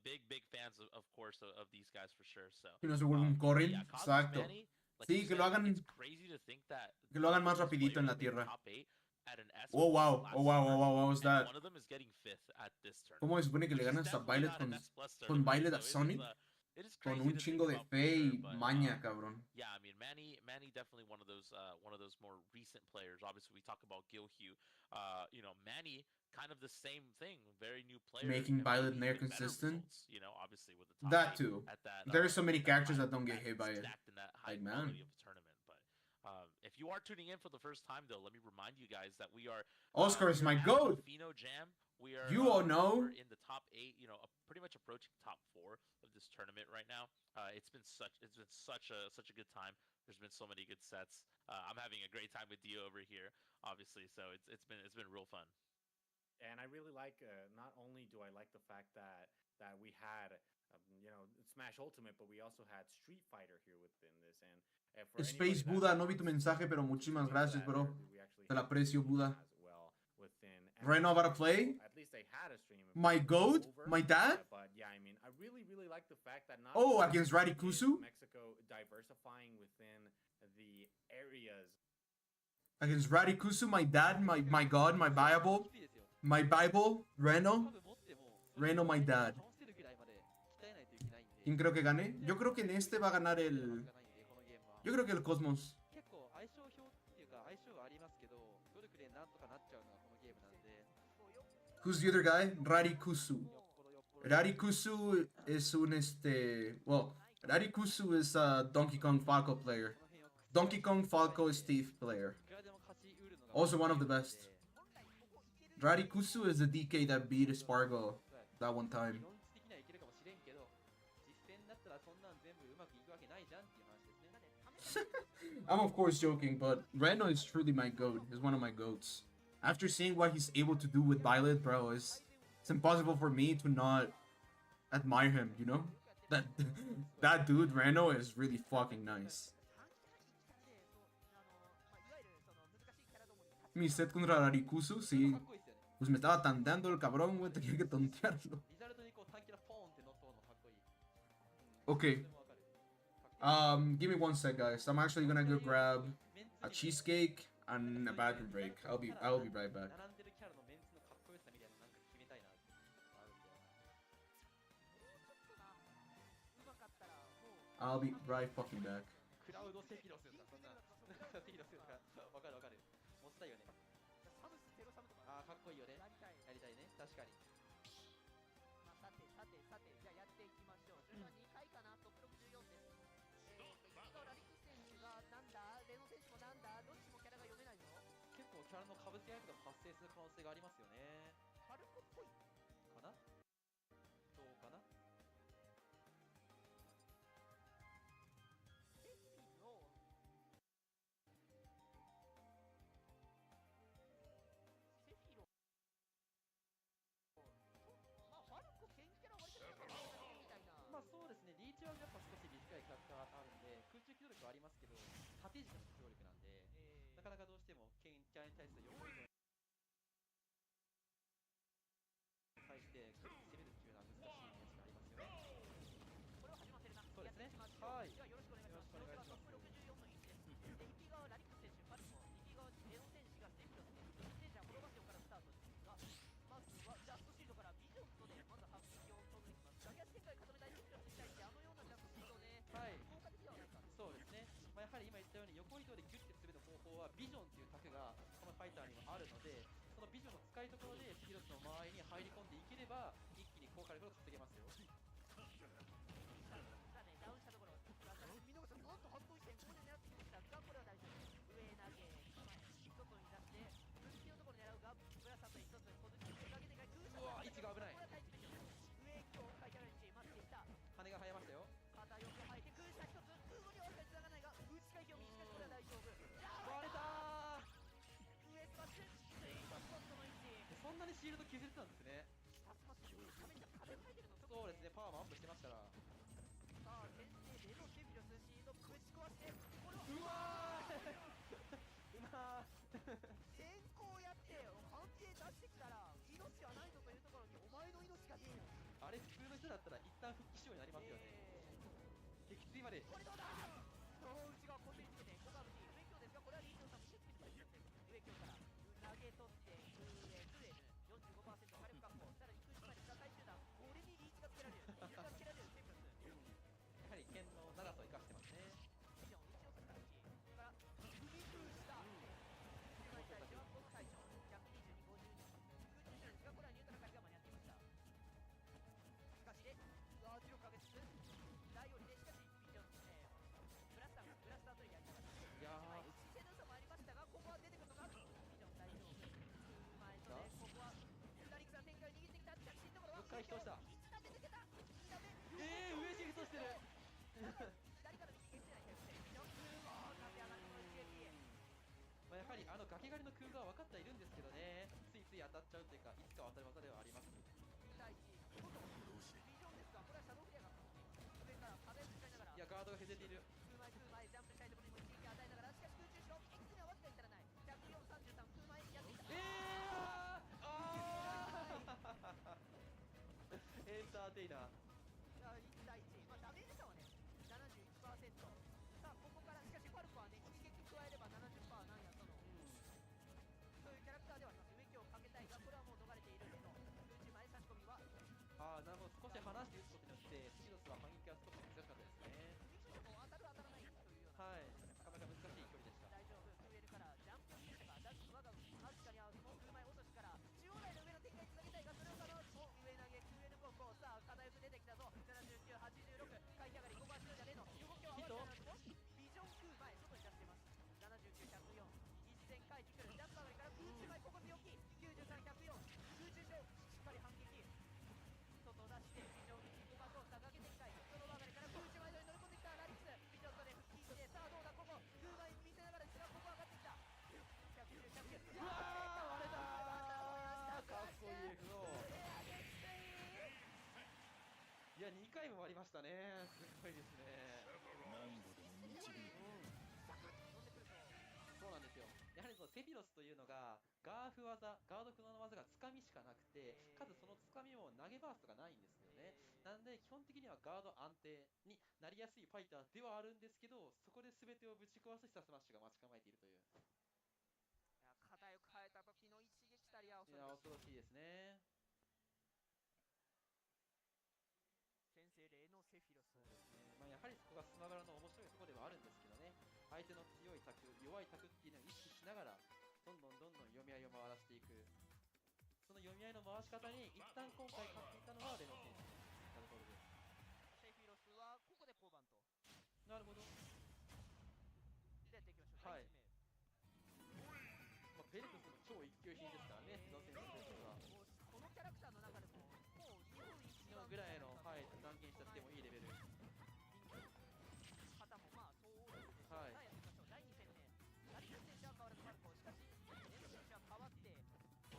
big fans of course of these guys for sure. So, Que no se vuelva un Corrin. yeah, Exacto. Manny, like Sí, you que lo said, hagan, it's crazy to think that que lo hagan más these rapidito en la players made tierra. top 8 at an S Oh wow, last oh wow, summer, oh wow, what was and that? one of them is getting 5th at this tournament. ¿Cómo se supone que le Which is ganas a definitely Violet not an con S+ con tournament, Violet so a Sonic? it is Con crazy un to think chingo de about for fe sure, y but, maña, cabrón. yeah, I mean, Manny definitely one of those more recent players. Obviously, we talk about Gilhue. You know, Manny kind of the same thing. Very new player. Making and Violet maybe Nair even better consistent. results, you know, obviously with the top That 8 too. at that, There are so many that characters high- that don't get hit by it. stacked in that high Like, man. quality of a tournament. But if you are tuning in for the first time, though, let me remind you guys that we are Oscar is we are my at goat. Delfino Jam. We are You all know. we're in the top 8. You know, pretty much approaching top 4 of this tournament right now. It's been such a good time. There's been so many good sets. I'm having a great time with Dio over here, obviously. So it's been real fun. And I really like. Not only do I like the fact that we had, you know, Smash Ultimate, but we also had Street Fighter here within this. And for Space anybody that Buda, no vi wants tu to mensaje, pero continue muchísimas that, gracias, bro. we actually Te la have aprecio, streams Buda. as well within Reno about to play? At least they had a stream. My goat? Over. My dad? But yeah, I mean, I really like the fact that not Oh, only against is Radikusu? Mexico diversifying within the areas. Against Radikusu, my dad, my god, my Bible, Reno, my dad. ¿Quién creo que gane? Yo creo que en este va a ganar el... Yo creo que el Cosmos. Who's the other guy? Radikusu. Radikusu is un Well, Radikusu is a Donkey Kong Falco player. Donkey Kong Falco Steve player. Also one of the best. Radikusu is the DK that beat Spargo that one time. I'm of course joking, but Reno is truly my goat. He's one of my goats. After seeing what he's able to do with Violet, bro, it's impossible for me to not admire him, you know? That dude, Reno, is really fucking nice. Mi set contra Radikusu, sí. Pues me estaba tanteando el cabrón, güey, tenía que tontearlo. Okay. Give me one sec, guys. I'm actually gonna go grab a cheesecake and a bathroom break. I'll be right back. I'll be right fucking back. キャラの被せ合いとか発生する可能性がありますよね。パルコっぽいかな？どうかな？まあそうですね、リーチはやっぱ少し短いキャラクターあるんで、空中機動力はありますけど、縦軸の機動力なんで、なかなかどうしてもキャラに対する横移動に対して攻めるっていうのは難しいやつがありますよね。これを始まってるな。そうですね。はい。よろしくお願いします。これがトップ64の1です。右側ラリック選手、パルコ、右側エノ選手がセフィロスです。選手はプロバションからスタートですが、まずはジャストシールドからビジョンとでまず反撃を飛んできます。ガリアス展開固めたいセフィロスに対してあのようなジャストシールドで、はい、効果的ではないか。そうですね。まあ、やはり今言ったように横移動でギュッて滑る方法はビジョンっていう卓がこのファイターにもあるので、そのビジョン間合いに入り込んでいければ一気に高火力を稼げますよ。さあね、ダウンしたところ、見逃した、なんと発動してここで狙ってきましたが、これは大丈夫。上投げ、外に出して、分岐のところ狙うが、ブラスターと一つポジションを上げていかない。うわ、位置が危ない。これは大事ですよ。上強化キャラに待っていた。羽が生えましたよ。肩よく入って空下一つ、空後にわずかに繋がないが、内回避を短くこれは大丈夫。割れたー。上スマッシュ、スイートスポットの位置。そんなにシールド削れてたんですね。下スマッシュ、壁書いてるのちょっと、そうですね、パワーもアップしてますから。さあ、先制でのセフィロス、シールドぶち壊して、これはうわーうまー先行やって判定出してきたら命はないぞというところにお前の命がねえよ。あれ普通の人だったら一旦復帰しようになりますよね。撃墜まで。これどうだ。内側こすりつけて小川口上京ですが、これはリーチの差も見せつけてくれて上京から投げ取ってクエヌ 45% 火力確保、さらに空中まで打開集団、これにリーチがつけられる、リーチがつけられるセーフです。やはり剣の長さを生かしてますね。ビジョン打ち寄せた位置から踏み封した。今に対してはボス隊長122、52空中集団ですが、これはニュートラル回避が間に合っていました。しかしで圧力かけつつ大よりで、しかしビジョンブラスターとやりながら、いやー、視線の差もありましたが、ここは出てくるのがビジョン大丈夫。前とね、ここはスタリクさん展開を握ってきた着地のところはうっかり人した1打目抜けた。1打目上シフトしてる左から右消してない100点ビジョン立て上がるこの一撃。まあやはりあの崖狩りの空間は分かってはいるんですけどね、ついつい当たっちゃうというか、いつかは当たる技ではあります。2対1、今度ビジョンですが、これはシャドウフレアが上から壁を使いながら、いや、ガードが削れている。空前ジャンプしたいところにも一撃与えながら、しかし空中後ろ一気にはわずかに足らない。104、33空前やってきた。エンターテイナー。1対1、ダメージ差はね 71%。さあここからしかしファルコはね一撃加えれば 70% なんやとの、そういうキャラクターではあります。上気をかけたいが、これはもう逃れているレノ。空中前差し込みはああ、なるほど、少し離して打つことによってシロスは反撃が少し難しかったですね。もう当たる当たらないというような、はい、なかなか難しい距離でした。大丈夫、クエルからジャンプを見せばダッシュ我がわずかに合うスモーク前落としから中央台の上の展開につなげたいが、それを上投げクエル高校、さあ課題よく出てきたぞ。79、86回上がり、ここは白じゃレノ動きを合わせたらビジョン空前外に出してます。79、104一線回避来るジャンプ上がりから空中前、ここ強気93、104空中上しっかり反撃外出してビジョン1、5番コース掲げていきたい。その上がりから空中前に乗り込んできたラリックス、ビジョンとで復帰して、さあどうだ、ここ空前見せながらですが、ここ上がってきた110、109、うわー、割れたー、かっこいいフロー。いや、2回も割りましたね、すごいですね。そうなんですよ。やはりそのセフィロスというのがガーフ技、ガード不能の技がつかみしかなくて、かつそのつかみも投げバーストがないんですよね。なんで基本的にはガード安定になりやすいファイターではあるんですけど、そこで全てをぶち壊す下スマッシュが待ち構えているという。肩を変えた時の一撃たりはいや、恐ろしいですね。先制例のセフィロス。まあ、やはりそこがスマブラの面白いところではあるんですけどね、相手の強いタク、弱いタクっていうのを意識しながら、どんどん読み合いを回らせていく。その読み合いの回し方に一旦今回勝っていたのはレノ選手なるほどです。セフィロスはここで降板と。なるほど。でやっていきましょう。はい。第一名まあ、ベルトスも超一級品ですからね、レノ選手としては。このキャラクターの中でももう日本一番ぐらいの、はい、断言しちゃってもいいレベル。方もまあそうですね。はい。さあやっていきましょう。第2戦目。ラリック選手は変わらずマルコ、しかしレノ選手は変わって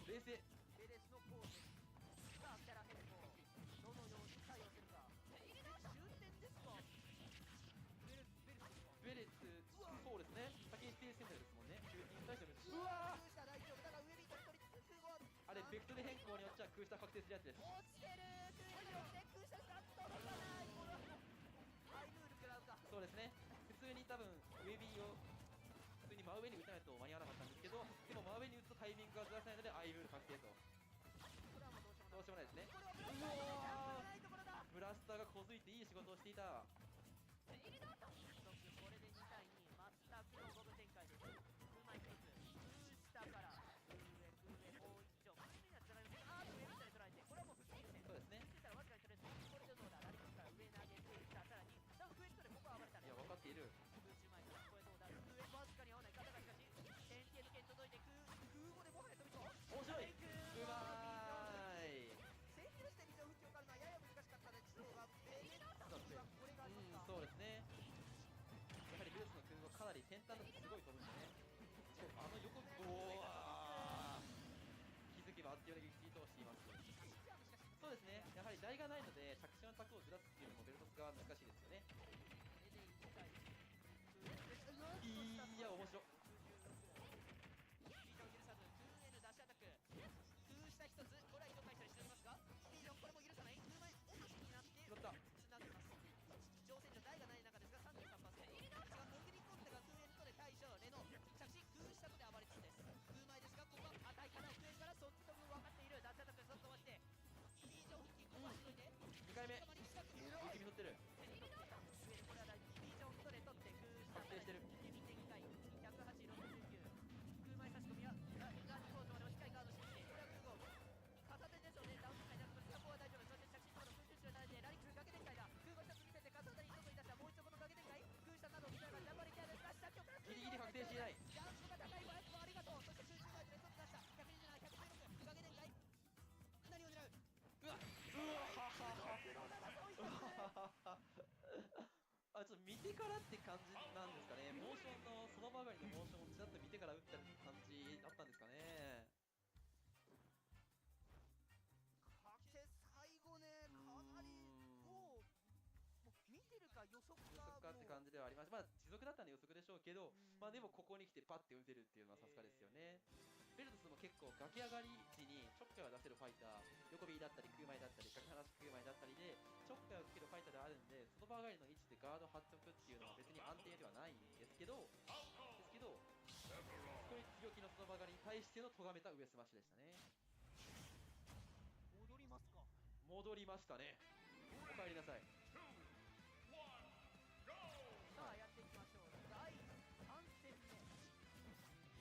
冷静。ベレスのポーズ。さあキャラ変更、どのように対応するか。終点ですか。ベレツ、そうですね、先にステージセンターですもんね。中近大丈夫です。うわー、大丈夫だが上に取りつつ空後、あれベクトル変更によっちゃ空下確定するやつです。落ちてる空下が届かない。これはハイルール食らうか。そうですね、普通に多分ウェビーを普通に真上に打たないと間に合わなかったんですけど、でも真上に打つとタイミングがずらせないのでアイルール確定と。これはもうどうしようもないですね。これはブラスターが小づいていい仕事をしていた。これで2対2、全くの五分展開です。うまいクロス、下から上、もう一丁、真面目なつながりをして、り先端だとすごい飛ぶんでね。そう、横、おー、気づけばあっという間に撃ち通しています。そうですね、やはり台がないので着地の卓をずらすっていうのもベルトスが難しいですよね。いや、面白い。拾った。挑戦者台がない中ですが 33%。潜り込んだが空円とで対処レノ着地空したとで暴れつつです。空前ですがここは叩いたら空円からそっちと分かっている。ダッシュアタックそっと飛ばして非常付近ここはしといて2回目雪見乗ってる。これは大事。非常とで取って空確定してる。2.2回10869空前差し込みはランコートまでをしっかりガードしてきてこれは空後片手ですよね。ダウン階段ここは大丈夫。そして着地との空中集団でラリックス崖展開だ。空後一つ見せて片手に外に出したもう一度この崖展開空下などを見ながらジャンバリキャーですが下強からギリギリ確定していない。ジャンプが高いバランスもありがとう。そして集中前で外に出した127、116崖展開何を狙う。うわあ、ちょっと見てからって感じなんですかね。モーションのその場上がりのモーションをちらっと見てから打ったって感じだったんですかね。最後ね、かなりもう見てるか予測かって感じではありました。まあ持続だったんで予測でしょうけど、まあでもここに来てパッて打てるっていうのはさすがですよね。ベルトスも結構崖上がり時にちょっかいを出せるファイター、横 B だったり空前だったり架け離し空前だったりでちょっかいをつけるファイターであるんで、その場上がりの位置でガード張っておくっていうのは別に安定ではないんですけどすごい強気のその場上がりに対しての咎めた上スマッシュでしたね。戻りますか。戻りましたね。お帰りなさい。さあやっていきましょう。第3戦目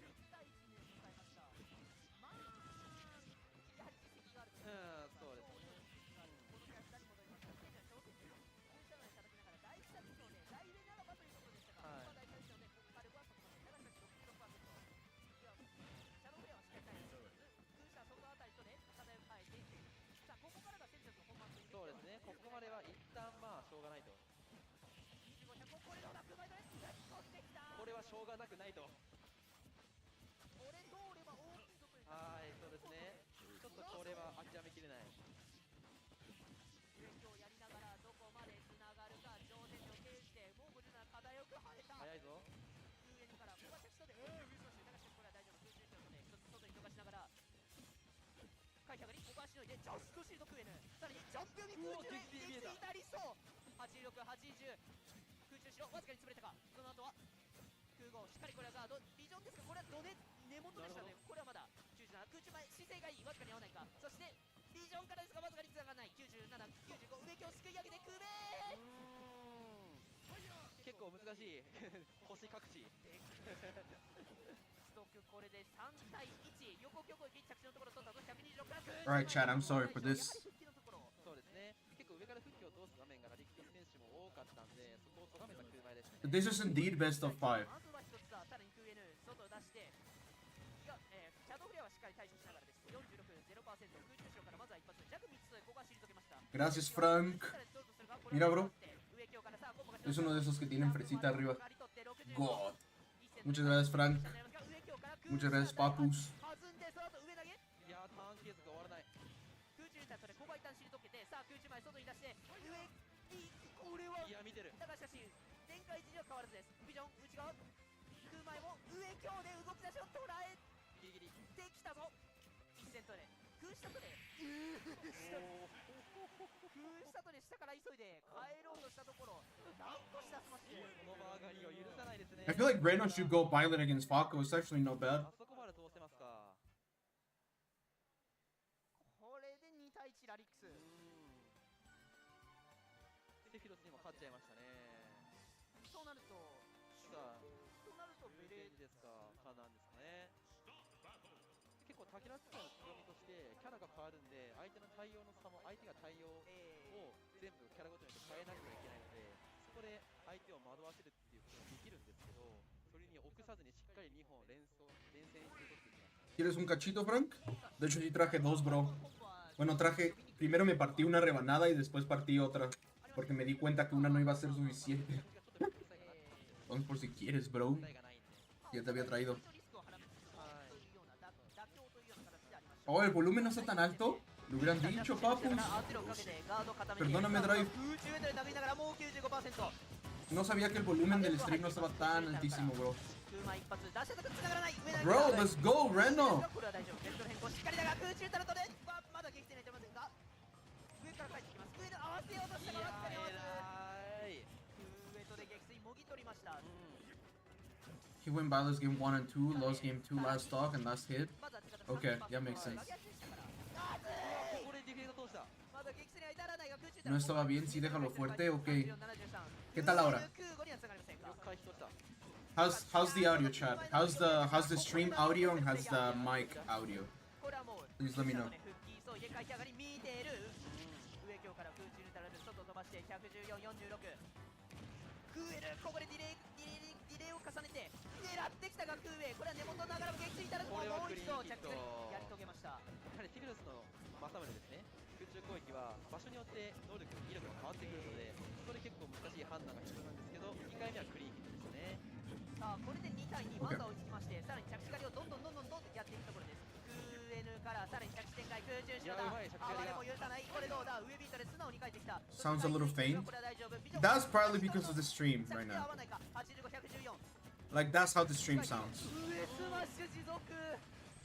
10対1で迎えました。まあやはり実績があると。そうですね。このキャラクターに戻りました。現在小説の空車内叩きながら第1打ですので第2ならばというところでしたが、第1打ですので火力はそこまで長さ66%。ではシャドウフレアはしっかり対応して空車外あたりとで漂う変えていく。さあここからが戦術の本番という。そうですね。ここまでは一旦まあしょうがないと。これはしょうがなくないと。これ通れば大きいぞという。はい、そうですね。ちょっとこれは諦めきれない。勉強やりながらどこまでつながるか。上手に経由してもう57課題よく跳ねた。早いぞ。上からここは着地とでミスをして流してこれは大丈夫。空中ショットで一つ外に逃しながら回避上がりここはしのいでジャストシールドクエヌ。さらにジャンプ読み空中へ撃ついたりそう8680空中しろわずかに潰れたか。その後は空後しっかりこれはガードビジョンですがこれはどで根元でしたね。これはまだ97空中前姿勢がいいわずかに合わないか。そしてビジョンからですがわずかにつながらない9795上京すくい上げてくべー結構難しい星各地ストックこれで3対1横強行着地のところ取ったと126から Alright, chat, I'm sorry for this. そうですね。結構上から復帰を通す場面がラリック選手も多かったんでそこを咎めた空前でしたね。 This is indeed best of 5. まずは一つさらに QN 外出してシャドウフレアはしっかり対処しながらです。46.0% 空中後ろからまずは一発弱3つでここは退けました。 Gracias, Frank. Mira, bro. Es uno de esos que tienen fresita arriba. God. Muchas gracias, Frank. Muchas gracias, Papus. いやターン継続終わらない。空中だとねここは一旦退けてさあ空中前外に出して上にこれはいや見てる。だがしかし前回時には変わらずです。ビジョン内側空前も上強で動き出しを捉えギリギリできたぞ。1セントで空下とで空下とで下から急いで帰ろうとしたところなんとしたスマッシュこの場上がりを許さないですね。 I feel like Reno should go pilot against Falco. It's actually not bad. あそこまで通せますか。これで2対1ラリックスセフィロスにも勝っちゃいましたね。そうなるとさあベレージですかなんですかね。結構タキラッツの強みとしてキャラが変わるんで相手の対応の差も相手が対応を全部キャラごとに変えなくてはいけないのでそこで相手を惑わせるっていうことができるんですけどそれに臆さずにしっかり2本連戦して取っていきました。 ¿Quieres un cachito, Frank? De hecho, sí traje dos, bro. Bueno, traje... Primero me partí una rebanada y después partí otra. Porque me di cuenta que una no iba a ser suficiente. Vamos por si quieres, bro. 答えがないんで。 Ya te había traído. リスクを払ってしまうというような妥協というような形でありました。 Oh, el volumen no está tan alto. Lo hubieran dicho, papus. Perdóname, Drive. No sabía que el volumen del stream no estaba tan altísimo, bro. Bro, let's go, Reno. He went Balor's game 1 and 2, lost game 2 last stock and last hit. Okay, yeah, makes sense. これディフェンド通した。 No estaba bien, sí, déjalo fuerte, ok. ¿Qué tal ahora? 回避とした。 How's the audio, chat? How's the stream audio and how's the mic audio? Please let me know. ここでディレイを重ねて狙ってきたがクーウェイ、これは根元ながらも撃墜に至るともう一度着地やり遂げました。やはりティグルスの政宗ですね、空中攻撃は場所によって能力、威力が変わってくるので、そこで結構難しい判断が必要なんですけど、2回目はクリーンヒットですね。さあこれで2対2、まずは追いつきまして、さらに着地狩りをどんどんやっていくところです。クーエヌからさらに着地展開、空中シューター、あわれも許さない、これどうだ、上ビートで素直に返ってきた。 Sounds a little faint. That's probably because of the stream right now. Like, that's how the stream sounds. 一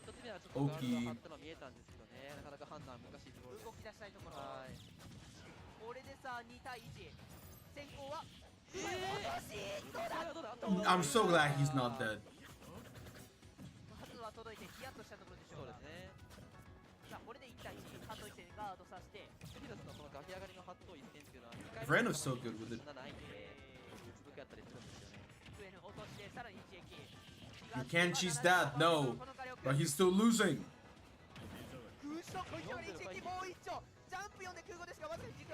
つ目はちょっとガードが張ったの見えたんですけどね、なかなか判断難しいところです。動き出したいところ。はい。これでさあ2対1、先行はI'm so glad he's not dead. まずは届いてヒヤッとしたところでしょうか。そうですね。さあこれで1対1、ハット1戦ガードさせて、ティグルスのこの崖上がりのハット1戦っていうのは2回 Reno's so good with it. そんなないんで、続きあったりするんですよね。上に落としてさらに一撃。 You can't cheese that, no. But he's still losing.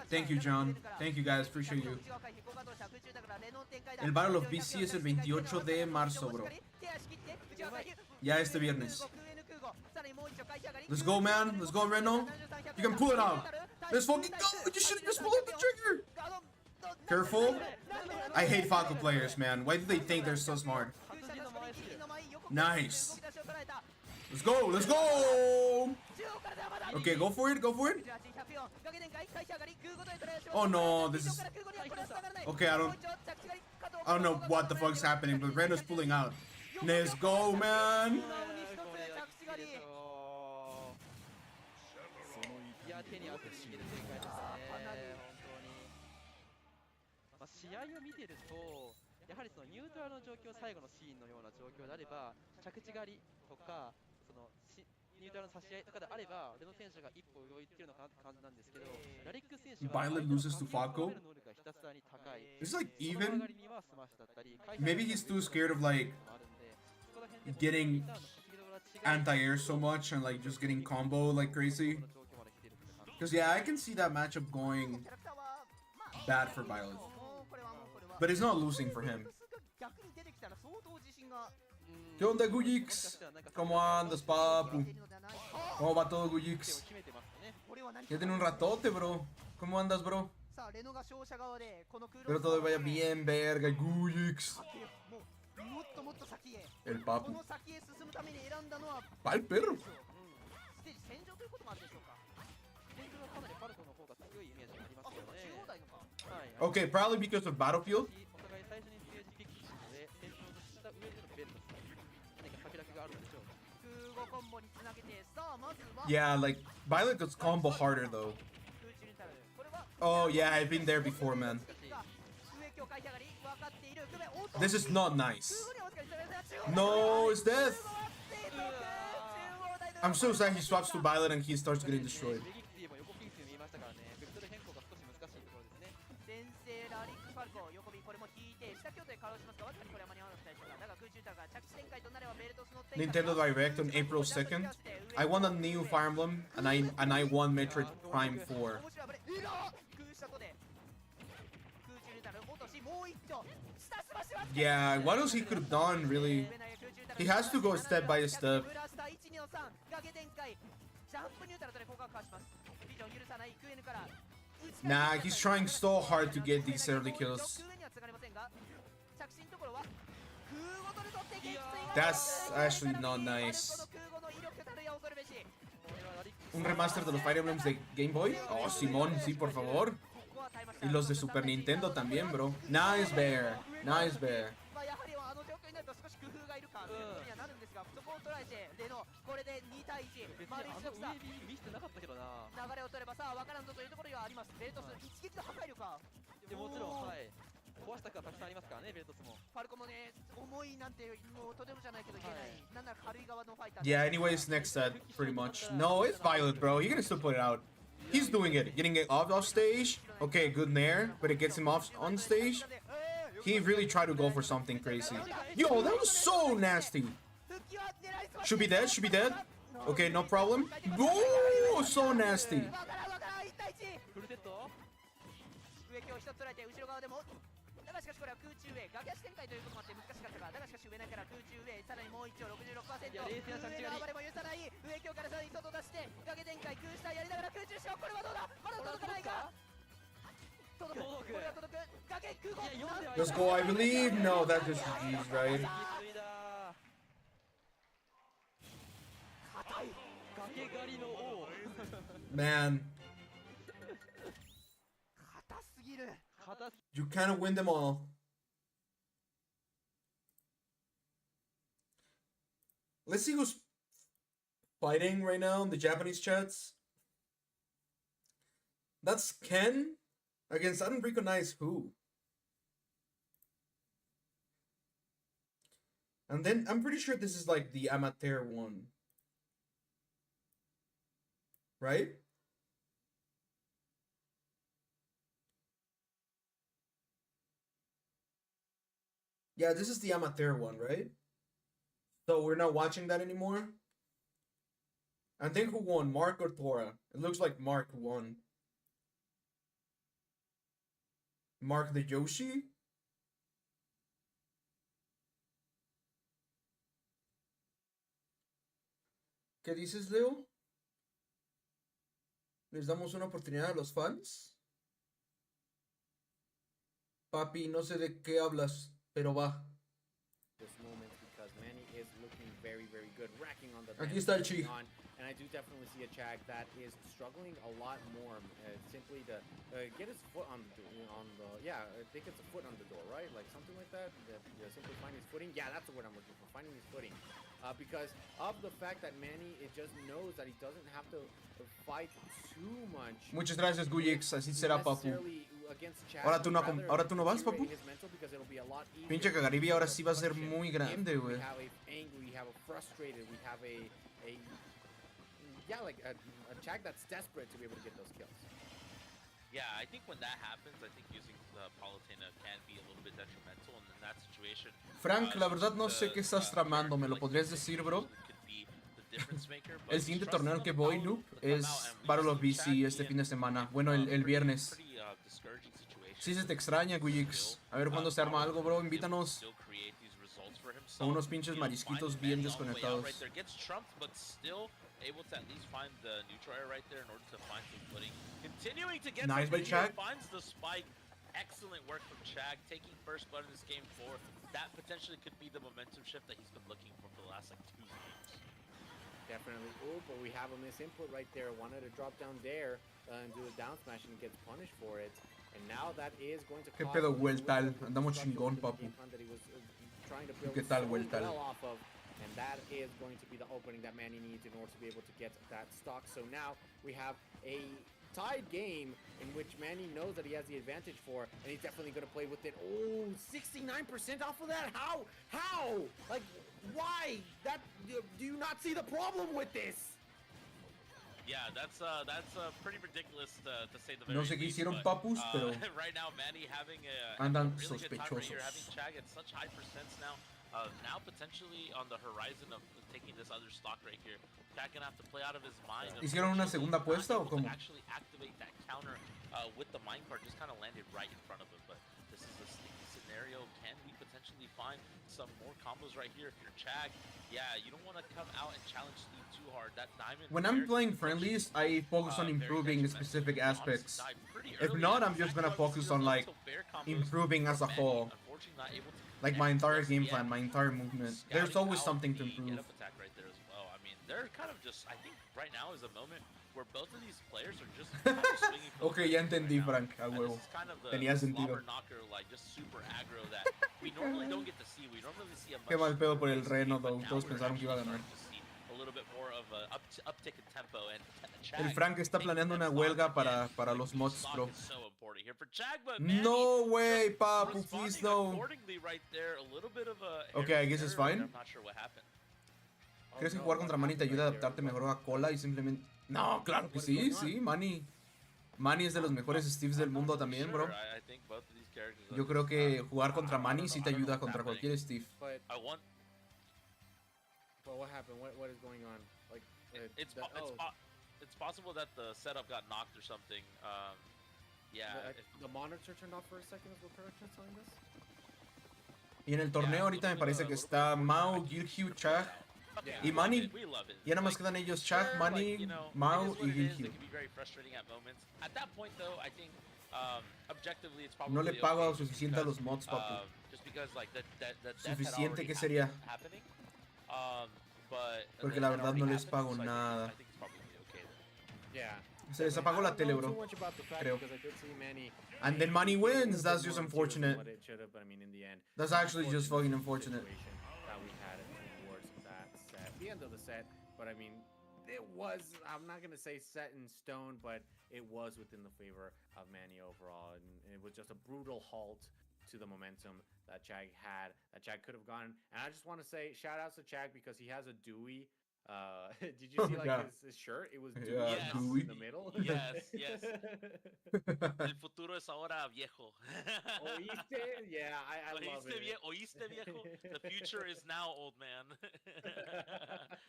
Thank you, John. Thank you, guys. Appreciate you. El Battle of BC es el 28 de marzo, bro. Ya este viernes. Let's go, man. Let's go, Reno. You can pull it out. Let's fucking go. You should just pull out the trigger. Careful. I hate Falco players, man. Why do they think they're so smart? Nice. Let's go. Let's go. Okay, go for it. Go for it. Oh no, this is okay. I don't know what the fuck's happening, but Reno's pulling out. Let's go, man. いや、手に汗しげる展開ですね。本当に。まあ、試合を見てると、やはりそのニュートラルの状況、最後のシーンのような状況であれば、着地狩りとか、そのニュートラルの差し合いとかであれば、レノ選手が一歩動いてるのかなって感じなんですけど、ラリック選手は Violet loses to Falco. It's like even. Maybe he's too scared of like getting anti-air so much and like just getting combo like crazy. Because yeah, I can see that matchup going bad for Violet. But it's not losing for him. ¿Qué onda, Guyix? ¿Cómo andas, papu? ¿Cómo va todo, Guyix? Ya tiene un ratote, bro. ¿Cómo andas, bro? Pero todo vaya bien, verga, Guyix. El papu. Va el perro. Okay, probably because of Battlefield. Yeah, like, Violet does combo harder though. Oh yeah, I've been there before, man. This is not nice. No, it's death. I'm so sad he swaps to Violet and he starts getting destroyed. Nintendo Direct on April 2nd. I won a new Fire Emblem and I won Metroid Prime 4. Yeah, what else he could have done, really? He has to go step by step. Nah, he's trying so hard to get these early kills. That's actually not nice. Un remaster de los Fire Emblems de Game Boy. Oh, Simón, sí, por favor. Y los de Super Nintendo también, bro. Nice bear. Nice bear. まあやはりあの状況になると少し工夫がいるかということにはなるんですが、そこを捉えてレノこれで2対1丸一度さ見せてなかったけどな。流れを取ればさあ分からんぞというところにはあります。ベルトス一撃の破壊力か。でもちろんはい壊したくはたくさんありますからねベルトスも。ファルコもね重いなんてもうとてもじゃないけど言えない、なんなら軽い側のファイター。 Yeah, anyways, next set, pretty much. No, it's Violet, bro. You're gonna still put it out. He's doing it. Getting it off stage. Okay, good nair, but it gets him off on stage. He really tried to go for something crazy. Yo, that was so nasty. Should be dead, should be dead. Okay, no problem. Oh, so nasty. フルセット。上今日一つ捉えて後ろ側でもだがしかしこれは空中上崖足展開ということもあって難しかったが、だがしかし上ないから空中上さらにもう一丁 66% いや冷静な着地が上の暴れも許さない上京からさらに外出して崖展開空下やりながら空中しよう。これはどうだまだ届かないか届くこれは届く崖空港 Let's go, I believe. No, that just GG's, right? 崖狩りの王。 Man, 硬すぎる。 you kind of win them all. Let's see who's fighting right now in the Japanese chats. That's Ken against, I don't recognize who. And then I'm pretty sure this is like the amateur one. Right? Yeah, this is the amateur one, right? So we're not watching that anymore? I think who won, Mark or Tora? It looks like Mark won. Mark the Yoshi? ¿Qué dices, Leo? ¿Les damos una oportunidad a los fans? Papi, no sé de qué hablas, pero va. This moment because Manny is looking very, very good, racking on the Aquí está el chi. And I do definitely see a Chag that is struggling a lot more, simply to get his foot on the, yeah, I think it's a foot on the door, right? Like something like that. Simply find his footing. Yeah, that's the word I'm looking for. Finding his footing, because of the fact that Manny, it just knows that he doesn't have to fight too much. Muchas gracias, Guyix. Así será, papu. Ahora tú no vas, papu. Pinche Cagaribi ahora sí va a ser muy grande, güey. We have a angry, we have a frustrated, we have a yeah, like a Chag that's desperate to be able to get those kills. Yeah, I think when that happens, I think using Palutena can be a little bit detrimental, and in that situation... Frank, la verdad no sé qué estás tramando, ¿me lo podrías decir, bro? El siguiente torneo que voy, Noob, es Battle of BC este fin de semana. Bueno, el viernes. Sí se te extraña, Guyix. A ver cuándo se arma algo, bro. Invítanos a unos pinches marisquitos bien desconectados. Able to at least find the neutral air right there in order to find some footing. Continuing to get nice by Chag. Finds the spike. Excellent work from Chag, taking first blood in this game 4. That potentially could be the momentum shift that he's been looking for the last like 2 games. Definitely. Oh, but we have a misinput right there. Wanted to drop down there and do a down smash and gets punished for it. And now that is going to ¿Qué pedo, Vueltal? Andamos chingón, papu. ¿Qué tal, Vueltal? And that is going to be the opening that Manny needs in order to be able to get that stock. So now we have a tied game in which Manny knows that he has the advantage for, and he's definitely going to play with it. Oh, 69% off of that? How? How? Like, why? That, do you not see the problem with this? Yeah, that's pretty ridiculous to say the very No sé qué least, hicieron, but, papus, pero right now Manny having a andan really good time right sospechosos. here, having Chag at such high percents now. Now potentially on the horizon of taking this other stock right here. Chag gonna have to play out of his mind. ¿Hicieron una segunda apuesta o cómo? Actually activate that counter with the minecart, just kind of landed right in front of him. But this is a sneaky scenario. Can we potentially find some more combos right here if you're Chag? Yeah, you don't want to come out and challenge Steve too hard. That diamond. When I'm playing friendlies, I focus on improving specific aspects. If not, I'm just gonna focus on like improving as a whole. Like my entire game plan, my entire movement. There's always something to improve. Get up attack right there as well. I mean, they're kind of just. I think right now is a moment where both of these players are just kind of swinging for Okay, ya entendí, Frank. A huevo. This is kind of the Tenía sentido. slobber knocker, like just super aggro that we normally don't get to see. We normally see a much Qué mal pedo por el Reno, but though. now Todos we're pensaron que iba a actually ganar. starting to see a little bit more of a uptick in tempo, and El Chag Frank está taking planeando una that huelga stock again. para los The mods, stock bro. is so important here for Chag, but Manny No way, just papu, please responding no. accordingly right there. A little bit of a Okay, I guess it's error, fine. I'm not sure what happened. ¿Crees que jugar contra Manny te ayuda a adaptarte mejor a Cola y simplemente...? No, claro que sí, sí, Manny. Manny es de los mejores Steves del mundo también, bro. I think both of these characters Yo creo que jugar contra Manny sí te ayuda contra cualquier Steve. But I want what happened? What is going on? Like it's possible that the setup got knocked or something. Yeah. the monitor turned off for a second. Is what production is telling us? Y en el torneo ahorita me parece que está Mao, Gilhue, Chag y Manny. We love it. Ya nada más quedan ellos, Chag, Manny, Mao y Gilhue. It can be very frustrating at moments. At that point, though, I think objectively it's probably No le pago okay suficiente a los mods, papu. just because like the death had Suficiente, already ¿qué sería? happening. But Porque the la death had verdad no already les happened, pago so nada. I think it's probably okay then. Yeah. Se les apagó la tele, bro. Creo. And then Manny wins. That's just unfortunate. That's actually just fucking unfortunate. That we had towards that set, the end of the set. But I mean, it was, I'm not gonna say set in stone, but it was within the favor of Manny overall, and it was just a brutal halt to the momentum that Chag had, that Chag could have gone. And I just want to say shout outs to Chag because he has a Dewey. Did you see like his shirt? It was Dewey Dewey. in the middle. Yes, yes. El futuro es ahora viejo. Oíste? Yeah, I love it. Oíste viejo? The future is now, old man.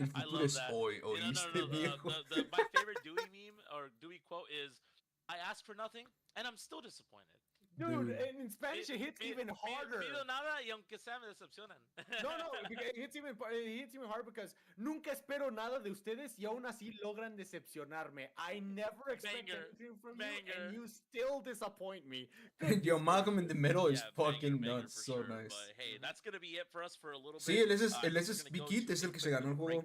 El I futuro love es that. hoy, oíste, viejo. My favorite Dewey meme or Dewey quote is, I asked for nothing and I'm still disappointed. Dude, and in Spanish it hits even harder. Pido nada y aunque sea me decepcionan. No, it hits even harder because nunca espero nada de ustedes y aún así logran decepcionarme. I never expect anything from you and you still disappoint me. Yo, Malcolm in the middle is fucking banger nuts, for so sure, nice. But hey, that's gonna be it for us for a little Sí, bit. el SSB Kit es el que se ganó el juego.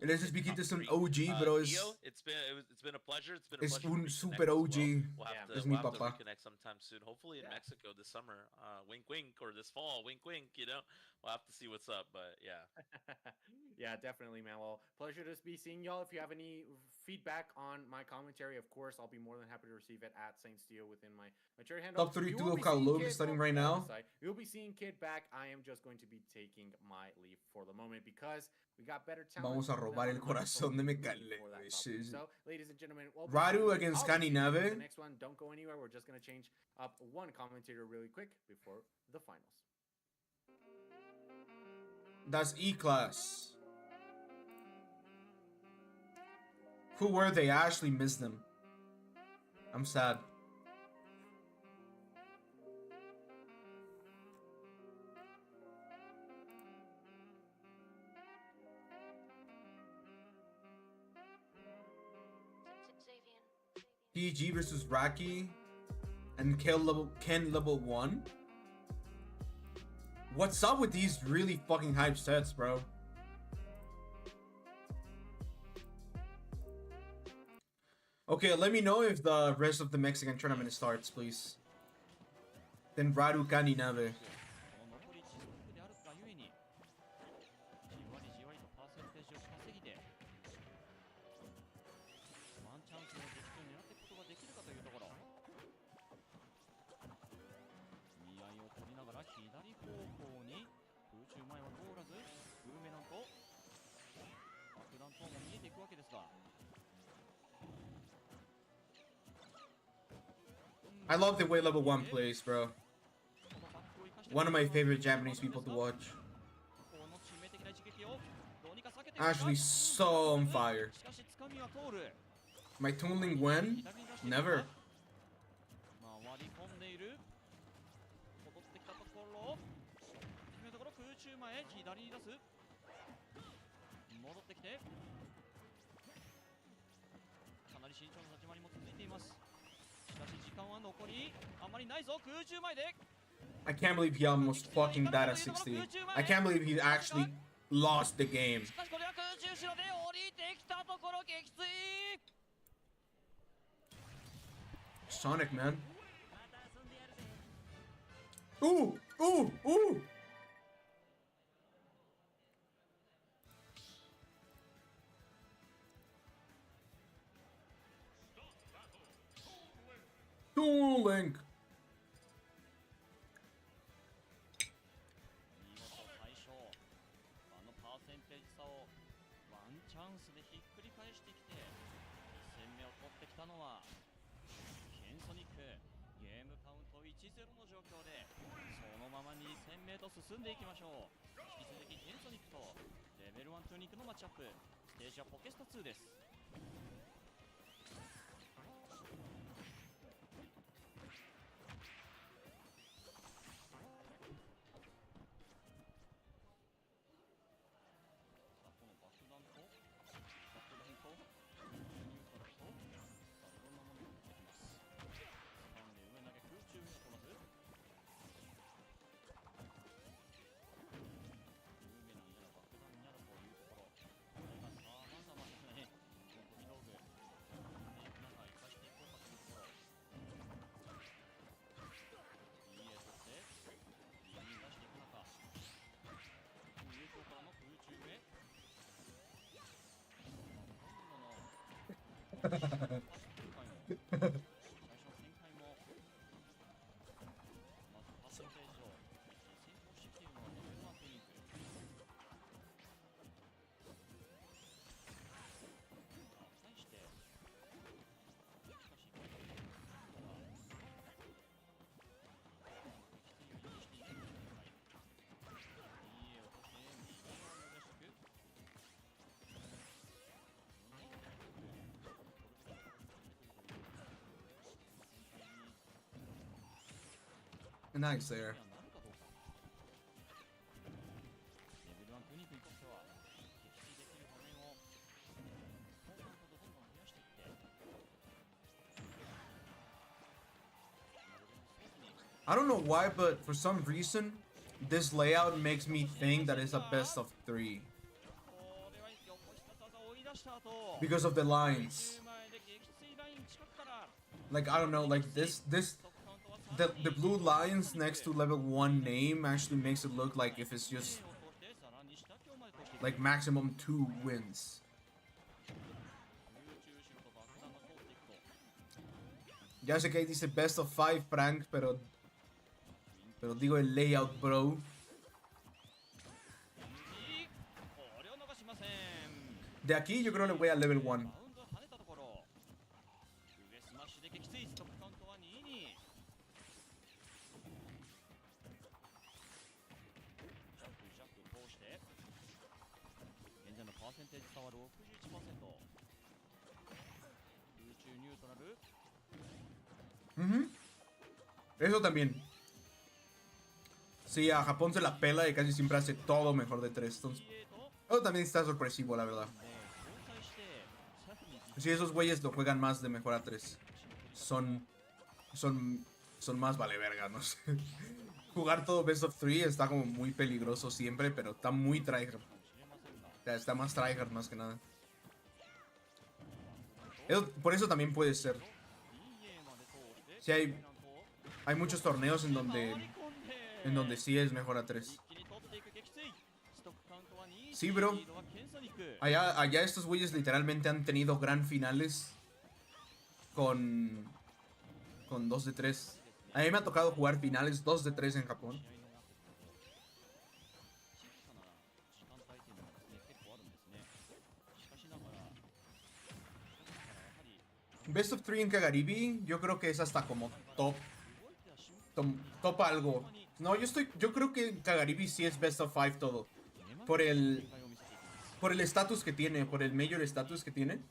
El SSB Kit es un OG, bro. It's been a pleasure. It's been a Es pleasure un to super reconnect as OG. well. Es We'll mi have to papá. reconnect sometime soon. Hopefully in Mexico this summer. Wink, wink, or this fall. Wink, wink. You know, we'll have to see what's up. But yeah. Yeah, definitely, man. Well, pleasure to be seeing y'all. If you have any feedback on my commentary, of course, I'll be more than happy to receive it at Saint Steel within my Twitter handle. Top 32 of Call Logan starting right now. You'll be seeing Kid back. I am just going to be taking my leave for the moment because we got better talent. Vamos a robar el corazón de Mecale. So, ladies and gentlemen, Radu against Kaninave. The next one, don't go anywhere. We're just going to change up one commentator really quick before the finals. That's E-Class. Who were they? I actually missed them. I'm sad. PG versus Raki and Ken level 1. What's up with these really fucking hype sets, bro? Okay, let me know if the rest of the Mexican tournament starts, please. Then Radu Kaninave. I love the way level 1 plays, bro. One of my favorite Japanese people to watch. Actually, so on fire. My tunneling when? Never. I can't believe he almost fucking died at 60. I can't believe he actually lost the game. しかしこれは空中後ろで降りてきたところ撃墜 Sonic, man. Ooh! Ooh! Ooh! Duel Link! 見事最初あのパーセンテージ差をワンチャンスでひっくり返してきて1戦目を取ってきたのはケンソニックゲームカウント 1-0 の状況でそのまま2戦目と進んでいきましょう引き続きケンソニックとレベル1トゥニックのマッチアップステージはポケスト2です Nice there. I don't know why, but for some reason, this layout makes me think that it's a best of 3. Because of the lines. Like, I don't know, like the blue lines next to level 1 name actually makes it look like if it's just like maximum 2 wins. Ya sé que ahí dice best of 5 prank, pero digo el layout, bro. De aquí yo creo le voy a level 1. Eso también. Sí, a Japón se la pela y casi siempre hace todo mejor de 3. Entonces, eso también está sorpresivo, la verdad. Sí, esos güeyes lo juegan más de mejor a 3. Son más vale verga, no sé. Jugar todo best of 3 está como muy peligroso siempre, pero está muy tryhard. O sea, está más tryhard más que nada. Por eso también puede ser. Sí, hay muchos torneos en donde sí es mejor a 3. Sí, bro. Allá estos güeyes literalmente han tenido gran finales con 2 de 3. A mí me ha tocado jugar finales 2 de 3 en Japón. Best of 3 en Kagaribi, yo creo que es hasta como top algo. No, yo creo que Kagaribi sí es best of 5 todo. Por el estatus que tiene, por el major status que tiene.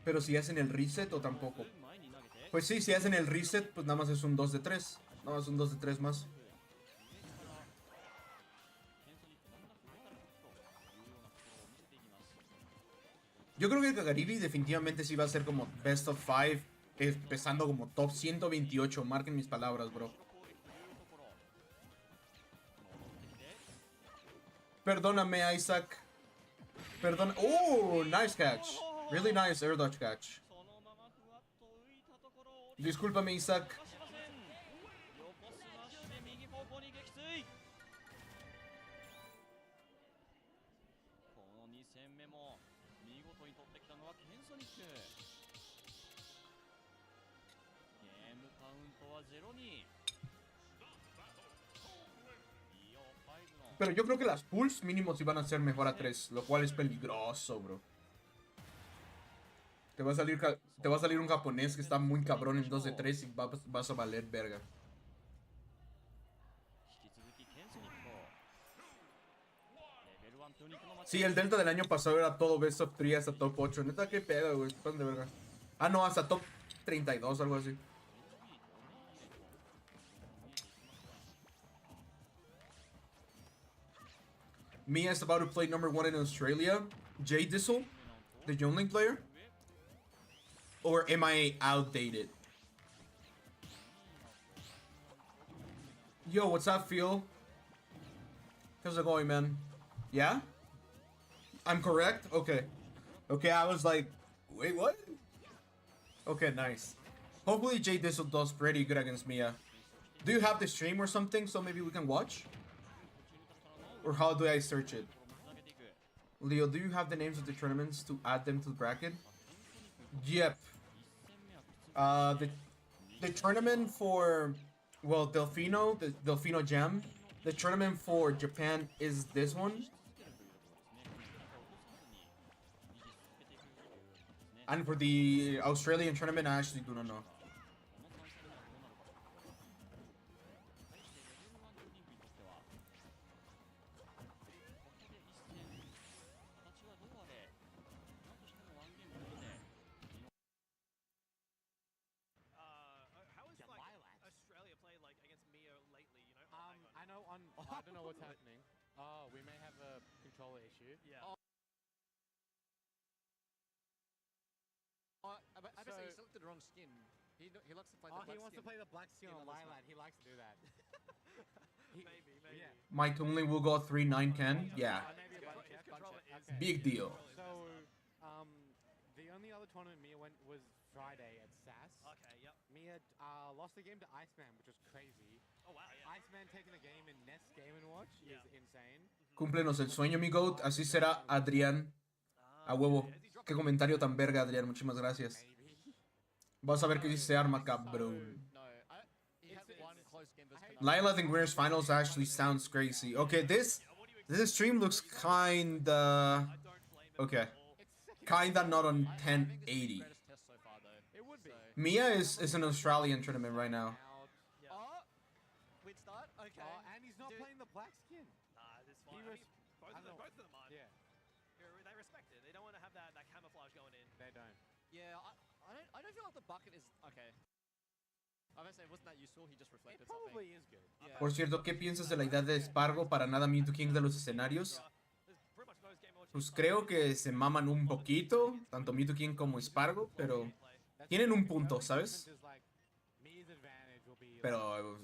Pero si hacen el reset o tampoco. Pues sí, si hacen el reset, pues nada más es un 2 de 3. Nada más un 2 de 3 más. Yo creo que el Kagaribi definitivamente sí va a ser como best of 5 empezando como top 128. Marquen mis palabras, bro. Perdóname, Isaac. Perdona. Oh, nice catch. Really nice air dodge catch. Discúlpame, Isaac. Pero yo creo que las pulls mínimos iban a ser mejor a 3, lo cual es peligroso, bro. Te va a salir un japonés que está muy cabrón en 2 de 3 y vas a valer verga. Sí, el Delta del año pasado era todo best of 3 hasta top 8. Neta, qué pedo, güey. Pan de verga. Ah, no, hasta top 32, algo así. Mia is about to play number 1 in Australia. Jay Dissel, the Youngling player? Or am I outdated? Yo, what's up, Phil? How's it going, man? Yeah? I'm correct? Okay. Okay, I was like, wait, what? Okay, nice. Hopefully Jay Dissel does pretty good against Mia. Do you have the stream or something so maybe we can watch? Or how do I search it? Leo, do you have the names of the tournaments to add them to the bracket? Yep. The tournament for, well, Delfino, the Delfino Jam. The tournament for Japan is this one. And for the Australian tournament, I actually do not know. I don't know what's happening. Oh, we may have a controller issue. Yeah. I bet he selected the wrong skin. He likes to play the black skin. He wants to play the black skin on Lilat. He likes to do that. Maybe. Yeah. Mike only will go 3-9-10. Yeah. Big deal. So, the only other tournament Mia went was Friday at SAS. Okay, yep. Mia lost the game to Iceman, which was crazy. Oh, wow, yeah. Iceman taking the game in Nest Game & Watch is insane. Cúmplenos el sueño, mi goat. Así será, Adrián. A huevo. Qué comentario tan verga, Adrián. Muchísimas gracias. Vas a ver que sí se arma, cabrón. Lila and Winners Finals actually sounds crazy. Okay, this stream looks kinda... Okay. Kinda not on 1080. Mia is an Australian tournament right now. Okay. And he's not playing the black skin. Nah, this fine. Both of them aren't. Yeah. They respect it. They don't want to have that camouflage going in. They don't. Yeah, I don't feel like the bucket is... Okay. I was saying, wasn't that useful? He just reflected something. It probably is good. Yeah. Por cierto, ¿qué piensas de la idea de Spargo para nada Mewtwo King de los escenarios? Pues creo que se maman un poquito, tanto Mewtwo King como Spargo, pero tienen un punto, ¿sabes? Pero...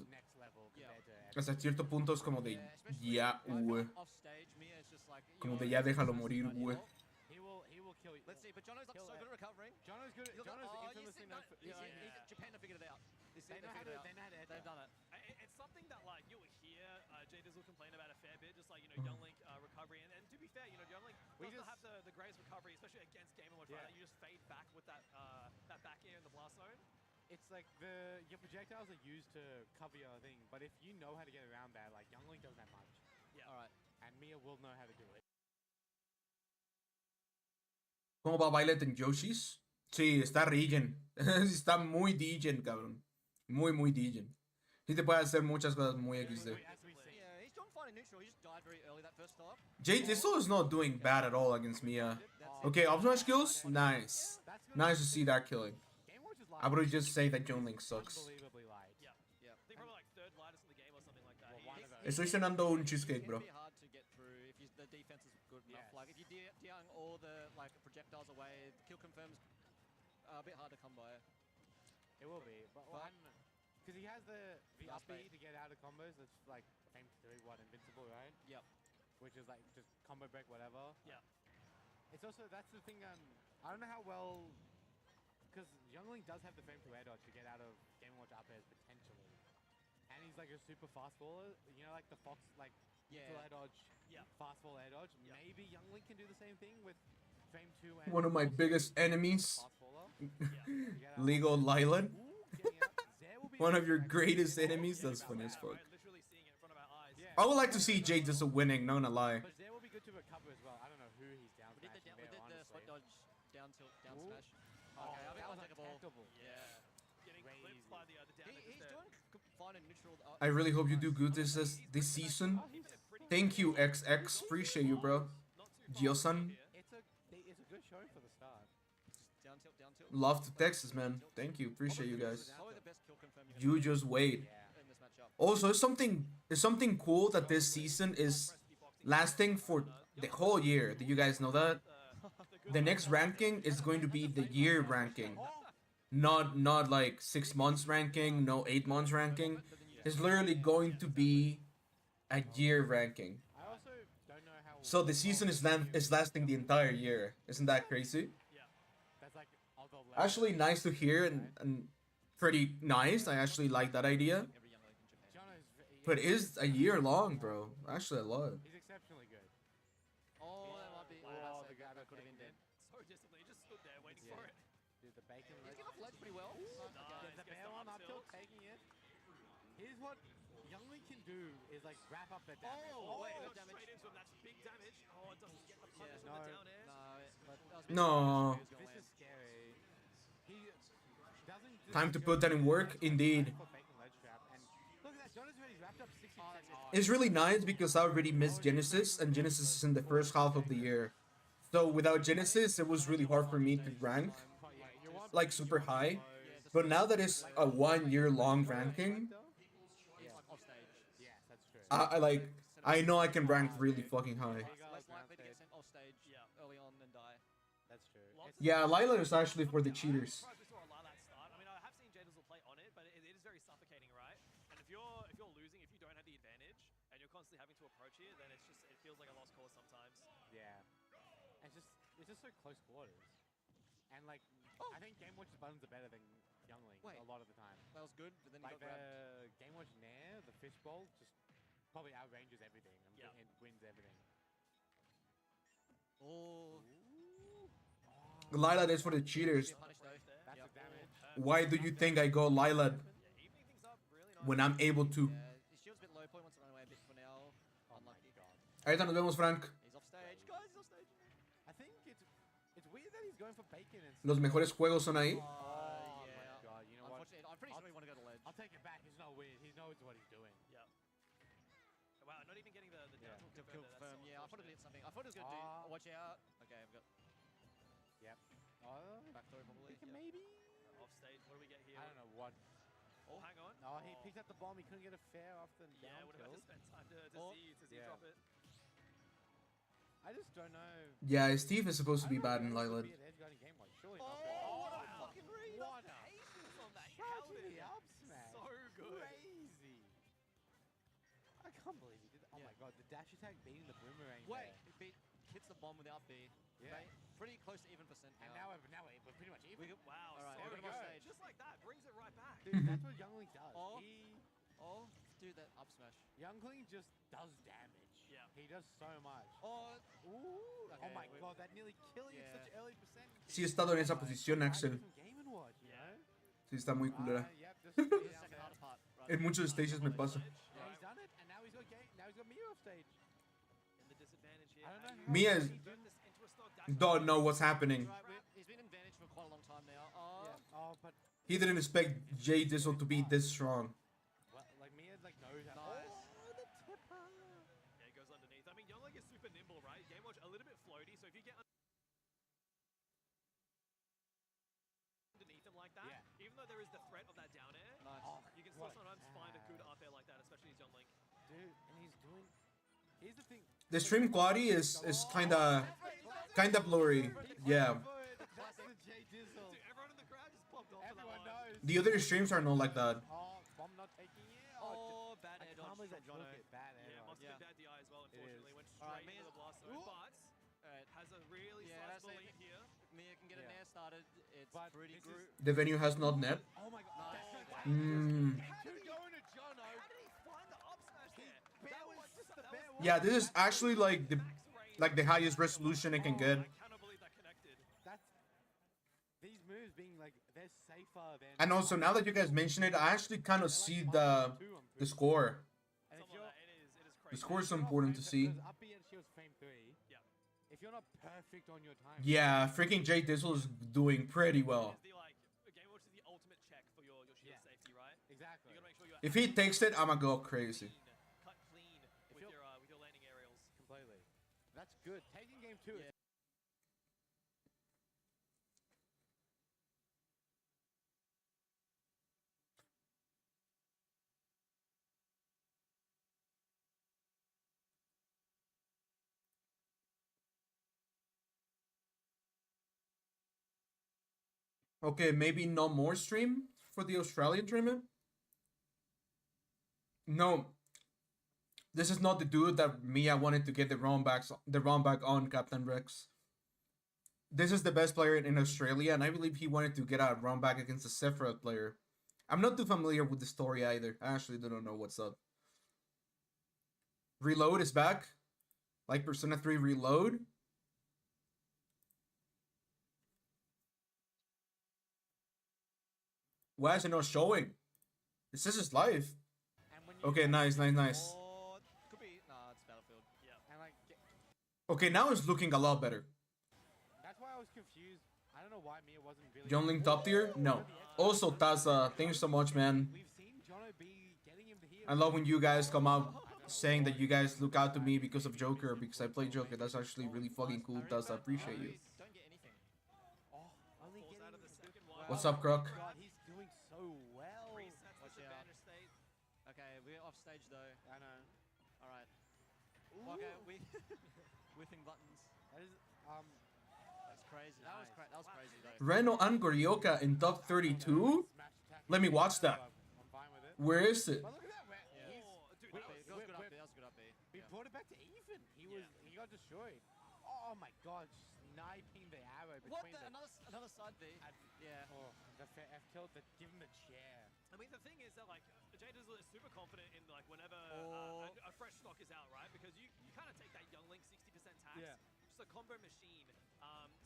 hasta cierto punto es como de ya, güey. Como de ya déjalo morir, güey. Let's see, but Jono's like so good at recovering. Jono's good. Jono's infamously known for... Japan have figured it out. They know how to they've done it. It's something that like you'll hear Jay Dizzle complain about a fair bit, just like, you know, Younglink recovery. And to be fair, you know, Younglink doesn't have the greatest recovery, especially against Game & Watch, right? You just fade back with that back air in the blast zone. It's like your projectiles are used to cover your thing, but if you know how to get around that, like Younglink doesn't have much. Yeah. All right. And Mia will know how to do it. ¿Cómo va Violet en Yoshi's? Sí, está regen. Está muy degen, cabrón. Muy degen. Sí te puede hacer muchas cosas muy XD. Jay Thistle is not doing bad at all against Mia. Okay, up smash skills? Nice. Nice to see that killing. I would just say that Youngling sucks. Estoy cenando un cheesecake, bro. The defense is good enough. Like if you DIing all the like projectiles away, the kill confirms a bit hard to come by. It will be, but But- because he has the Last up B bait. to get out of combos. That's like Fame 3, what, invincible, right? Yep. Which is like just combo break, whatever. Yeah. It's also that's the thing. I don't know how well, because Youngling does have the Fame 2 air dodge to get out of Game & Watch up airs potentially, and he's like a super fast faller. You know, like the Fox, like neutral air dodge, Yeah. fast fall air dodge. Yeah. Maybe Youngling can do the same thing with Fame 2 and One of my also biggest enemies, fast faller. Legal Lylan. Getting out. Zare will be One of amazing your actually. greatest enemies. That's funny as fuck. Right, literally seeing it in front of our eyes. Yeah. I would like to see Jay Dizzle winning, not gonna lie. But Zare will be good to recover as well. I don't know who he's down We did smashing the there, split honestly. dodge down tilt, down Ooh. smash. Oh, Okay, I think that I'll was take a ball. untechable. Yeah. Getting Crazy. clipped by the down He's doing fine in neutral. I really hope you do good this season. Thank you, XX. Appreciate you, bro. Gio-san. It's a good showing for the start. Down tilt, down tilt. Love to Texas, man. Thank you. Appreciate you guys. Probably the best kill confirm you're You just wait. Yeah. in this matchup. Also, it's something cool that this season is lasting for the whole year. Do you guys know that? The next ranking is going to be the year ranking. Not like 6 months ranking, no 8 months ranking. It's literally going to be a year ranking. I also don't know how. So the season is lasting the entire year. Isn't that crazy? That's like other levels. Actually, nice to hear and pretty nice. I actually like that idea. Every young lady in Japan. Jono is But it is a year long, bro. Actually, I love it. he's exceptionally good. Oh, that might be. Wow, That's the it. guy That could have taking been dead. So disciplined. He just stood there waiting Yeah. for it. Dude, the bacon He's leg. gonna fledge pretty well. Yeah, the gets bear the one up up tilt, tilt. taking it. Here's what Youngling can do is like wrap up the damage. Oh, wait, Oh, good damage. straight into him. That's big damage. Oh, it doesn't get the punish Yeah. on the No. down air. No, but that was a bit No. too much. He was gonna This is land. scary. He doesn't just Time to go put that in for work, bacon indeed. ledge trap. And look at that, Jonas already wrapped up 60%. It's really nice because I already missed Genesis, and Genesis is in the first half of the year. So without Genesis, it was really hard for me to rank like super high. But now that it's a 1 year long ranking, He's like off stage. Yes, that's true. I know I can rank really fucking high. Less likely to get sent off stage early on and die. That's true. Yeah, Lila is actually for the cheaters. I'm surprised we saw a Lilac start. I mean, I have seen Jadizzle play on it, but it is very suffocating, right? And if you're losing, if you don't have the advantage, and you're constantly having to approach it, then it feels like a lost cause sometimes. Yeah. It's just so close quarters. And like, I think Game Watch's buttons are better than Youngling Wait. a lot of the time. That was good, but then he Like got grabbed. the Game Watch Nair, the fishbowl, just probably outranges everything and Yeah. and wins everything. Oh, Lila is for the cheaters. punish though. That's Yep. the damage. Why do you think I go Lila Yeah, evening things up really nice. when I'm able to? Yeah, his shield's a bit low point, wants to run away a bit for now. Unlucky. Ahorita nos vemos, Frank. He's off stage. Guys, he's off stage. I think it's weird that he's going for bacon and Los mejores juegos son ahí. Oh my yeah. god, you know what? Unfortunately, I'm pretty sure he want to go to ledge. I'll take it back. He's not weird. He knows what he's doing. Yeah. Wow, not even getting the Yeah. down tilt Kill confirmed there. confirm. That's so Yeah, I thought it unfortunate. did something. I thought it was gonna do. Watch out. Okay, I've got Yep. Oh, backdoor probably. thinking Yeah. maybe. Off stage, what do we get here? I don't know what. Oh, hang on. Oh, he picked up the bomb. He couldn't get a fair off the Yeah, down would have had to tilt. spend time to Oh. see Yeah. drop it. I just don't know. Yeah, Steve is supposed to be I don't bad know in if he Lila. should be an edge guarding game watch. Surely not. Oh, what a wow. fucking read! What a Patience on that. charge Held in it. the up smash. So good. Crazy. I can't believe he did that. Oh Yeah. my god, the dash attack beating the boomerang Wait, there. it beat, hits the bomb without B. Yeah. Right? Pretty close to even percent And now. now we're pretty much even. Wow, Alright, so we're gonna good. off stage. Just like that, brings it right back. Dude, that's what Youngling does. Oh. He Oh, dude, that up smash. Youngling just does damage. Yeah. He does so much. Oh, Ooh. Okay, Oh my we- god, that nearly killed you Yeah. at such early percent. Sí he estado en esa posición, Axel. Game and watch, you know? Sí está muy culera. Yep, just he's down the second there. harder part. Right? En muchos stages me pasa. Yeah, he's done it, and now he's got game. Now he's got Mia off stage. In the disadvantage here. I don't know and how Mia he is- did turn this into a stock dash. Don't know what's happening. Right, he's been in advantage for quite a long time now. Oh, Yeah. Oh, but He didn't expect Jay Dizzle to be this strong. well, like Mia, like knows how. Nice. Oh, the tipper. Yeah, it goes underneath. I mean, Youngling is super nimble, right? Game watch a little bit floaty, so if you get underneath him like that, Yeah. even though there is the threat of that down air, nice. Oh, you can still what a sometimes find a good tag. up air like that, especially as Youngling. Dude, and he's doing. Here's the thing. The stream quality is kinda blurry. Yeah. That's the Jay Dizzle. Dude, everyone in the crowd just popped off for that Everyone one. knows. The other streams are not like that. Oh, bomb not taking it. Oh, bad air dodge Can't believe from that Jono. took it. Bad air Yeah, dodge. must have been bad DI as well, unfortunately. Went straight Alright, into the blast zone, Ooh. but Alright. has a really Yeah, that's sizable it. lead here. Mia can get a Yeah. nair started. It's But pretty this group. The venue has not net. Oh my god. That's Mm. Two going to Jono. How did he find the up smash there? That was just the bear wall. Yeah, this is actually like the highest resolution it can get. I cannot believe that connected. That's these moves being like they're safer than. And also, now that you guys mention it, I actually kind of see the score. And if Something you're like that, it is The crazy. score is important to see. Because up B at Shield's frame 3. Yeah. If you're not perfect on your time. Yeah, freaking Jay Dizzle is doing pretty well. It's the, like, Game Watch is the ultimate check for your shield Yeah. safety, right? Exactly. You gotta make sure you're If he takes it, I'ma go crazy. cut clean with you're- your landing aerials. Completely. That's good. Taking game 2. Yeah. Okay, maybe no more stream for the Australian tournament. No, this is not the dude that Mia wanted to get the wrong back on Captain Rex. This is the best player in Australia, and I believe he wanted to get a wrong back against a Sephiroth player. I'm not too familiar with the story either. I actually don't know what's up. Reload is back, like Persona 3 Reload. Why is it not showing? It says it's live. And when you Okay, nice, nice, nice. Or could be. Nah, it's Battlefield. Yeah. And like Okay, now it's looking a lot better. that's why I was confused. I don't know why Mia wasn't really. Youngling top tier? No. Also, Taza, thank you so much, man. We've seen Jono be getting him here. I love when you guys come out saying that you guys look out to me because of Joker, because I play Joker. That's actually really fucking cool, Taza. I appreciate you. Don't get anything. Oh, only Falls getting out of the him. second one. What's up, Croc? God, he's doing so well. Resets Watch the out. banner state. Okay, we're off stage though. I know. Alright. Okay, we whiffing buttons. That is That's crazy. That was crazy though. Reno and Goryoka in top 32? smash attack. Let me watch that. I'm fine with it. Where is it? But look at that. Yeah. He's, Oh, dude, we- that was That was good up we- B. That was good up B. we Yeah. brought it back to even. He got destroyed. Oh my god, sniping the arrow between What the? the Another side B. Yeah. oh, the F tilt that give him a chair. I mean, the thing is that, like, Jay Dizzle is super confident in, like, whenever Oh. a fresh stock is out, right? Because you kind of take that Youngling 60% tax. Yeah. Just a combo machine.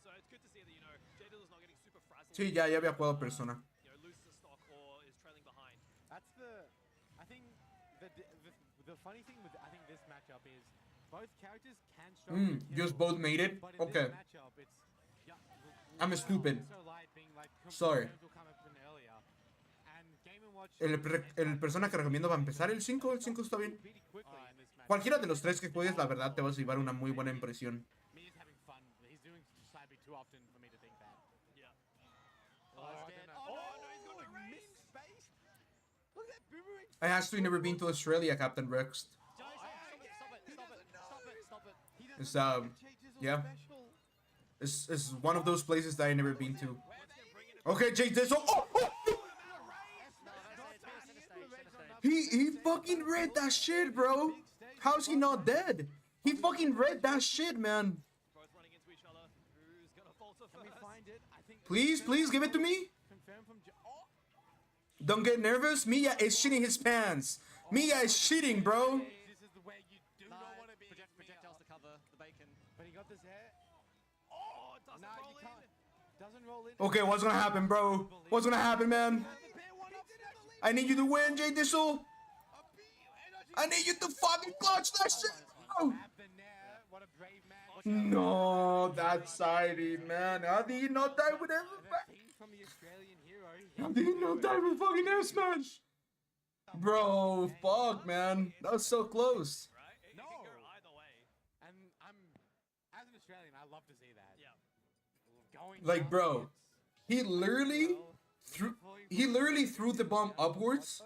So it's good to see that, you know, Jay Dizzle's not getting super frazzled. Sí, ya había jugado Persona. You know, loses the stock or is trailing behind. That's I think the funny thing with I think this matchup is both characters can struggle. to Just kill, both made it? but in Okay. this matchup, it's I'm stupid. So light being like Sorry. will come up earlier. And Game & Watch El persona que recomiendo para empezar el 5 está bien. really quickly in this match. Cualquiera de los tres que juegues, la verdad, te vas a llevar una muy buena impresión. Me is having fun. He's doing side B too often for me to think that. Yeah. Oh, I it's don't dead. know. Oh, no, he's got the range. missed space. Look at that boomerang. I actually never been to Australia, Captain Rex. Stop it. He doesn't It's, have a changes or yeah. special. It's one of those places that I never been to. Okay, Jay Dizzle. Oh, oh, he fucking read that shit, bro. How's he not dead? He fucking read that shit, man. Both running into each other. Who's gonna falter Can we first? find it? I think Please give it to me. confirm from oh, Don't get nervous. Mia is shitting his pants. Mia is shitting, bro. this is the way you do not want to be. Projectiles to cover the bacon. But he got this hair. Oh, it doesn't Nah, roll you in. can't. Doesn't roll in. Okay, what's gonna happen, bro? What's gonna happen, man? The bear one up smash. I need you to win, Jay Dizzle. I need you to fucking clutch that shit. bro. Have the nair. What a brave man. No, that's siding, man. How do you not die with And every? a thing from the Australian hero. How do you not die with fucking air smash? Bro, fuck, man. That was so close. Right? It No. can go either way. And as an Australian, I love to see that. Yeah. Going Like, down, bro, it's he literally threw the bomb upwards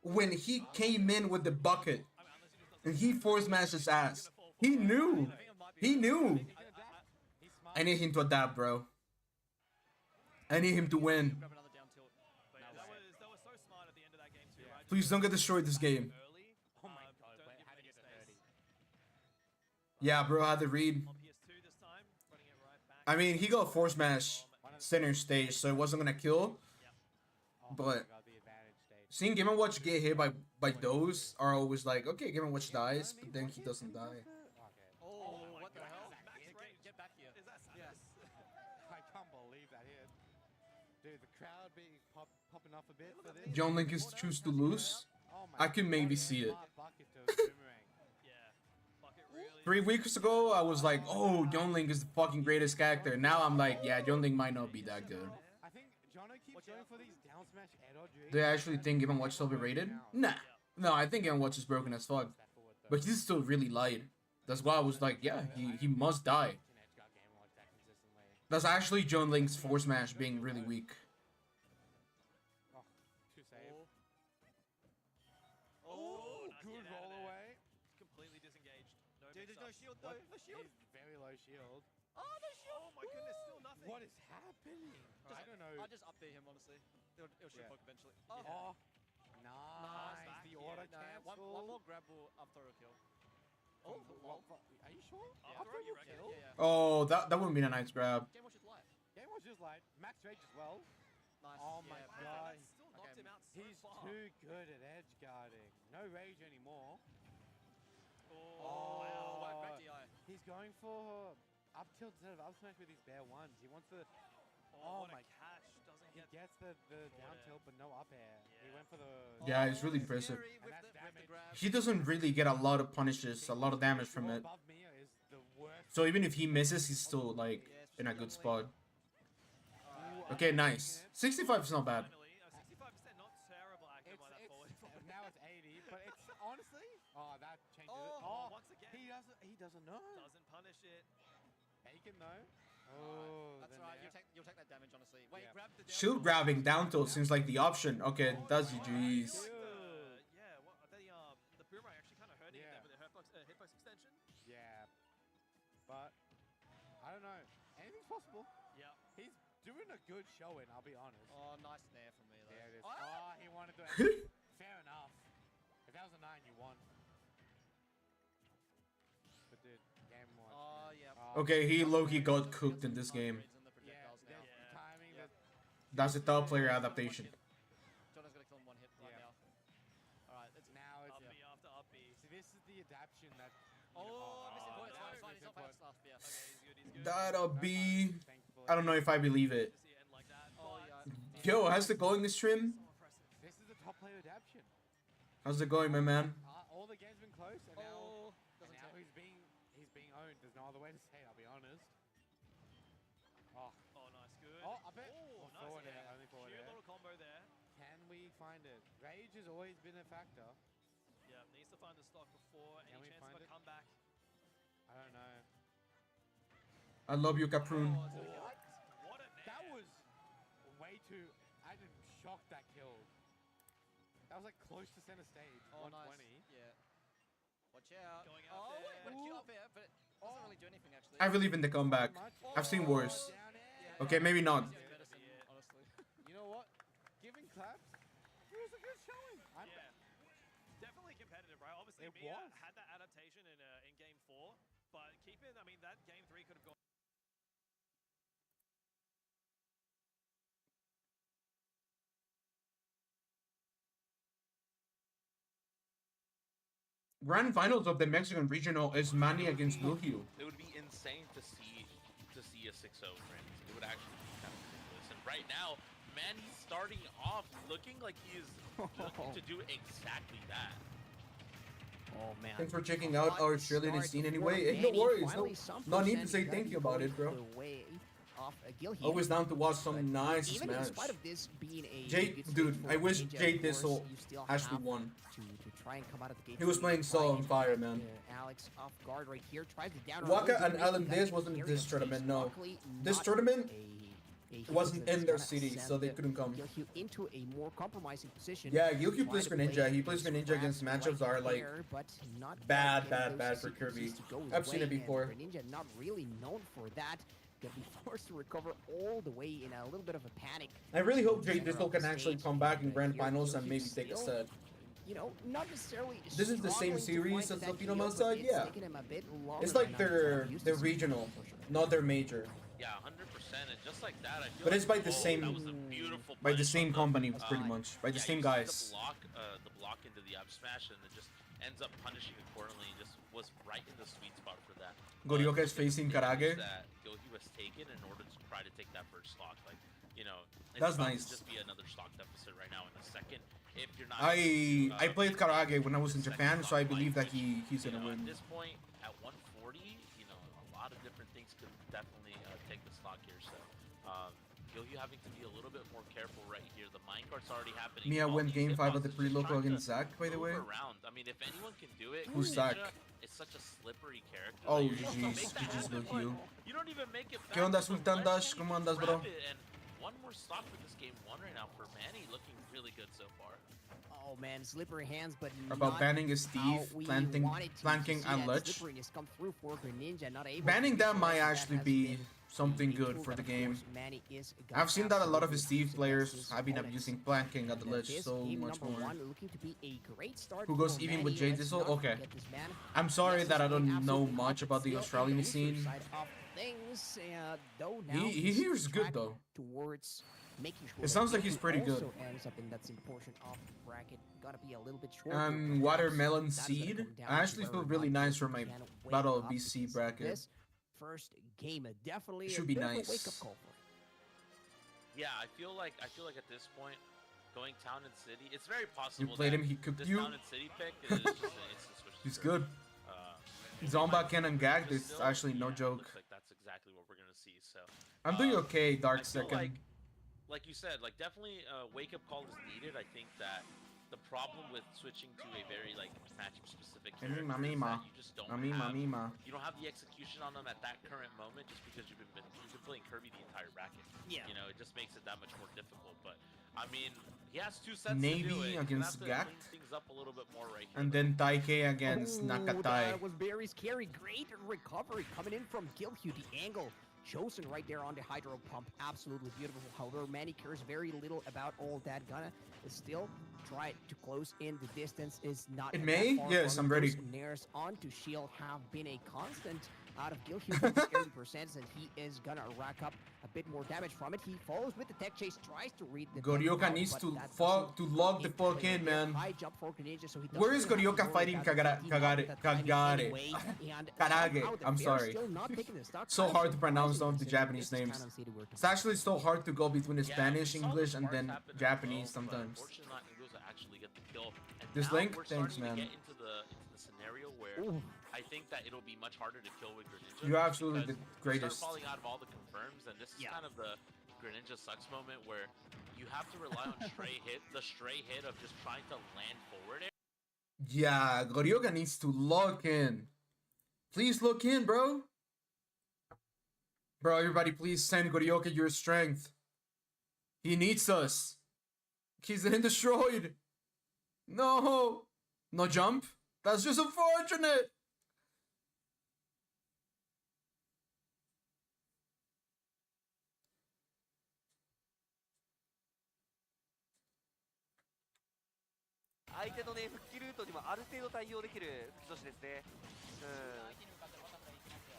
when he came in with the bucket, I mean, unless he just doesn't and he force mashed his ass. He knew. He knew. He can adapt. He's smart. I need him to adapt, bro. I need him to win. Grab another down tilt. But yeah, that was Please don't get destroyed this game. Early. Oh my god, Don't wait, give how to him get any to 30? Yeah, bro, I had to read. On PS2 this time, running it right back. I mean, he got force smash center stage, so it wasn't gonna kill. Oh my But god, the advantage stage. seeing Game & Watch get hit by those are always like, okay, Game & Watch dies, but then he doesn't die. Okay. Oh, my what the god, hell? is that hit? Get back here. Is that Yes. I can't believe that hit. Dude, the crowd being popping off a bit for this. John Link is choose to lose. Oh my I can maybe god, see it. smart bucket to a boomerang. Yeah. Bucket really. 3 weeks ago, I was like, oh, John Link is the fucking greatest character. Now I'm like, yeah, John Link might not be that good. I think Jono keeps going for these down smash air dodge reads. Do I actually think Game & Watch is overrated? Nah. No, I think Game & Watch is broken as fuck. But he's still really light. That's why I was like, yeah, he must die. That's actually John Link's force smash being really weak. Oh, two save. Oh, nice Good get out roll of there. away. Completely disengaged. No Dude, there's no mix-ups. shield though. No shield. He's very low shield. Oh, no shield. Oh my goodness, still nothing. What is happening? I don't know. I'll just up there him, honestly. It'll shoot Yeah. poke eventually. Oh, nice. back, The yeah. auto No, cancel. one more grab will up throw a kill. Oh, are you sure? Up Up throw, you you reckon? kill? Yeah. Oh, that wouldn't be a nice grab. Game watch is live. Game was just like max rage as well. Nice. Oh my yeah, Okay, god. that still knocked Okay, him out so He's far. too good at edge guarding. No rage anymore. Oh, wow. Wow, great DI. He's going for up tilt instead of up smash with his bare ones. He wants the. Oh, Oh my my- cash doesn't He get. gets the down air. tilt but no up air. He Yeah. went for the. Yeah, it's really impressive. Fury with that's the damage. grab. He doesn't really get a lot of punishes, a lot of damage from it. Above Mia is the worst. So even if he misses, he's still like in a good spot. Okay, nice. 65 is not bad. Finally, 65% not terrible active by that forward. Now it's 80, but it's honestly. Oh, that changes it. Oh, Oh, once again. he doesn't know. Doesn't punish it. Bacon though. Oh, That's the right. nair. You'll take that damage, honestly. Wait, Yeah. grab the down Shield tilt. grabbing down tilt seems like the option. Okay, that's GG's. Yeah, well, the boomerang actually kind of hurting Yeah. him there with the hitbox extension. Yeah, but I don't know. Anything's possible. Yeah. He's doing a good showing. I'll be honest. Oh, nice nair from me though. There it is. Ah! Oh, he wanted to. Fair enough. If that was a 9, you won. But dude, game watch. Oh, man. yeah. Oh, Okay, he low-key got cooked in this game. Upgrades in the Yeah, projectiles now. the Yeah. timing. Yeah. That's a top player adaptation. Jono's gonna kill him one hit right Yeah. now. Alright, it's Now it's. Up B after up B. See, this is the adaptation that. Oh, missing Oh, point. no. It's fine. He's not fast enough. Yeah. Okay, he's good, he's good. That'll be. Thankfully. I don't know if I believe it. To see it end like that, Oh, but yeah. Yo, how's it going this stream? so impressive. This is the top player adaptation. How's it going, my man? All the games been close, and now, Oh, and doesn't now take. he's being owned. There's no other way to say it. I'll be honest. Oh, Oh, nice, good. oh, I bet. Oh, nice. Forward Yeah. air, only forward Cute air. little combo there. Can we find it? Rage has always been a factor. Yeah, needs to find the stock before Can any we chance find of a it? comeback. I don't know. I love you, Caproon. What a nair. That was way too. I'm shocked that killed. That was like close to center stage. Oh, 120. nice. Yeah. Watch out. Going out Oh, there. wait, what a kill up here, but it doesn't really do anything actually. I believe in the comeback. Much. I've seen worse. Down air. Yeah, Okay, maybe not. Easier medicine, honestly. You know what? Giving claps. It was a good showing. Yeah. Definitely competitive, right? Obviously, It Mia was. had that adaptation in game 4, but keeping, I mean, that game 3 could have gone. Grand finals of the Mexican regional is Manny against Blue Hue. It would be insane to see a 6-0 friends. It would actually be kind of ridiculous. And right now, Manny's starting off looking like he is looking to do exactly that. Oh man. Thanks for checking out our Australian scene anyway. Hey, no worries. No need to say thank you about it, bro. Always down to watch some nice Even Smash. in spite of this being a Jade, good dude, stage I for wish Ninja, Jade of Thistle course, you still actually have won. To try and come out of the gate. He was playing so on fire, man. Alex off guard right here, tries to down. Waka and Alan Diz wasn't in this tournament, no. This tournament wasn't in their city, so they couldn't come. Gilhue into a more compromising position. Yeah, Gilhue Trying plays to for play Ninja. He his plays for Ninja craft against right matchups that are like there, but not bad, quite bad, getting bad those for Kirby. sequences to go his I've seen it way, and before. Ninja not really known for that. Gonna be forced to recover all the way in a little bit of a panic. I really hope Jade Center Thistle of the can actually stage, come back in but grand here finals and Gilhue maybe take a still set. not necessarily. This is the same series as Delfino Mountainside, yeah. It's Like like their regional, not their major. Yeah, 100%. And just like that, I feel But it's by like, the that same was a beautiful by the punish same on company pretty much, by the yeah, same you see guys. The block into the up smash, and it just ends up punishing accordingly. And just was right in the sweet spot for that. Goryoka is facing Karage. That Gohi was taken in order to try to take that first stock. Like, it's That's about nice. to just be another stock deficit right now in a second. If you're not, I played Karage when I was in Japan, so I believe that he's gonna win. At this point, at 140, a lot of different things could definitely take the stock here. So, Gohi having to be a little bit more careful right here. The minecart's already happening. Mia went game 5 of the pre-local against Zach, by the way. Around. I mean, if anyone can do it, Who's Zach? It's such a slippery character. Oh, that you don't GG's, make that GG's happen. Goku. You don't even make it back. ¿Qué onda, to the Sultan ledge, Dash? and you ¿Cómo andas, grab bro? it. And one more stock for this game 1 right now for Manny, looking really good so far. Oh man, slippery hands, but About not banning is how Steve, we planting, wanted to flanking see and that Lich. slipperiness come through for Greninja, not able Banning to them might utilize actually that be has been something a good tool for the that, of game. course, Manny is gonna I've seen that a lot of his absolutely Steve players his have been opponents. abusing planking at the Lich This so game much number more. 1 looking to be a great start Who goes for even Manny. with Jay Let's Diesel? not Okay. forget this man. I'm sorry Yes, that I he's don't know absolutely much about the still on Australian loser scene. side of things, though now He he's hears good tracked though. towards making sure It that sounds like he's Goku pretty good. also ends up in that same portion of the bracket. Gotta be a little bit short. Watermelon That's gonna Seed. come down I to actually whether feel or really not nice Goku for my can wake Battle up, BC because bracket. This first game definitely Should a be bit of nice. a wake-up call for him. Yeah, I feel like at this point, going Town and City, it's very possible. You played that him, he cooked this you. Town and City pick is just an instant switch. He's to good. Turtle. Zomba cannon gagged But is still, actually no yeah, joke. Looks like that's exactly what we're gonna see. So I'm doing okay, Dark I feel second. like you said, like definitely a wake-up call is needed. I think that the problem with switching to a very matchup specific character is that you just don't have the execution on them at that current moment, just because you've been playing Kirby the entire bracket. Yeah. It just makes it that much more difficult. But I mean, he has 2 sets Navy to do it. against He's gonna have to Gact. clean things up a little bit more right here. And then Taike against Nakatai. That was very scary. Great recovery coming in from Gilhue. The angle chosen right there on the hydro pump. Absolutely beautiful. However, Manny cares very little about all that. Gonna still try to close in the distance. Is not It that may? far Yes, from I'm ready. those Nairs onto shield have been a constant out of Gilhue from his early percents, and he is gonna rack up a bit more damage from it. He follows with the tech chase, tries to read the Goryoka needs to log the fuck in, man. High jump for Greninja, so he Where is doesn't have to Goryoka worry fighting about the Kagare? that timing Kagare. anyway, and Karage. somehow the I'm Bears sorry. still not taking the stock. So Kind of hard to pronounce some of the surprising Japanese considering names. this Canon City were to It's actually so hard to go between the Yeah, Spanish, we saw the English, and sparks then happen as Japanese well, but sometimes. unfortunately, not able to actually get the kill. And This now link? we're Thanks, starting man. to get into the scenario where Ooh. I think that it'll be much harder to kill with Greninja. You're absolutely the because greatest. You start falling out of all the confirms, and this is kind of the Greninja sucks moment where you have to rely on the stray hit of just trying to land forward. Yeah, Goryoka needs to lock in. Please look in, bro. Bro, everybody please send Goryoka your strength. He needs us. He's getting destroyed. No. No jump? That's just unfortunate.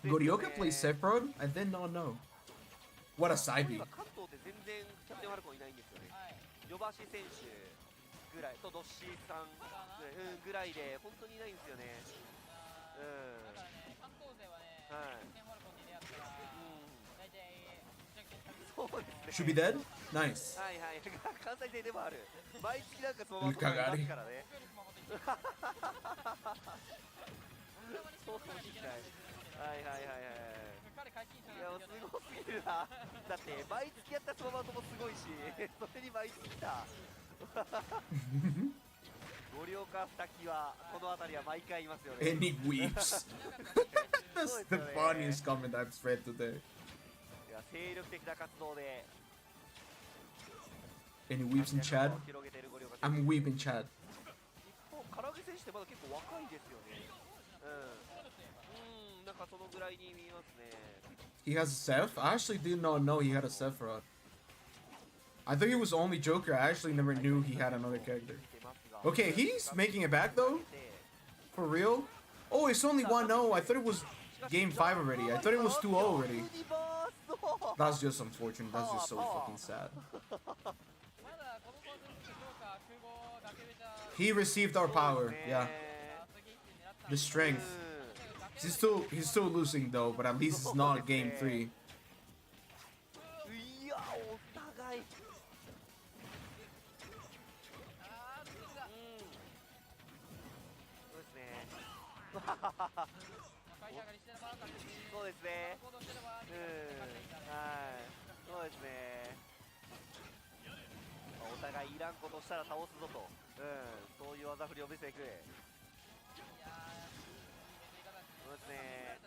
Goryoka plays Sephiroth? I did not know. What a side B. 関東って全然キャプテンハルコンいないんですよね。ヨバシ選手ぐらいとドッシーさんぐらいで本当にいないんですよね。関東勢はね、キャプテンハルコンに出会ったら、大体そうですね。Should be dead? Nice. はいはい。関西勢でもある。毎月なんかそのままいますからね。そうかもしれない。はいはいはいはい。いやもうすごすぎるな。だって毎月やったそのままもすごいし、それに毎月来た。盛岡二木はこの辺りは毎回いますよね。And he weeps. That's the funniest comment I've read today. いや精力的な活動で。And he weeps in Chad. I'm weeping Chad. 一方、唐揚げ選手ってまだ結構若いですよね。なんかそのぐらいに見えますね。He has a Seph? I actually did not know he had a Sephiroth. I thought he was only Joker. I actually never knew he had another character. Okay, he's making it back though? For real? Oh, it's only 1-0. I thought it was game 5 already. I thought it was 2-0 already. That's just unfortunate. That's just so fucking sad. He received our power. Yeah. The strength. He's still losing though, but at least it's not game 3. いやお互いそうですねそうですねはいそうですねお互いいらんことしたら倒すぞとそういう技振りを見せていくそうですね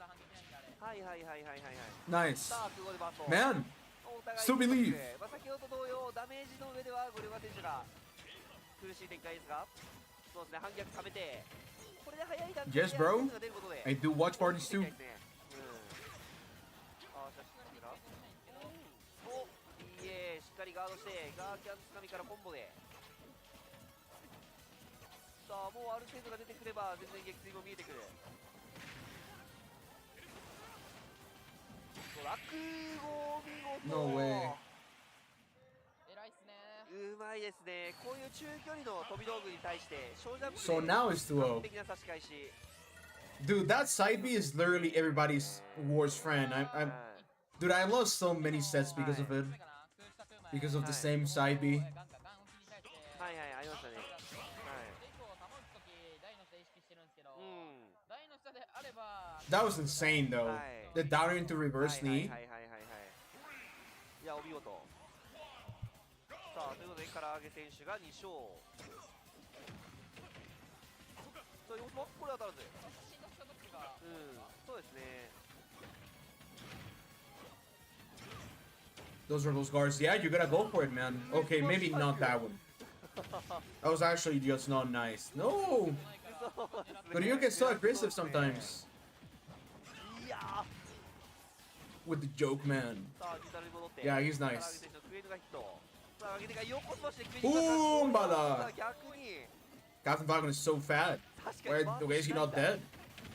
はいはいはいはいはいはい Nice. さあすごいバト Man. お互い Still believe. 先ほど同様ダメージの上ではゴリョガ選手が苦しい展開ですがそうですね反逆溜めてこれで早い段階 Yes, bro. が出ることで I do watch parties too. あしかしおいいえしっかりガードしてガーキャンつかみからコンボでさあもうある程度が出てくれば全然撃墜も見えてくる落語見事 No way. 偉いっすねうまいですねこういう中距離の飛び道具に対して小ジャンプ So now it's 2-0. 完璧な差し返し Dude, that side B is literally everybody's worst friend. Dude, I lost so many sets because of it. Because of the same side B. はいはいありましたねはい That was insane though. The down into reverse knee. いやお見事さあということで唐揚げ選手が2勝さあ様子はこれ当たらずそうですね Those are those guards. Yeah, you gotta go for it, man. Okay, maybe not that one. That was actually just not nice. No! But you get so aggressive sometimes. With the joke, man. Yeah, he's nice. Boom, bada! Captain Falcon is so fat. Why is he not dead?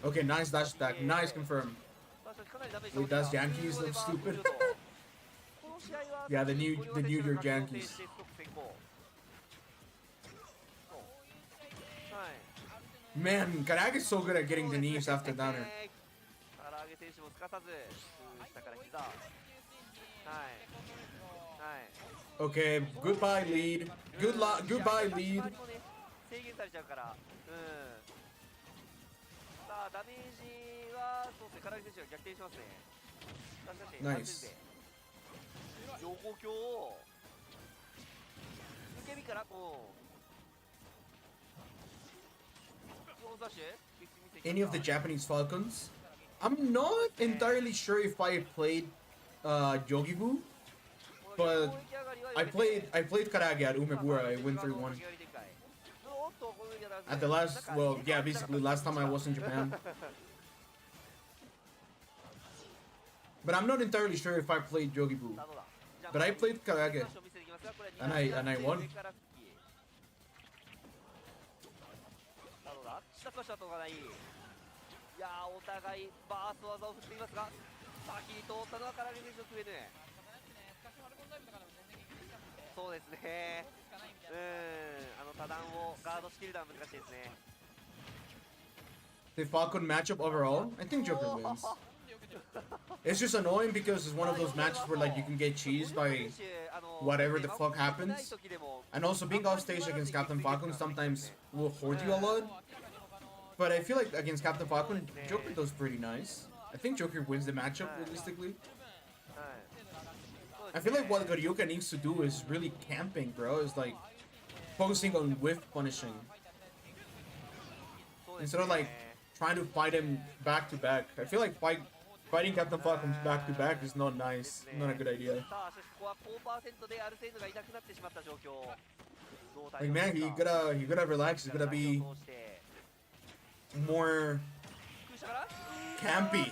Okay, nice dash attack. Nice confirm. Wait, that's Yankees? That's stupid. Yeah, the New York Yankees. Man, Karag is so good at getting the knees after downer. Okay, goodbye lead. Goodbye lead. Nice. 横強抜け身からこう Any of the Japanese Falcons? I'm not entirely sure if I played Yogibu, but I played Karage at Umebura. I win 3-1. At the last, well, yeah, basically last time I was in Japan. But I'm not entirely sure if I played Yogibu. But I played Karage, and I won. いやーお互いバース技を振っていますが先に通ったのは唐揚げ選手のクエヌそうですね多段をガードしきるのは難しいですね The Falcon matchup overall, I think Joker wins. It's just annoying because it's one of those matches where like you can get cheesed by whatever the fuck happens. And also being off stage against Captain Falcon sometimes will hoard you a lot. But I feel like against Captain Falcon, Joker does pretty nice. I think Joker wins the matchup realistically. I feel like what Goryoka needs to do is really camping, bro. Is like focusing on whiff punishing. Instead of like trying to fight him back to back. I feel like fighting Captain Falcon back to back is not nice. Not a good idea. Like man, you gotta relax. You gotta be more campy.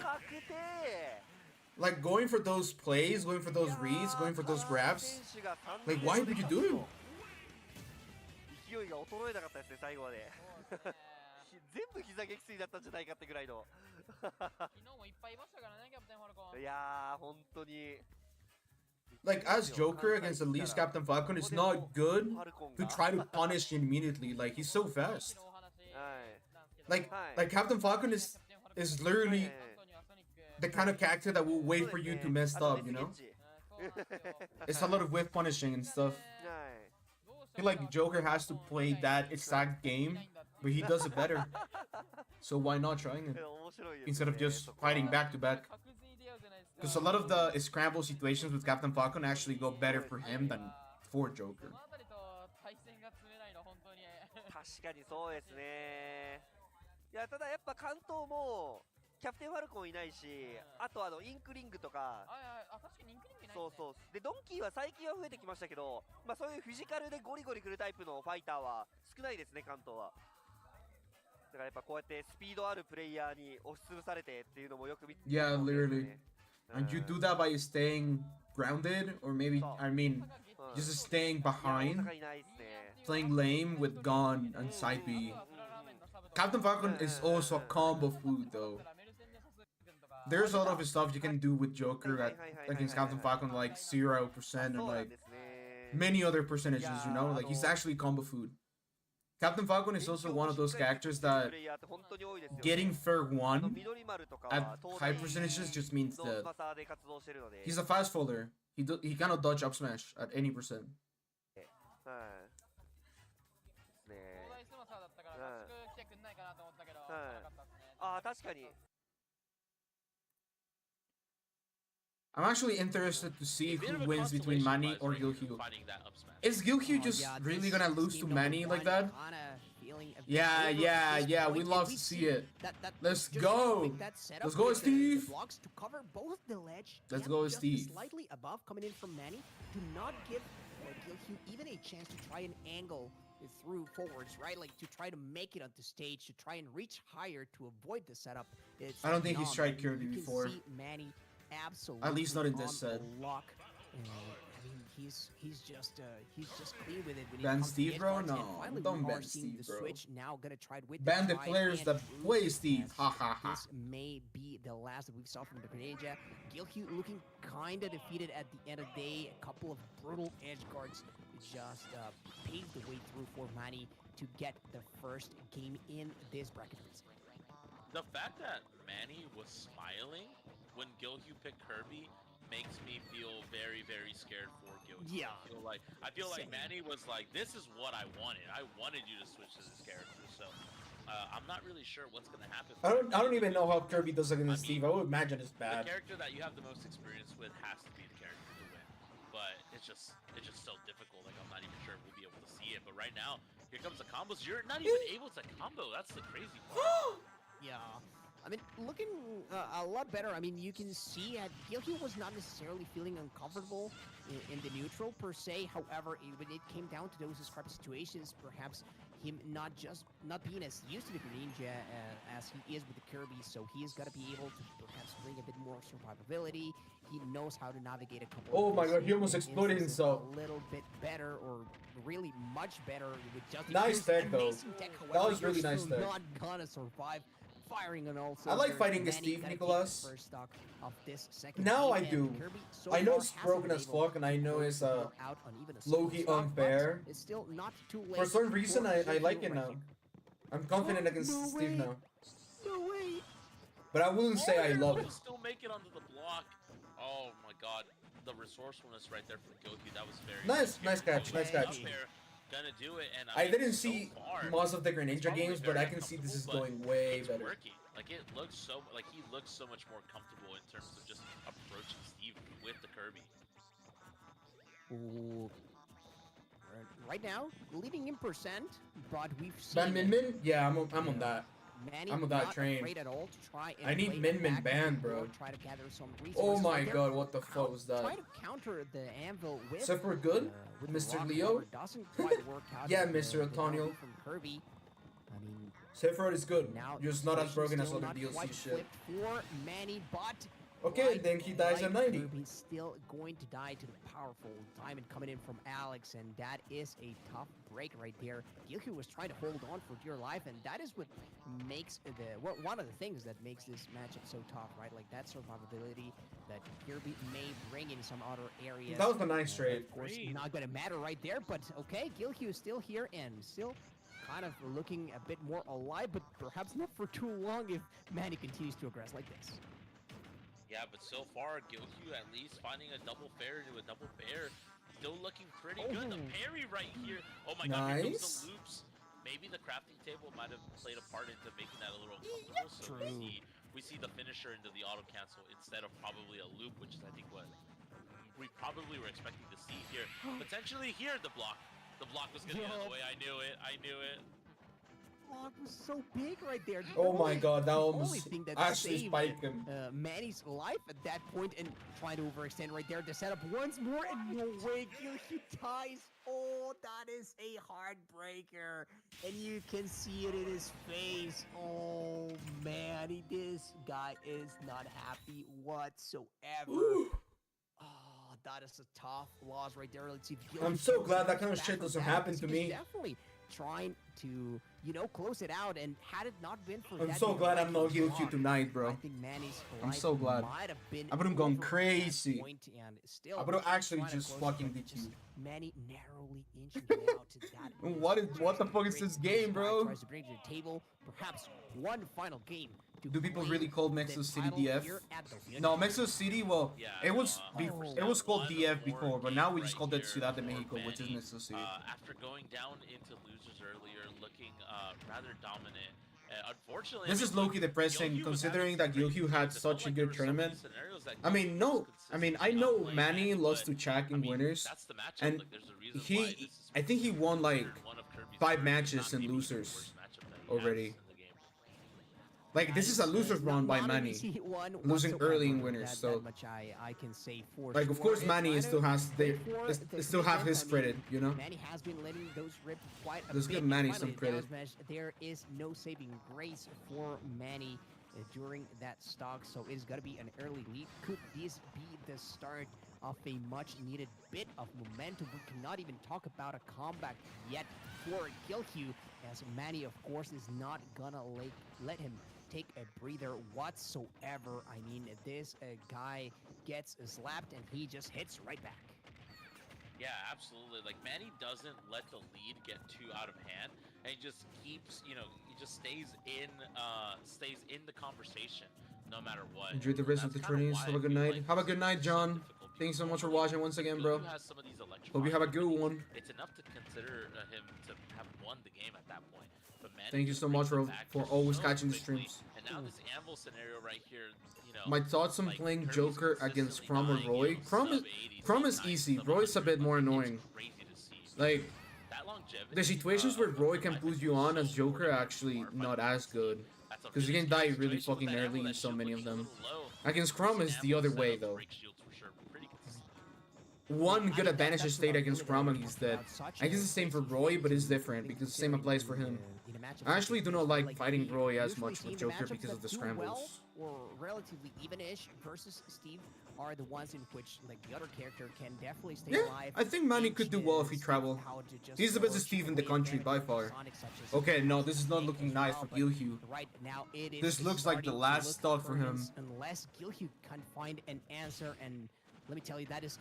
Like going for those plays, going for those reads, going for those grabs. Like why would you do it? 勢いが衰えなかったですね、最後まで。そうですね。全部膝撃墜だったんじゃないかってぐらいの。昨日もいっぱいいましたからね、キャプテンファルコン。いやー、本当に。Like, as Joker against the least Captain Falcon, it's not good to try to punish him immediately. Like, he's so fast. Like Captain Falcon is literally the kind of character that will wait for you to mess up, you know? It's a lot of whiff punishing and stuff. I feel like Joker has to play that exact game, but he does it better. So why not trying it? Instead of just fighting back to back. Because a lot of the scramble situations with Captain Falcon actually go better for him than for Joker. 確かにそうですね。いや、ただやっぱ関東もキャプテンファルコンいないし、あとインクリングとか。確かにインクリングいないですね。そうそう。で、ドンキーは最近は増えてきましたけど、まあそういうフィジカルでゴリゴリ来るタイプのファイターは少ないですね、関東は。だからやっぱこうやってスピードあるプレイヤーに押しつぶされてっていうのもよく見てますね。Yeah, literally. And you do that by staying grounded, or maybe, I mean, just staying behind, playing lame with Gon and side B. Captain Falcon is also a combo food, though. There's a lot of stuff you can do with Joker against Captain Falcon, like 0% and like many other percentages, you know? Like, he's actually combo food. Captain Falcon is also one of those characters that getting fair one at high percentages just means that he's a fast folder. He cannot dodge up smash at any percent. I'm actually interested to see who wins between Manny or Gilhue. Is Gilhue just really gonna lose to Manny like that? Yeah, we love to see it. Let's go! Let's go, Steve! Let's go, Steve. Slightly above coming in from Manny to not give Gilhue even a chance to try and angle through forwards, right? Like to try to make it onto stage, to try and reach higher to avoid the setup. I don't think he's tried Kirby before. Manny absolutely at least not in this set. Lock. I mean, he's just clean with it. When ban comes Steve, to bro? edge guards, No, and don't we are ban seeing Steve, the bro. switch now gonna try it with Ban the try players and that play lose Steve. as Ha ha ha. This may be the last that we saw from the Greninja. Gilhue looking kinda defeated at the end of the day. A couple of brutal edge guards just paved the way through for Manny to get the first game in this bracket. The fact that Manny was smiling when Gilhue picked Kirby makes me feel very, very scared for Gilhue. Yeah. I feel like Manny was like, this is what I wanted. I wanted you to switch to this character. So I'm not really sure what's gonna happen. I don't even know how Kirby does against Steve. I would imagine it's bad. The character that you have the most experience with has to be the character to win. But it's just so difficult. Like, I'm not even sure we'll be able to see it. But right now, here comes the combos. You're not even able to combo. That's the crazy part. Yeah. I mean, looking a lot better. I mean, you can see Gilhue was not necessarily feeling uncomfortable in the neutral per se. However, when it came down to those scrap situations, perhaps him not being as used to the Greninja as he is with the Kirby, so he is got to be able to perhaps bring a bit more survivability. He knows how to navigate a couple. Oh my god, he almost exploded himself. A little bit better, or really much better with just nice tech though. Tech. However, that was really nice tech. Not gonna survive. Firing on all I like fighting against Steve, Nicholas. Now I do. I know it's broken as fuck, and I know it's low-key unfair. It's still not too late. For some reason, I like it now. I'm confident against Steve now. No way. But I wouldn't say I love it. Still make it onto the block. Oh my god, the resourcefulness right there from Gilhue. That was very nice catch. Gonna do it, and I didn't see most of the Greninja games, but I can see this is going way better. Working. Like, it looks so, like, he looks so much more comfortable in terms of just approaching Steve with the Kirby. Ooh. Right now, leading in percent, but we've seen Min? Yeah, I'm on that. Manny I'm on that train. At all to try and I need Min banned, bro. Try to gather some oh my god, what the fuck was that? Try to counter the anvil with Sephiroth good? Mr. Leo? Doesn't quite work out. Yeah, Mr. Antonio. From Kirby. I mean, Sephiroth is good. Now just not as broken as other DLC shit. For Manny, but Okay, then he dies at 90. Kirby still going to die to the powerful diamond coming in from Alex, and that is a tough break right there. Gyokyu was trying to hold on for dear life, and that is what makes one of the things that makes this matchup so tough, right? Like that survivability that Kirby may bring in some other areas. That was a nice trade. Of course, not gonna matter right there, but okay, Gyokyu is still here and still kind of looking a bit more alive, but perhaps not for too long if Manny continues to aggress like this. Yeah, but so far, Gyokyu at least finding a double fair into a double bear. Still looking pretty good. The parry right here. Oh my god, here comes the loops. Maybe the crafting table might have played a part into making that a little uncomfortable. So we see the finisher into the auto cancel instead of probably a loop, which is I think what we probably were expecting to see here. Potentially here, the block. The block was gonna get in the way. I knew it. I knew it. Block was so big right there. Oh my god, that almost that actually saved, spiked him. Manny's life at that point and trying to overextend right there. The setup once more and no way, Gyokyu ties. Oh, that is a heartbreaker. And you can see it in his face. Oh, Manny, this guy is not happy whatsoever. Oh, that is a tough loss right there. Let's see if I'm so glad that kind of shit doesn't happen to me. Definitely trying to, you know, close it out, and had it not been for I'm so glad I'm not Gyokyu tonight, bro. I think Manny's I'm so glad. I would have gone crazy. I would have actually just fucking DQ'd. Manny narrowly inching him out to that. What the fuck is this game, bro? Tries to bring to the table, perhaps one final game. Do people really call Mexico City DF? No, Mexico City, well, it was called DF before, but now we just called it Ciudad de Mexico, which is Mexico City. After going down into losers earlier, looking rather dominant. Unfortunately, This is low-key depressing, considering that Gyokyu had such a good tournament. I mean, I know Manny lost to Chag in winners, and I think he won like 5 matches in losers already. Like, this is a loser's run by Manny, losing early in winners, so... Like, of course, Manny still has his credit, you know? Manny has been letting those rip quite a Let's bit. give Manny some credit. There is no saving grace for Manny during that stock, so it is going to be an early lead. Could this be the start of a much-needed bit of momentum? We cannot even talk about a comeback yet for Gyokyu, as Manny, of course, is not gonna let him take a breather whatsoever. I mean, this guy gets slapped and he just hits right back. Yeah, absolutely. Like, Manny doesn't let the lead get too out of hand, and he just keeps, you know, he just stays in the conversation no matter what. Enjoy the rest of the tourneys. Have a good night. Have a good night, John. Thanks so much for watching once again, bro. Hope you have a good one. It's enough to consider him to have won the game at that point. But Manny, thank you so much for always catching the streams. And now this Anvil scenario right here, you know. My thoughts on playing Joker against Crom or Roy? Crom is easy. Roy's a bit more annoying. Like, the situations where Roy can put you on as Joker are actually not as good, because you can die really fucking early in so many of them. Against Crom is the other way, though. One good advantage is state against Crom and he's dead. I guess it's the same for Roy, but it's different because the same applies for him. I actually do not like fighting Roy as much with Joker because of the scrambles. Or relatively even-ish versus Steve are the ones in which, like, the other character can definitely stay alive. I think Manny could do well if he traveled. He's the best Steve in the country by far. Okay, no, this is not looking nice for Gyokyu. This looks like the last stock for him. Unless Gyokyu can find an answer, and let me tell you, that is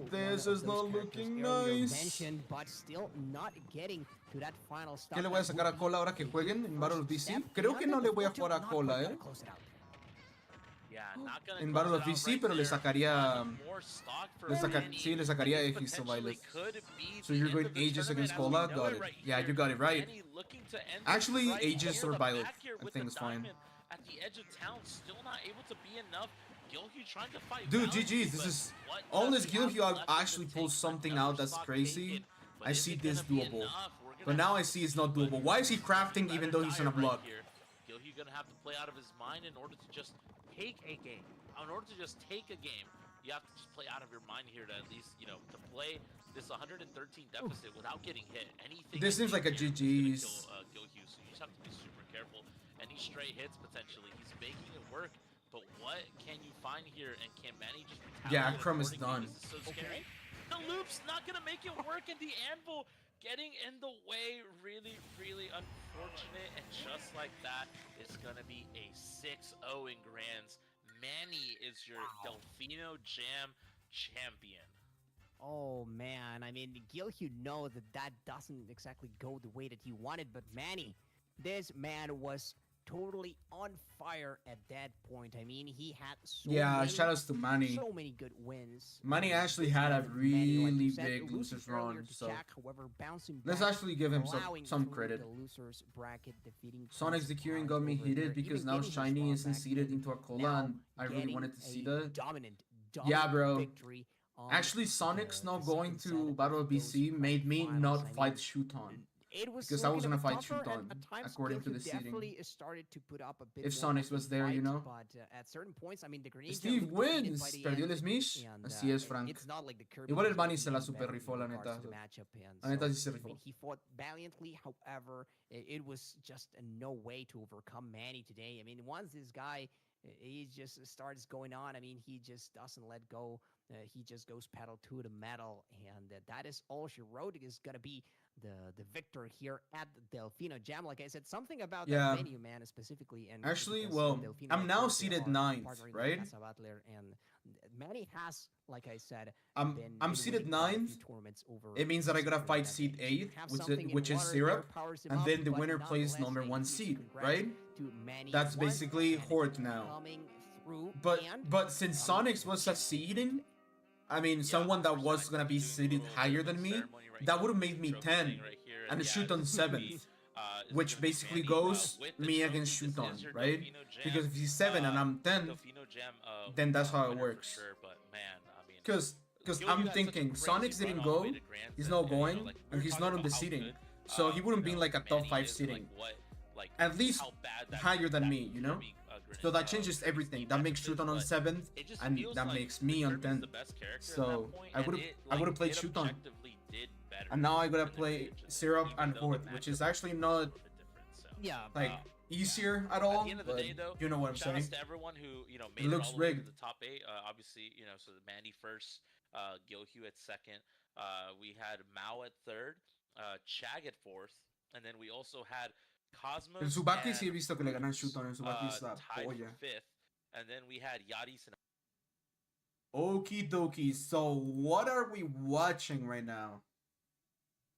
This is not looking nice. But still not getting to that final stop. ¿Qué le voy a sacar a Cola ahora que jueguen en Battle of DC? Creo que no le voy a jugar a Cola, eh. En Battle of DC, pero le sacaría... Sí, le sacaría Aegis to Violet. So you're going Aegis against Cola? Got it. Yeah, you got it right. Actually, Aegis or Violet, I think is fine. At the edge of town, still not able to be enough. Gyokyu trying to fight. Dude, GG, this is... Unless Gyokyu actually pulls something out that's crazy, I see this doable. But now I see it's not doable. Why is he crafting even though he's on a block? Gyokyu gonna have to play out of his mind in order to just take a game. In order to just take a game, you have to just play out of your mind here to at least, you know, to play this 113 deficit without getting hit. Anything. This seems like a GG's. Gyokyu, so you just have to be super careful. Any stray hits potentially, he's making it work. but what can you find here? And can Manny just Yeah, retaliate Chrome is accordingly? done. This is so scary. The loop's not gonna make it work, and the anvil getting in the way. Really, really unfortunate. And just like that, it's gonna be a 6-0 in Grands. Manny is your Delfino Jam champion. Oh man, I mean, Gilhue knows that doesn't exactly go the way that he wanted, but Manny, this man was totally on fire at that point. I mean, he had shout outs to Manny. So many good wins. Manny actually had a really big losers run, so Chag, however, let's actually give him some credit. Sonic's the queuing got me heated because now Shiny isn't seeded into a cola, and I really wanted to see that. Dominant yeah, bro. Victory actually, Sonic's not going to Battle of BC made me not fight Shuton. Because I was gonna fight Shuton, according to the seeding. If Sonics was there, you know. But at certain points, I mean, the Steve wins. Perdió el Smish. Así es, Frank. Igual el Manny se la super rifó, la neta. La neta sí se rifó. He fought valiantly, however, it was just no way to overcome Manny today. I mean, once this guy, he just starts going on, I mean, he just doesn't let go. He just goes pedal to the metal, and that is all she wrote. Is gonna be the victor here at the Delfino Jam. Like I said, something about that venue, man, specifically. And actually, well, I'm now seated 9th, right? And Manny has, like I said, I'm seated 9th. It means that I gotta fight seed 8th, which is Syrup, and then the winner plays number 1 seed, right? That's basically Horde now. But since Sonics was succeeding, I mean, someone that was gonna be seated higher than me, that would have made me 10 and shoot on 7th, which basically goes me against shoot on, right? Because if he's 7 and I'm 10, then that's how it works. Because I'm thinking, Sonics didn't go, he's not going, and he's not on the seating, so he wouldn't be like a top 5 seating. At least higher than me, you know? So that changes everything. That makes Shuton on 7th, and that makes me on 10th. So I would have played Shuton. And now I gotta play Syrup and Horde, which is actually not like easier at all. But you know what I'm saying. To everyone who made it looks rigged. The top 8. Obviously, so Manny first, Gilhue at 2nd. We had Mao at 3rd, Chag at 4th, and then we also had Cosmos. El Tsubaki sí he visto que le ganan Shuton. El Tsubaki es la polla. 5th, and then we had Yadis and. Okie dokie. So what are we watching right now?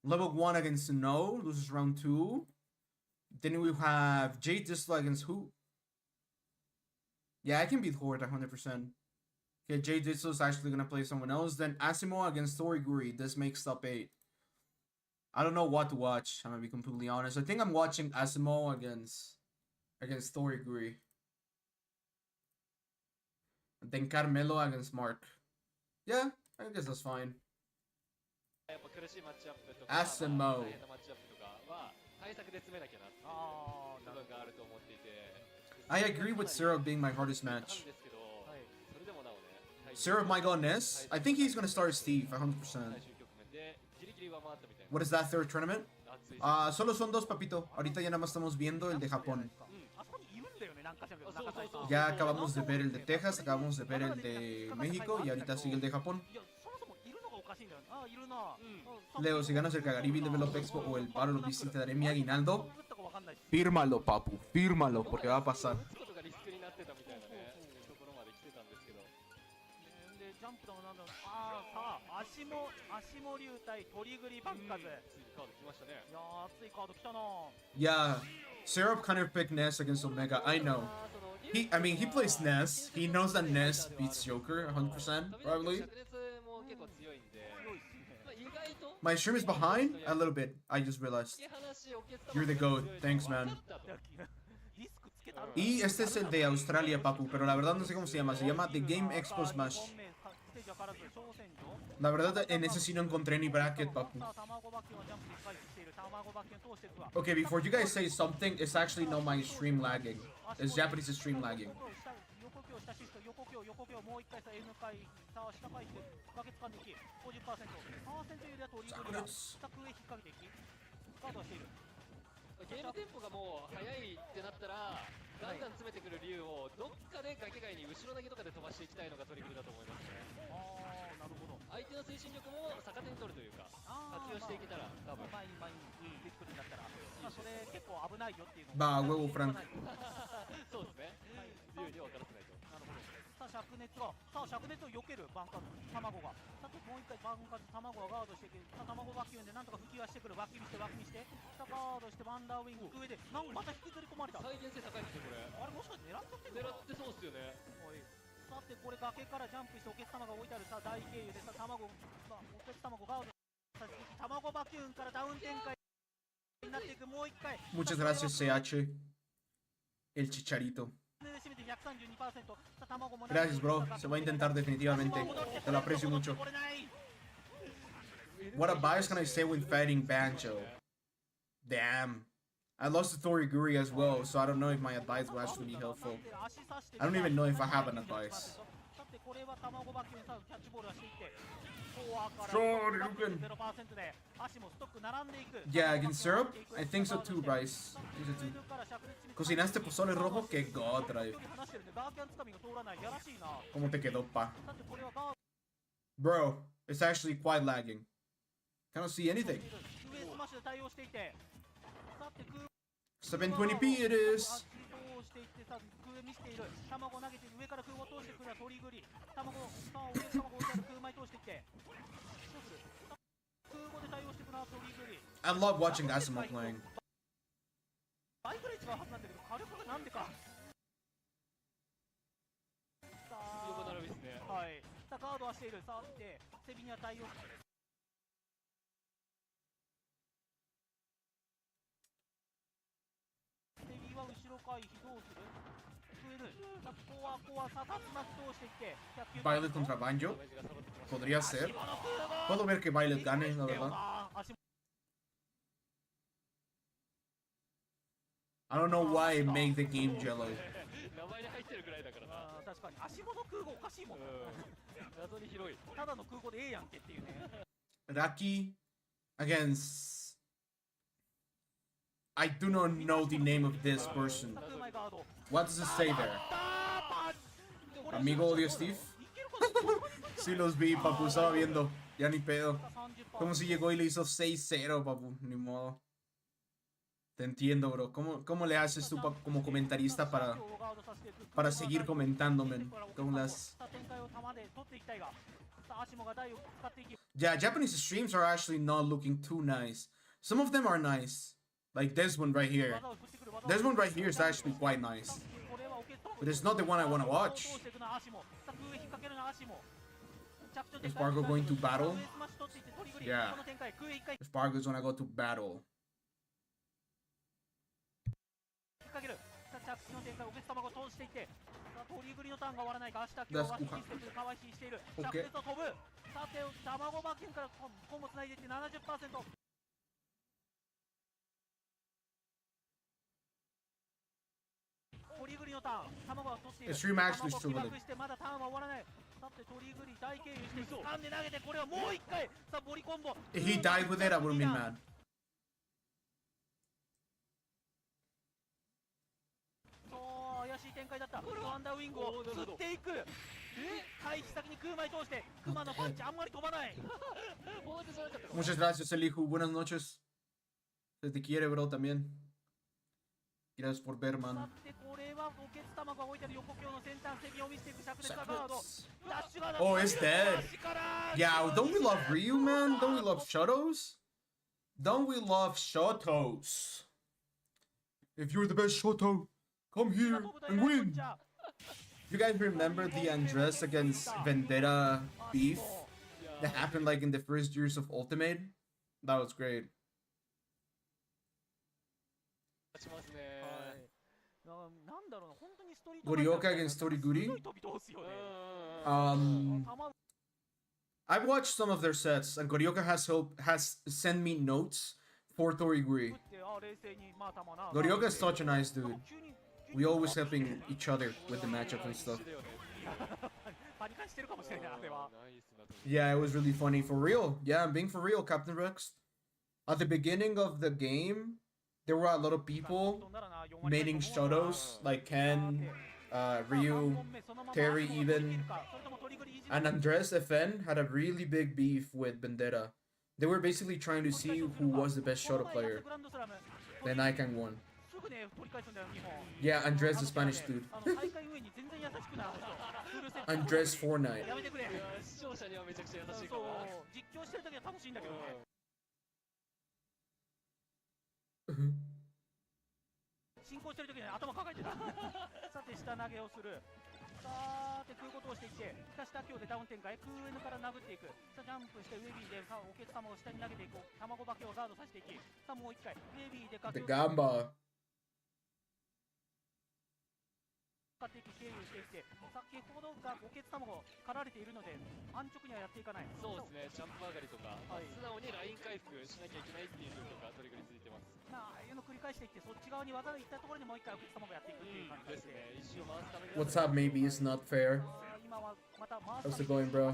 Level 1 against No, loses round 2. Then we have Jade Disla against who? Yeah, I can beat Horde 100%. Okay, Jade Disla is actually gonna play someone else. Then Asimo against Toriguri. This makes top 8. I don't know what to watch. I'm gonna be completely honest. I think I'm watching Asimo against Toriguri. And then Carmelo against Mark. Yeah, I guess that's fine. Asimo. I agree with Syrup being my hardest match. Syrup might go Ness. I think he's gonna start Steve 100%. What is that third tournament? Solo son 2, papito. Ahorita ya nada más estamos viendo el de Japón. Ya acabamos de ver el de Texas, acabamos de ver el de México y ahorita sigue el de Japón. Leo, si ganas el Kagaribi Develop Expo o el Battle of BC te daré mi aguinaldo. Fírmalo, papu, fírmalo, porque va a pasar. Yeah, Syrup kind of picked Ness against Omega. I know. He plays Ness. He knows that Ness beats Joker 100%, probably. My stream is behind a little bit. I just realized. You're the GOAT. Thanks, man. Y este es el de Australia, papu, pero la verdad no sé cómo se llama. Se llama The Game Expo Smash. La verdad, en ese sí no encontré ni bracket, papu. Okay, before you guys say something, it's actually not my stream lagging. It's Japanese stream lagging. ゲームテンポがもう速いってなったら、ガンガン詰めてくる竜をどっかで崖外に後ろ投げとかで飛ばしていきたいのがトリグルだと思いますね。なるほど。相手の推進力も逆手に取るというか、活用していけたら多分前に出てくるんだったら、それ結構危ないよっていうのを。Va, huevo, Frank. そうですね。竜に分からせないと。なるほど。さあ灼熱を避けるバンカー卵が。さてもう一回バンカー卵がガードしていく。さあ卵バキュンでなんとか吹きはしてくる。バキにして。さあガードしてワンダーウィング上でなんかまた引きずり込まれた。再現性高いですねこれ。あれもしかして狙っちゃってるのか。狙ってそうっすよね。さてこれ崖からジャンプしておけつ玉が置いてある。さあ大経由でさあ卵、おけつ卵ガードさせて卵バキュンからダウン展開になっていく。もう一回 Muchas gracias, CH. El chicharito. Gracias, bro. Se va a intentar definitivamente. Te lo aprecio mucho. What advice can I say when fighting Banjo? Damn. I lost to Toriguri as well, so I don't know if my advice will actually be helpful. I don't even know if I have an advice. Sure, you can. Yeah, against syrup? I think so too, Bryce. ¿Cocinaste pozole rojo? Que god, drive. ¿Cómo te quedó, pa? Bro, it's actually quite lagging. Cannot see anything. 720p it is. 見せている卵を投げて上から空を通してくるトリグリ卵を置いてある空前通してきてどうする空語で対応してくるトリグリ I love watching Asimo playing. バイクで違うはずなんだけど火力がなんでかさあ横並びですね。はいさあガードはしているさあってセビには対応セビは後ろ回避どうするViolet contra Banjo. Podría ser. Puedo ver que Violet gane, la verdad. I don't know why it makes the game jello. 名前に入ってるぐらいだからな。確かに足元空語おかしいもん。謎に広い。ただの空語でええやんけっていうね。Raki against. I do not know the name of this person. What does it say there? Amigo odio Steve. Sí los vi, papu, estaba viendo. Ya ni pedo. Como si llegó y le hizo 6-0, papu. Ni modo. Te entiendo, bro. ¿Cómo le haces tú como comentarista para seguir comentando, man? ¿Cómo le haces? Yeah, Japanese streams are actually not looking too nice. Some of them are nice. Like this one right here. This one right here is actually quite nice. But it's not the one I want to watch. Is Spargo going to battle? Yeah. Spargo's gonna go to battle. That's okay. さて卵バキュンからコンボつないでいって 70%。トリグリのターン、卵は取っている。Stream actually still with it. まだターンは終わらない。さてトリグリ大経由して掴んで投げてこれはもう一回。さあボリコンボ。If he died with it, I would've been mad. そう怪しい展開だった。ワンダーウィングを釣っていく。回避先に空前通してクマのパンチあんまり飛ばない。Muchas gracias, Elihu. Buenas noches. Se te quiere, bro, también. Gracias por ver, man. Oh, it's dead. Yeah, don't we love Ryu, man? Don't we love Shotos? Don't we love Shotos? If you're the best Shoto, come here and win. You guys remember the Andres against Vendetta beef that happened like in the first years of Ultimate? That was great. Goryoka against Toriguri. I've watched some of their sets, and Goryoka has sent me notes for Toriguri. Goryoka is such a nice dude. We always helping each other with the matchups and stuff. Yeah, it was really funny. For real. Yeah, I'm being for real, Captain Rex. At the beginning of the game, there were a lot of people making Shotos, like Ken, Ryu, Terry even, and Andres FN had a really big beef with Vendetta. They were basically trying to see who was the best Shoto player. Then Icon won. Yeah, Andres the Spanish dude. Andres Fortnite. 進行してる時に頭抱えてたさて下投げをするさてこういうことをしていってひたした強でダウン展開空 N から殴っていくさあジャンプしてウェビーでおけつ玉を下に投げていく卵化けをガードさせていきさあもう一回ウェビーでThe Gamba. 使っていき経由していって先ほどがおけつ卵狩られているので安直にはやっていかないそうですねジャンプ上がりとか、はい、素直にライン回復しなきゃいけないっていう状況が取り続いてますまあああいうの繰り返していってそっち側に技がいったところにもう一回おけつ卵やっていくっていう感じですね石を回すために What's up, maybe it's not fair. How's it going, bro?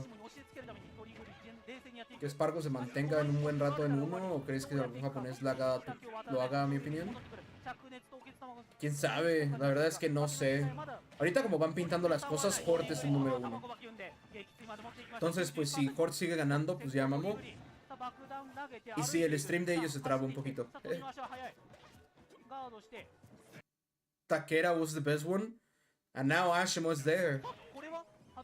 ¿Que Spargo se mantenga en un buen rato en uno o crees que algún japonés lo haga a mi opinión? ¿Quién sabe? La verdad es que no sé. Ahorita como van pintando las cosas, Hort es el número 1. Entonces, pues si Hort sigue ganando, pues ya mamó. Y si el stream de ellos se traba un poquito. Takera was the best one, and now Ashimo is there.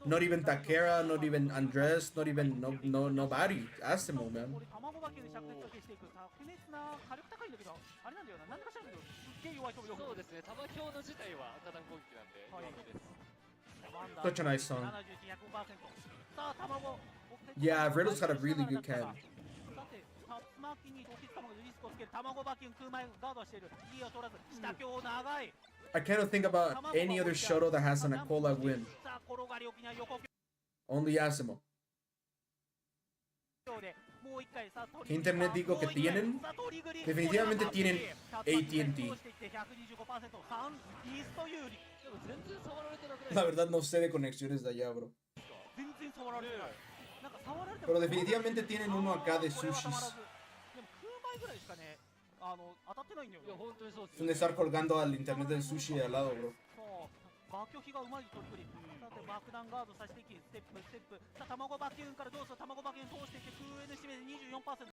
Not even Takera, not even Andres, not even nobody. Ashimo, man. そうですね、玉強の自体は火弾攻撃なんで弱めです。 Such a nice song. Yeah, Riddle's got a really good cam. I cannot think about any other Shoto that has an Akola win. Only Asimo. ¿Qué internet digo que tienen? Definitivamente tienen AT&T. La verdad no sé de conexiones de allá, bro. Pero definitivamente tienen uno acá de sushis. Son de estar colgando al internet del sushi de al lado, bro. バキョヒがうまい取り繰りさて爆弾ガードさせていきステップステップさあ卵バキュンからどうする卵バキュン通していって空 N 締めで 24%